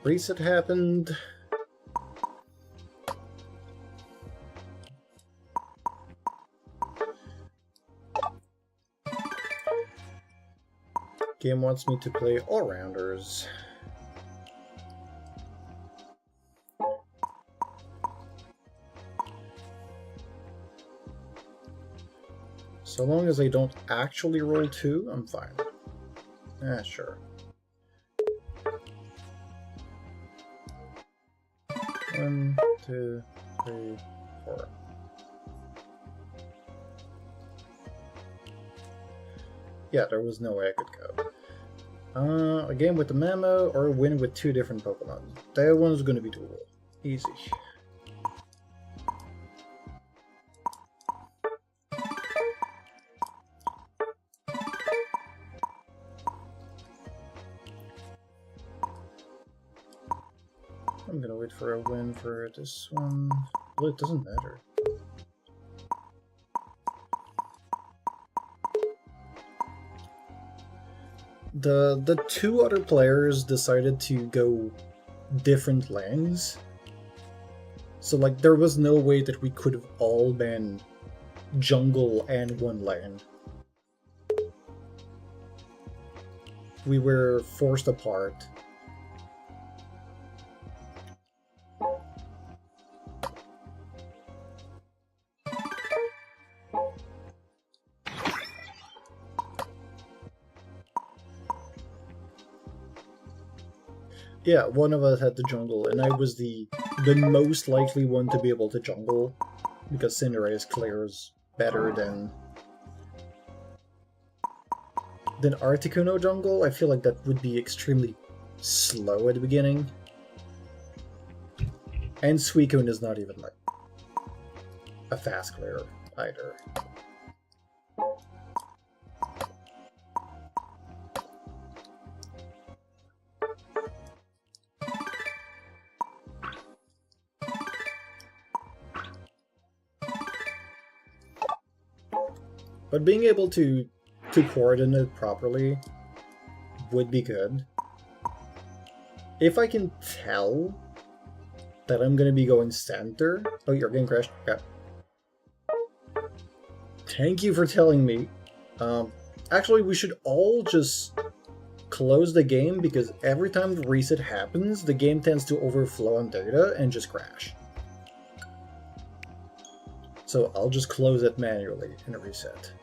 Reset happened. Game wants me to play all-rounders. So long as I don't actually roll 2, I'm fine. Sure. 1, 2, 3, 4. Yeah, there was no way I could go. A game with the memo or a win with 2 different Pokemon. That one's gonna be doable. Easy. I'm gonna wait for a win for this one. Well, it doesn't matter. The 2 other players decided to go different lanes. So like there was no way that we could have all been jungle and 1 lane. We were forced apart. Yeah, one of us had to jungle, and I was the most likely one to be able to jungle, because Cinderace clears better than Articuno jungle. I feel like that would be extremely slow at the beginning. And Suicune is not even like a fast clear either. But being able to coordinate properly would be good. If I can tell that I'm gonna be going center... Oh, your game crashed. Okay. Thank you for telling me. Actually, we should all just close the game, because every time the reset happens, the game tends to overflow on data and just crash. So I'll just close it manually and reset.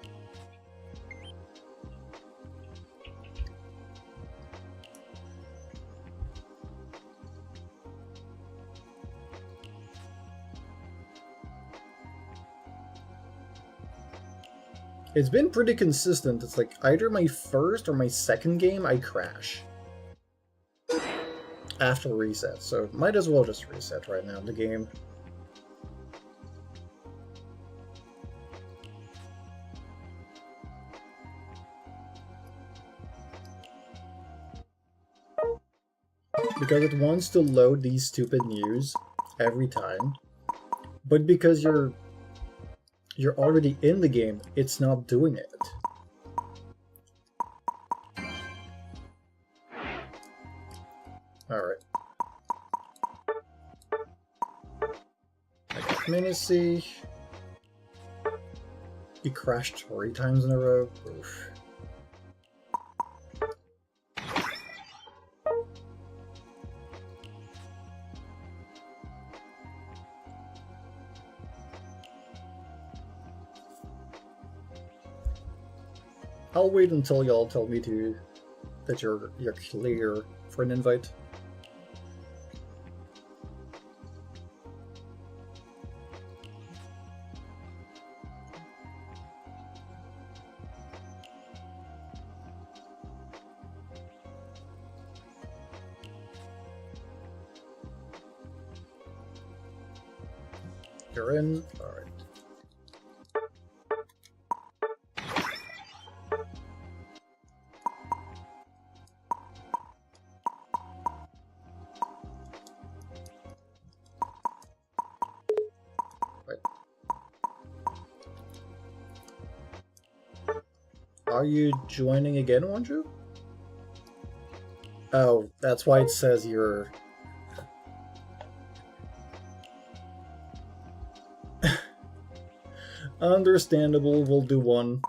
It's been pretty consistent. It's like either my first or my second game I crash after reset, so might as well just reset right now the game. Because it wants to load these stupid news every time, but because you're already in the game, it's not doing it. Alright. I got Minicy. He crashed 3 times in a row. Oof. I'll wait until y'all tell me that you're clear for an invite. You're in? Alright. Are you joining again, Wanju? Oh, that's why it says you're... Understandable, we'll do one,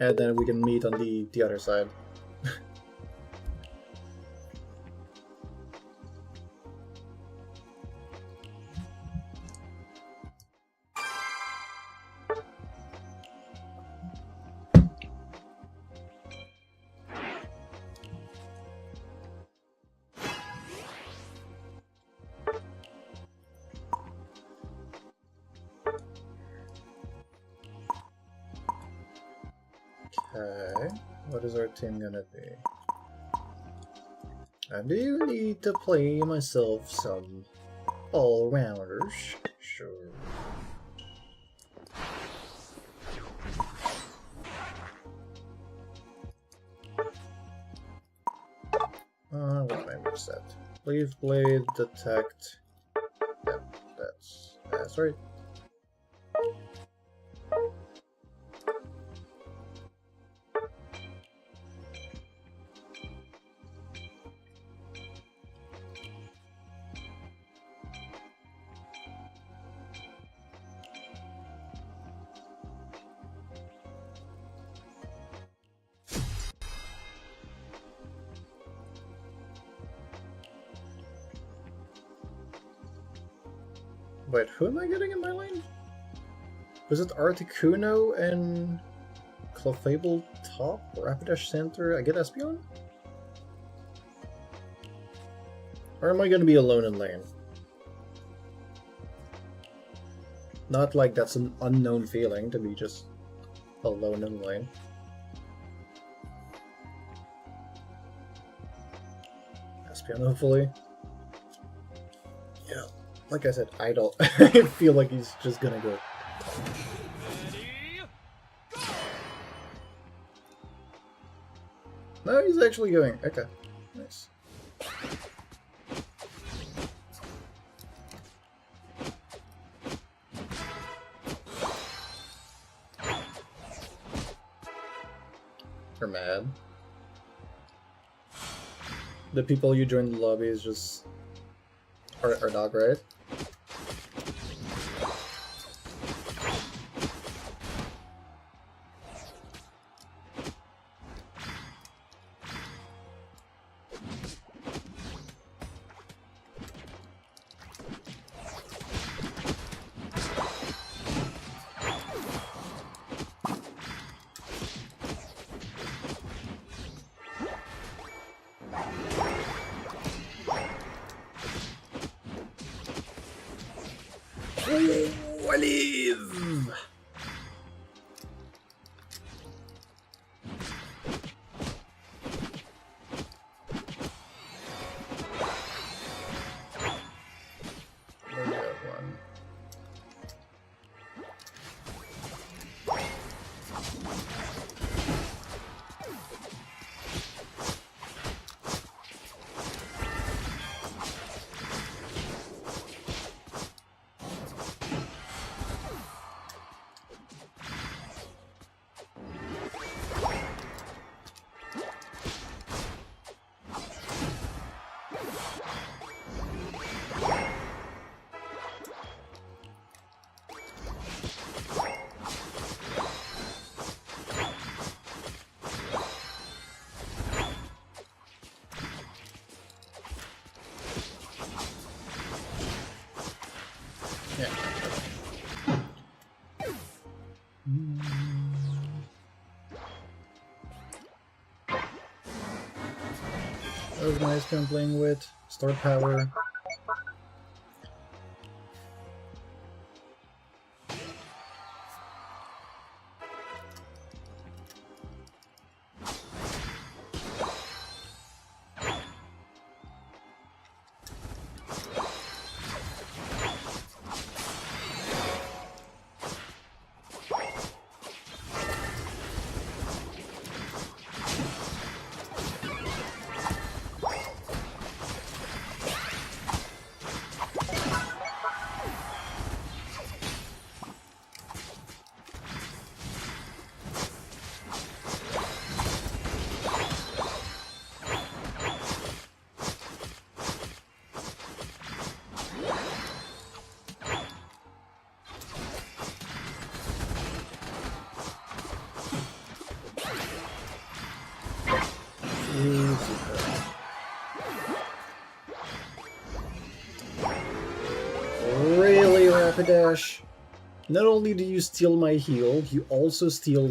and then we can meet on the other side. Okay, what is our team gonna be? I do need to play myself some all-rounders, sure. What am I set? Leaf Blade, Detect. Yep, that's right. Wait, who am I getting in my lane? Was it Articuno and Clefable top? Rapidash center? I get Espeon? Or am I gonna be alone in lane? Not like that's an unknown feeling to be just alone in lane. Espeon, hopefully. Yeah, like I said, Idle. I feel like he's just gonna go. Ready, go! No, he's actually going. Okay, nice. You're mad. The people you join the lobby is just are dog, right? I leave! Maybe that one. Yeah. That was nice gun playing with. Star power. Really, Rapidash? Not only do you steal my heal, you also steal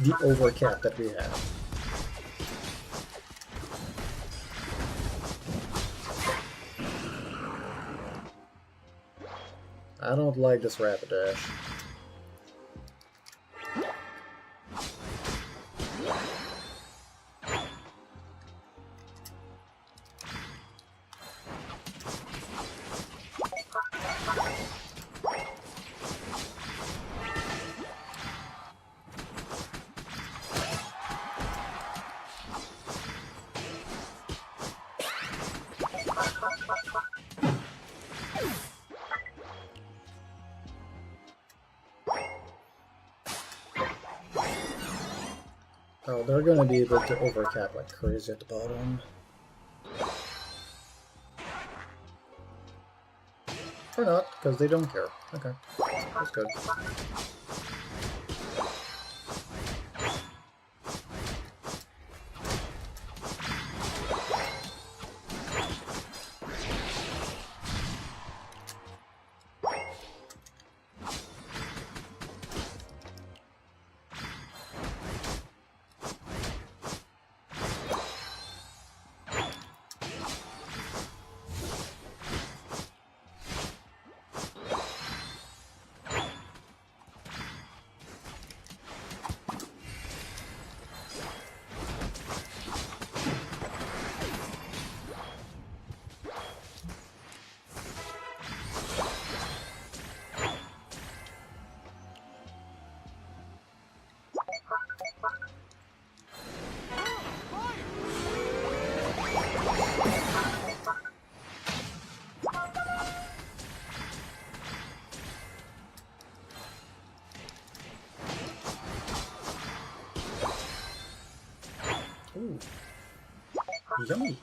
the overcap that we have. I don't like this Rapidash. they're gonna be able to overcap like crazy at the bottom. Or not, because they don't care. Okay, that's good. Ooh. Yummy.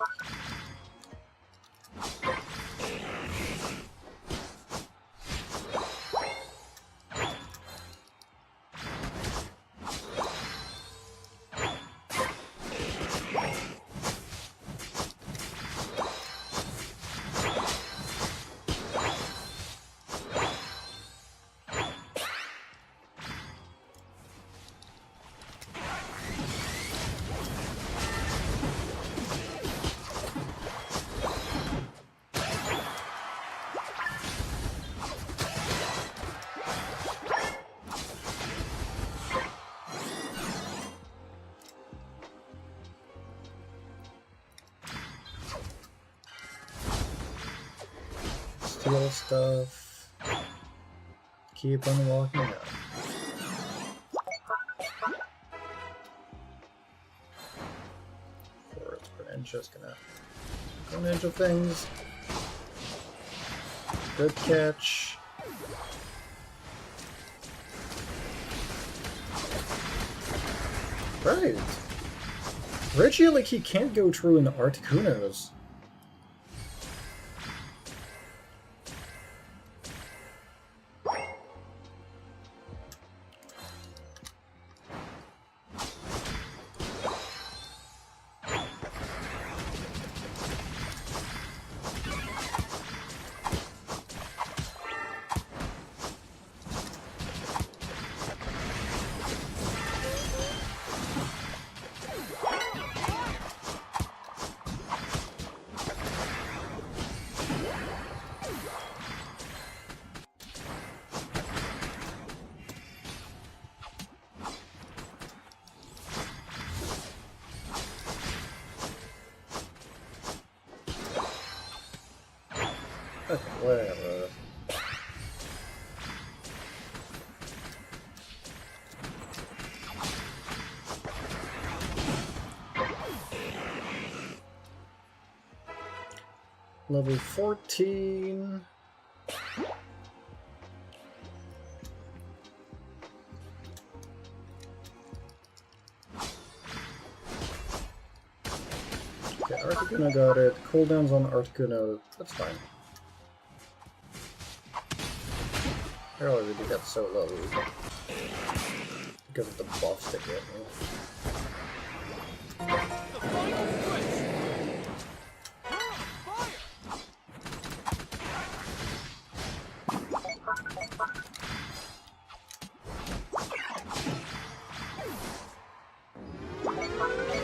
Steal stuff. Keep unlocking up. Forest Greninja's gonna go ninja things. Good catch. Right. Reggie, like, he can't go through an Articuno's. Okay, whatever. Level 14. Okay, Articuno got it. Cooldowns on Articuno. That's fine. I already got so low because of the buffs they get me. The final switch.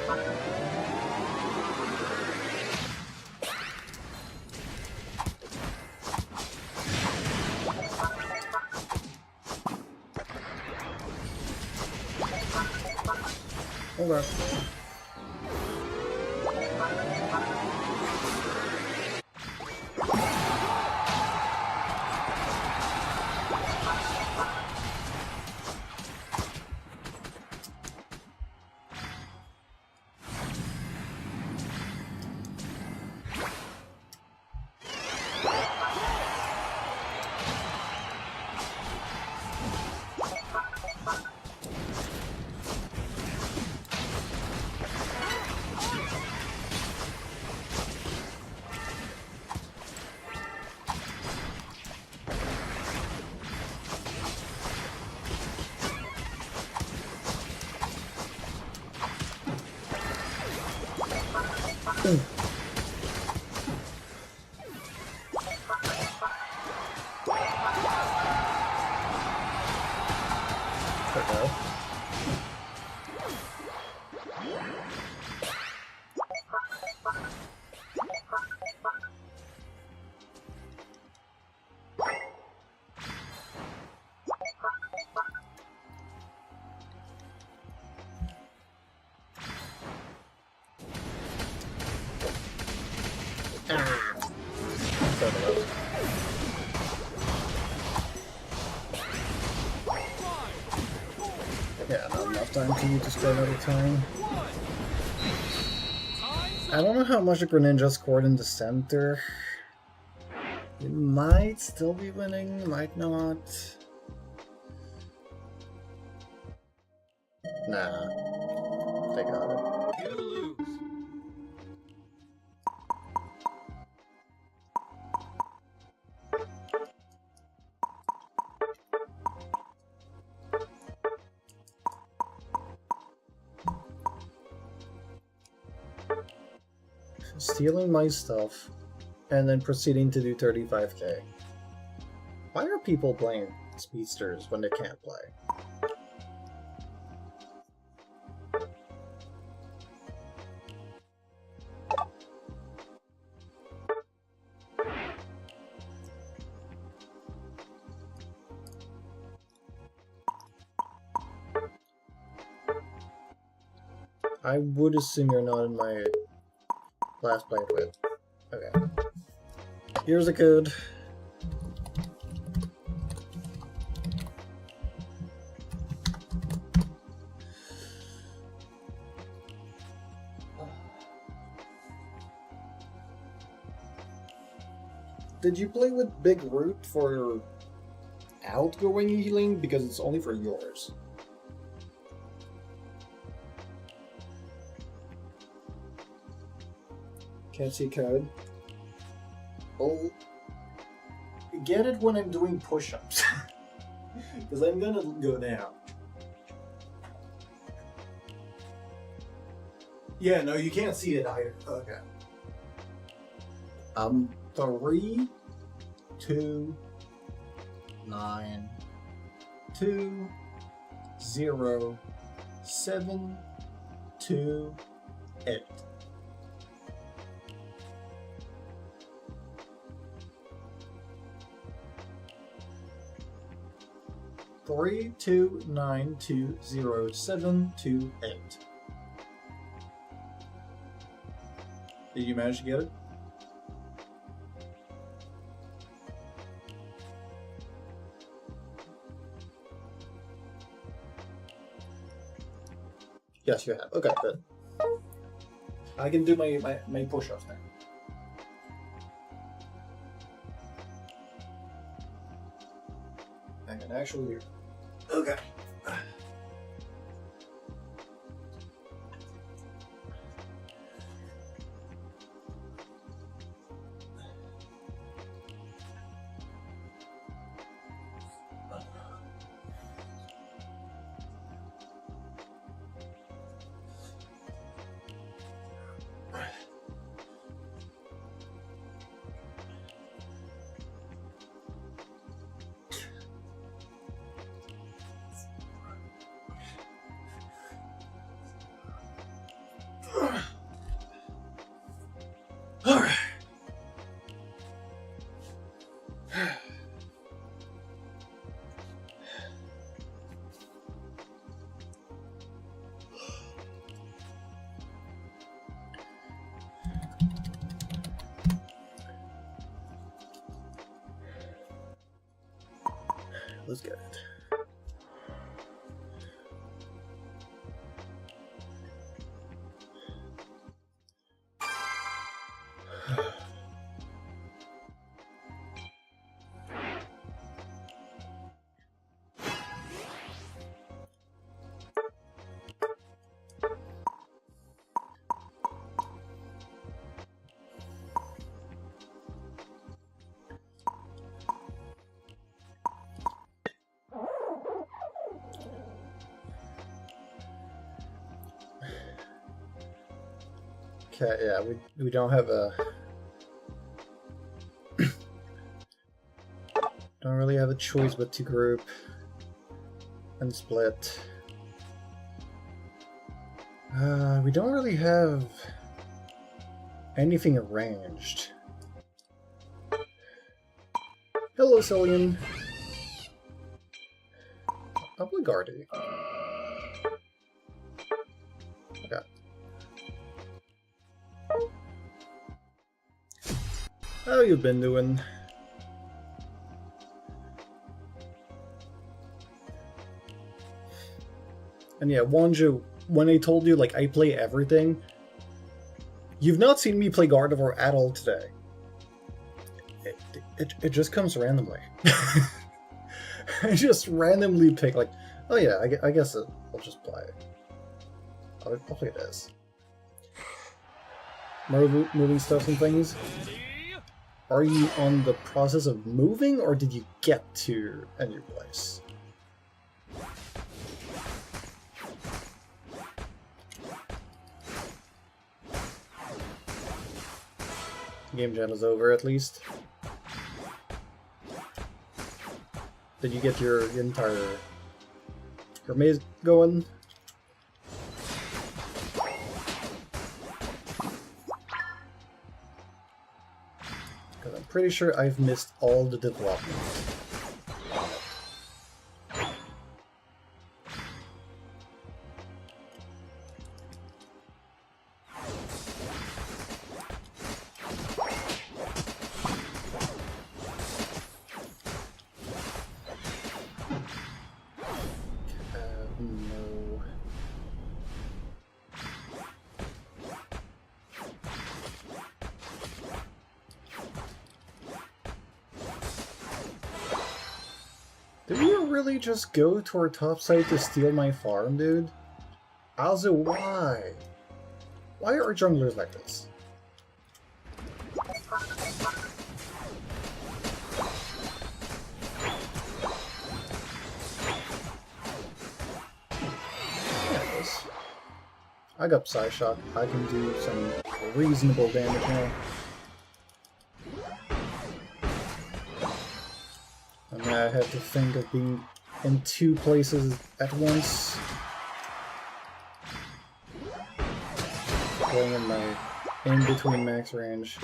Fire! Hold on. start a lot. Yeah, not enough time for you to start at a time. I don't know how much a Greninja scored in the center. It might still be winning, might not. Nah, they got it. You lose. Stealing my stuff and then proceeding to do 35k. Why are people playing speedsters when they can't play? I would assume you're not in my last played with. Okay. Here's a code. Did you play with Big Root for outgoing healing? Because it's only for yours. Can't see code. Oh, get it when I'm doing push-ups. Because I'm gonna go down. Yeah, no, you can't see it either. Okay. 3, 2, 9, 2, 0, 7, 2, 8. Three, 2, 9, 2, 0, 7, 2, 8. Did you manage to get it? Yes, you have. Okay, good. I can do my push-ups now. I can actually... Okay. Alright. Let's get it. Okay, yeah, we don't have a... don't really have a choice but to group and split. We don't really have anything arranged. Hello, Cillian. Obligati. Okay. you've been doing? And yeah, Wanju, when I told you, like, I play everything, you've not seen me play Gardevoir at all today. It just comes randomly. I just randomly pick, like, oh yeah, I guess I'll just play. I'll play this. Moving stuff and things. Are you on the process of moving, or did you get to a new place? Game jam is over, at least. Did you get your maze going? Because I'm pretty sure I've missed all the development. No. Did you really just go to our top site to steal my farm, dude? Also, why? Why are junglers like this? Yes. I got Psyshock. I can do some reasonable damage now. And I had to think of being in two places at once. Going in my in-between max range.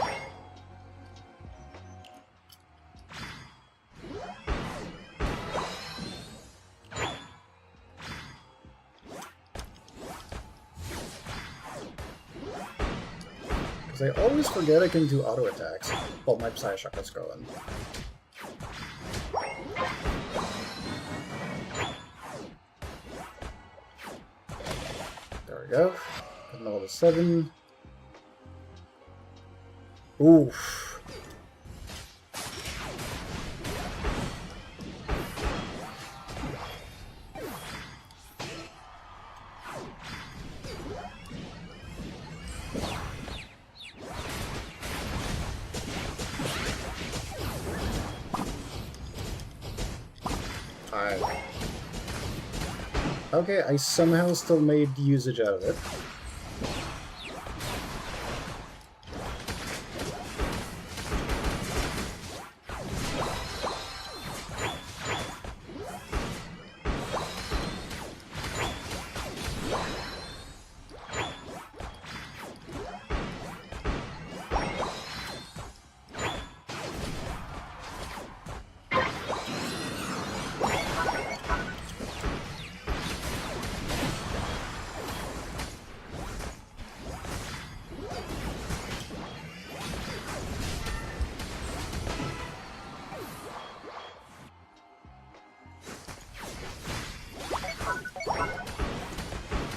Because I always forget I can do auto attacks while my Psyshock is going. There we go. Level 7. Oof. Okay, I somehow still made usage out of it.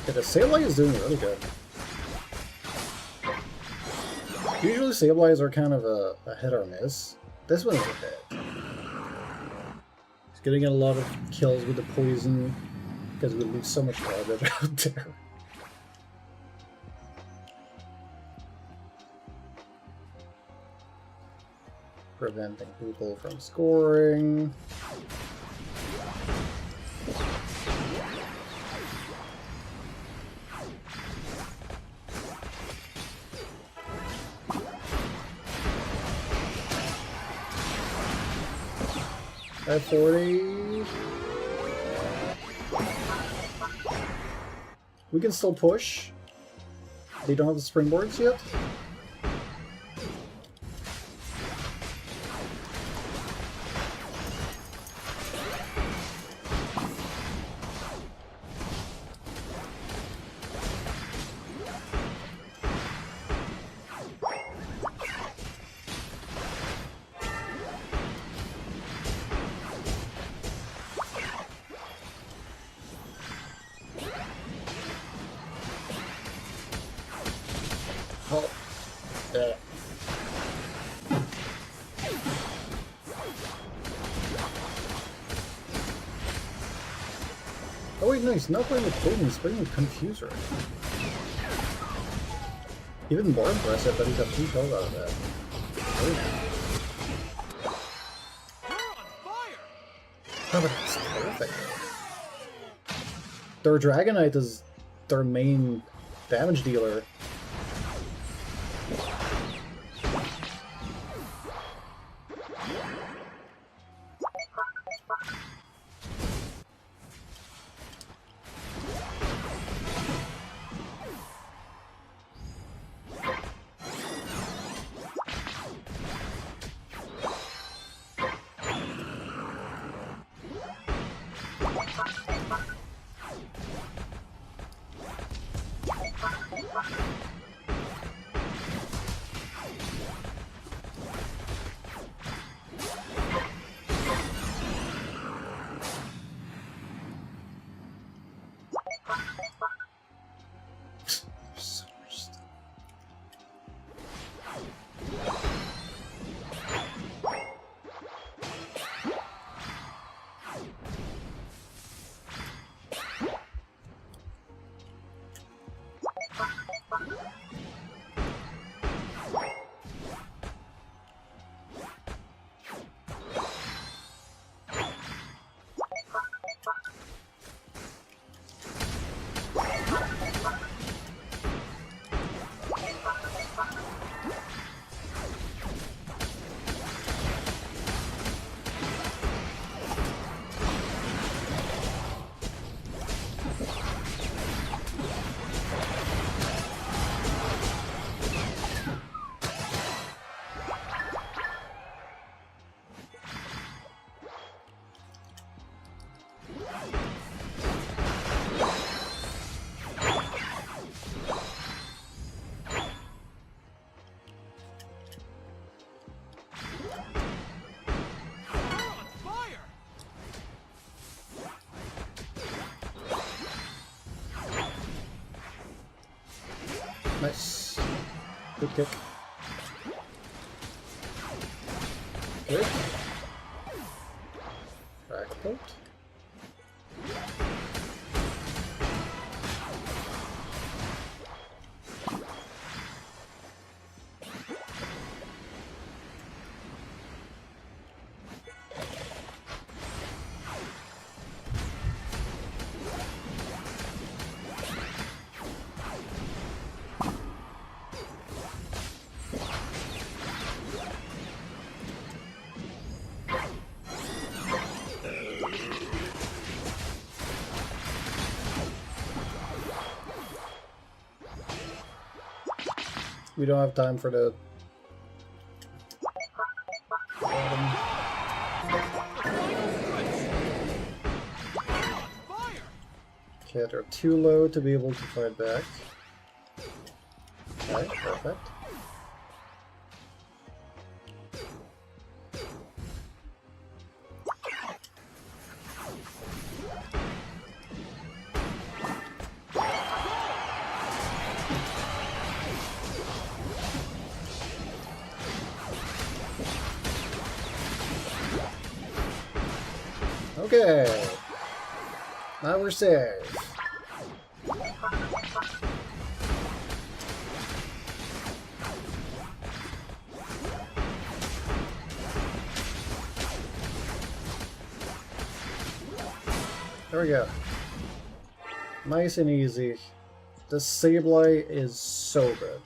Yeah, the Sableye is doing really good. Usually Sableyes are kind of a hit or miss. This one is a hit. He's getting a lot of kills with the poison because we leave so much garbage out there. Preventing people from scoring. At 40. We can still push. They don't have the springboards yet. wait, no, he's not playing with Potent, he's playing with Confuser. Even more impressive that he got 2 kills out of that. Oh, You're on fire! but that's perfect. Their Dragonite is their main damage dealer. So much stuff. You're on fire! Nice. Good kick. Good. Fragment. We don't have time for the Fire! okay, they're too low to be able to fight back. Okay, perfect. Okay. Now we're safe. There we go. Nice and easy. The Sableye is so good.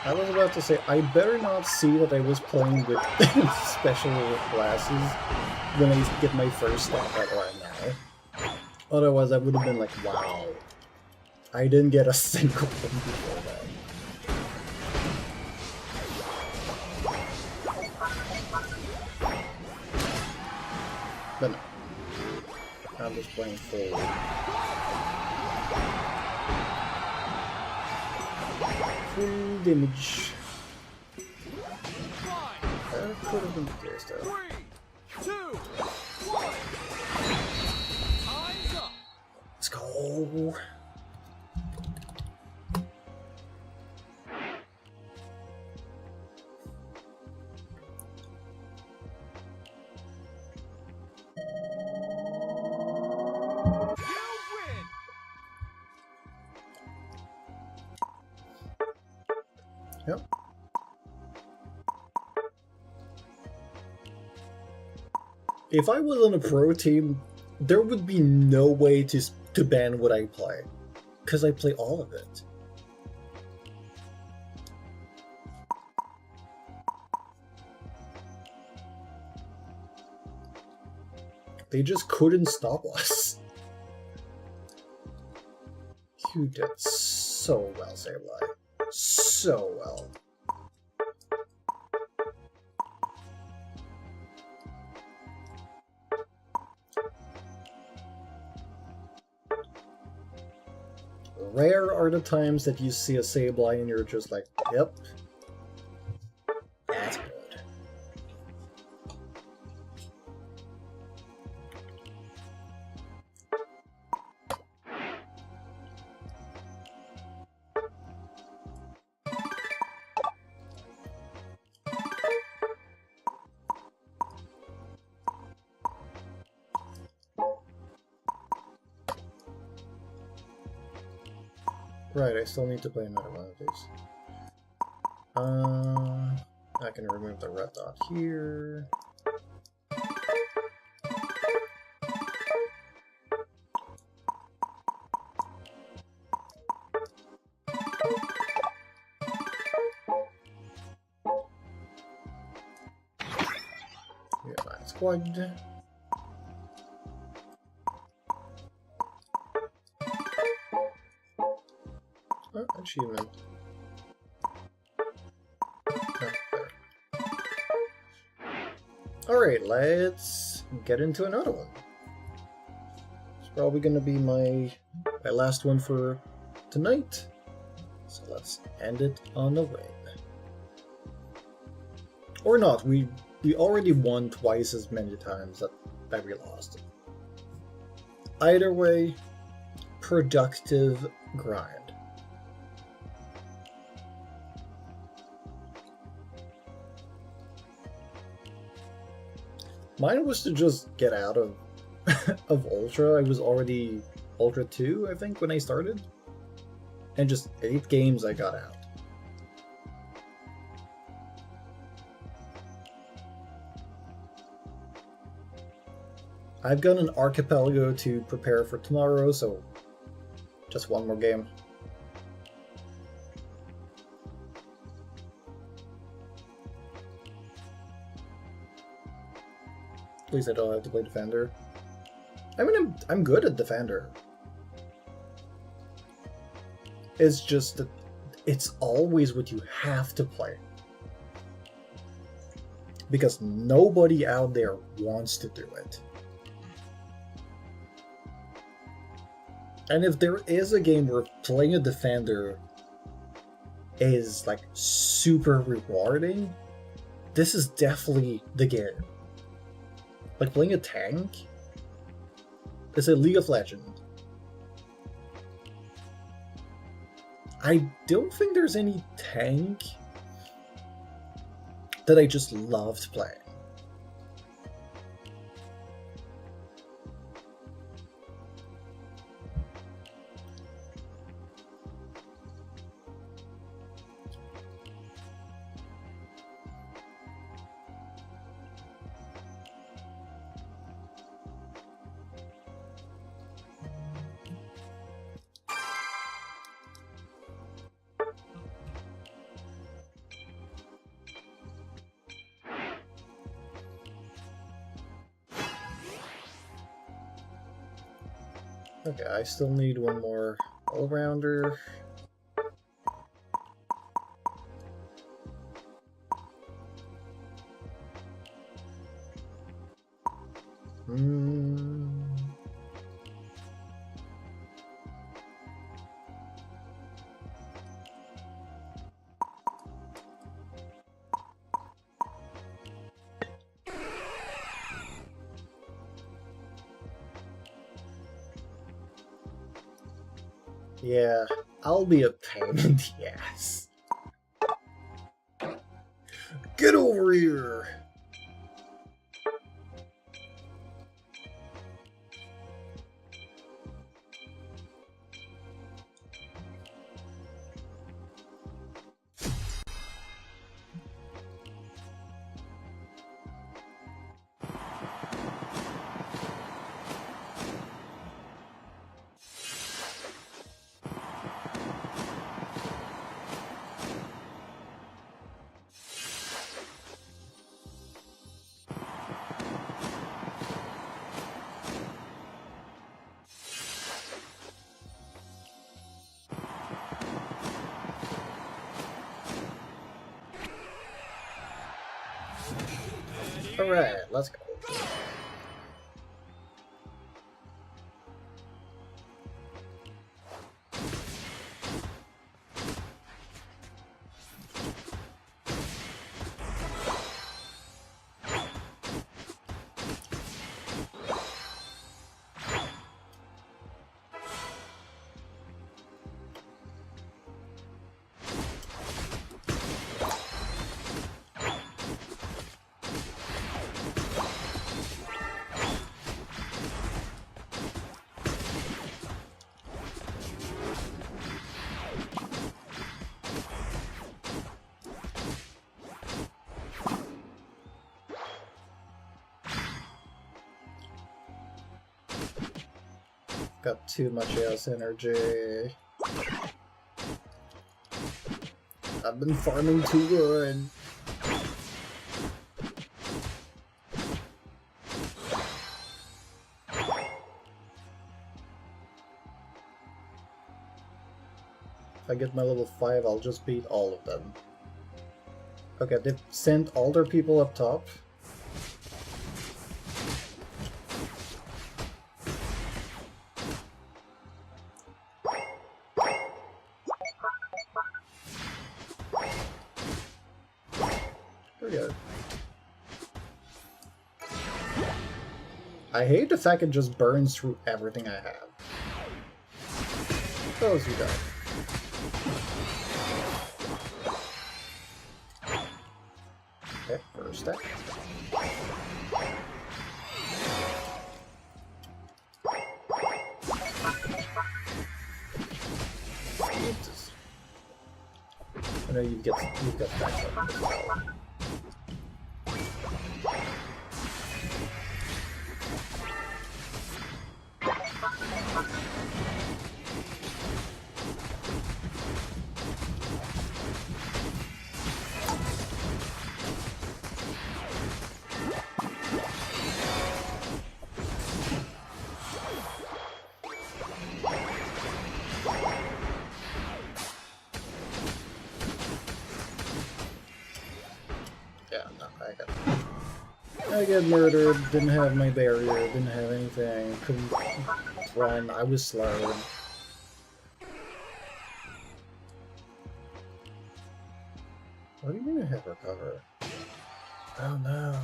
I was about to say, I better not see that I was playing with special glasses when I get my first stat like right now. Otherwise, I would have been like, wow. I didn't get a single one before that. But no. I'm just playing full. Full damage. Five, That could have been the case though. 3, 2, 1. Time's up. Let's go. You win. Yep. If I was on a pro team, there would be no way to ban what I play, because I play all of it. They just couldn't stop us. You did so well, Sableye. So well. Rare are the times that you see a Sableye and you're just like, yep, that's good. Right, I still need to play another one of these. I can remove the red dot here. Yeah, that's quite. Oh, achievement. Alright, let's get into another one. It's probably gonna be my last one for tonight. So let's end it on the way. Or not, we already won twice as many times that we lost. Either way, productive grind. Mine was to just get out of of Ultra. I was already Ultra 2, I think, when I started. And just 8 games I got out. I've got an archipelago to prepare for tomorrow, so just one more game. At least I don't have to play Defender. I mean, I'm good at Defender. It's just that it's always what you have to play. Because nobody out there wants to do it. And if there is a game where playing a Defender is like super rewarding, this is definitely the game. Like playing a tank is a League of Legends. I don't think there's any tank that I just loved playing. Okay, I still need one more all-rounder. Yeah, I'll be a pain in the ass. Get over here! Alright, let's go. Got too much ass energy. I've been farming too good. If I get my level 5, I'll just beat all of them. Okay, they've sent all their people up top. I hate the fact it just burns through everything I have. Those you die. Okay, first step. Oops. I know you've got stacks up as well. I got murdered, didn't have my barrier, didn't have anything, couldn't run, I was slowed. What do you mean I have recover? Oh no.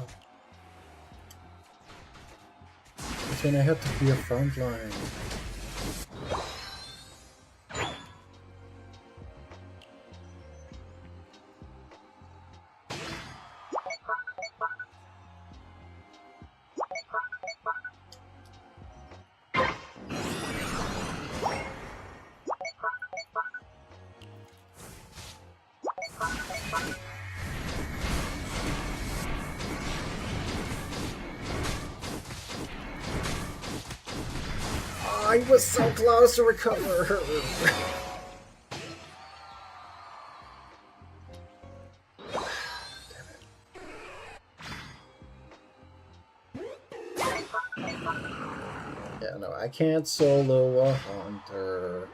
It's when I had to be a frontline. I was so close to recover. Yeah, no, I can't solo a hunter.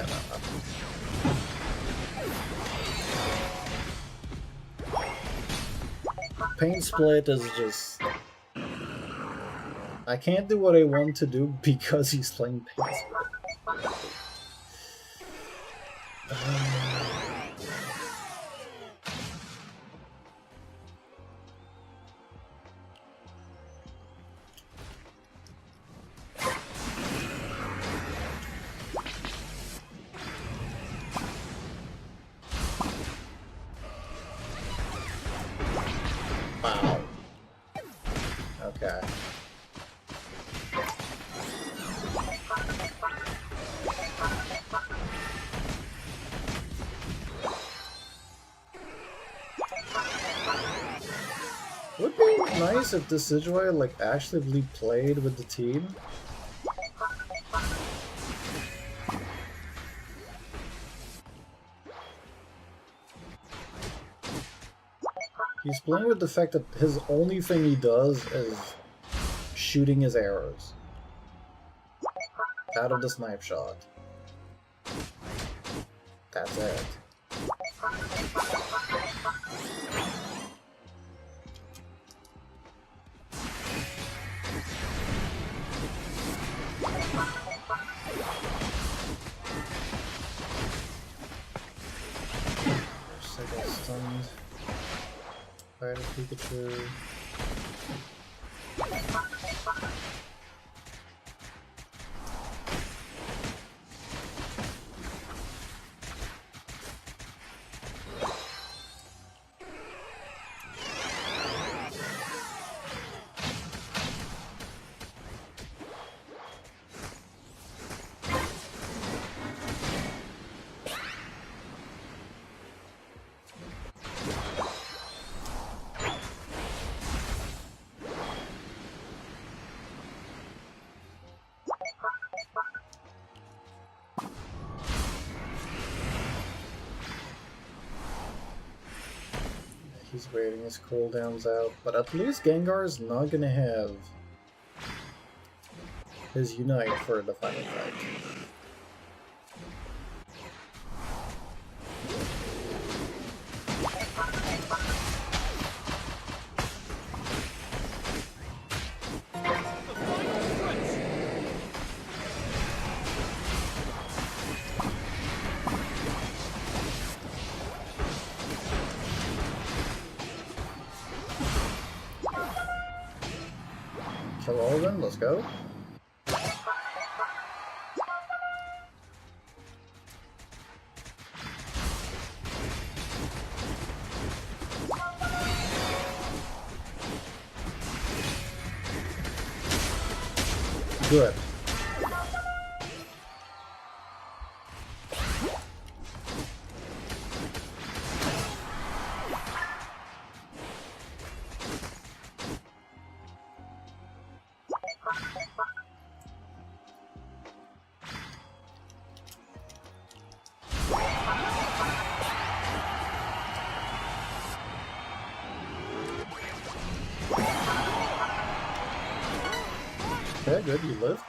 Yeah, no. Pain Split is just... I can't do what I want to do because he's playing Pain Split. Wow. Okay. Would be nice if the Decidueye like actively played with the team. He's playing with the fact that his only thing he does is shooting his arrows out of the snipe shot. That's it. I got stunned by the Pikachu. He's waiting his cooldowns out, but at least Gengar is not gonna have his Unite for the final fight. Kill all of them, let's go. Good. Okay, good, you lived.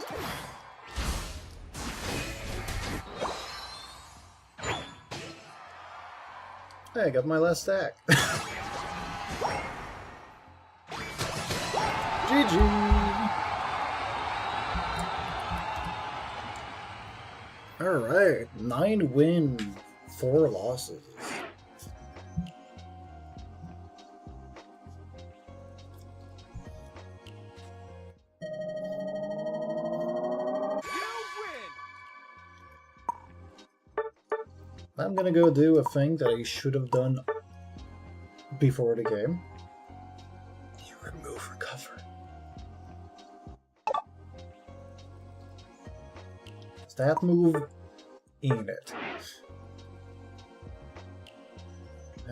Hey, I got my last stack. GG! Alright, 9 win, 4 losses. I'm gonna go do a thing that I should have done before the game. You remove recover. Stat move, ain't it?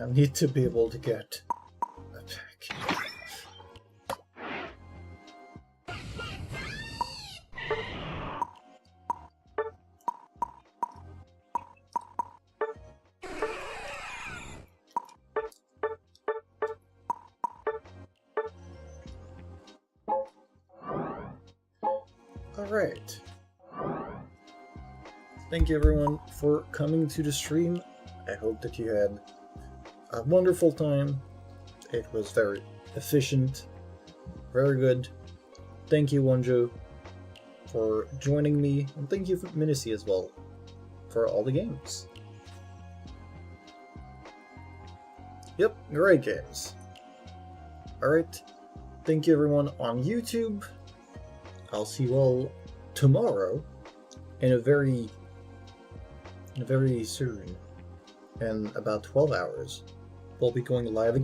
I need to be able to get attack. Alright. thank you everyone for coming to the stream. I hope that you had a wonderful time. It was very efficient, very good. Thank you, Wonjo, for joining me, and thank you, Minicy, as well, for all the games. Yep, great games. Alright, thank you everyone on YouTube. I'll see you all tomorrow, in a very soon, in about 12 hours. We'll be going live again.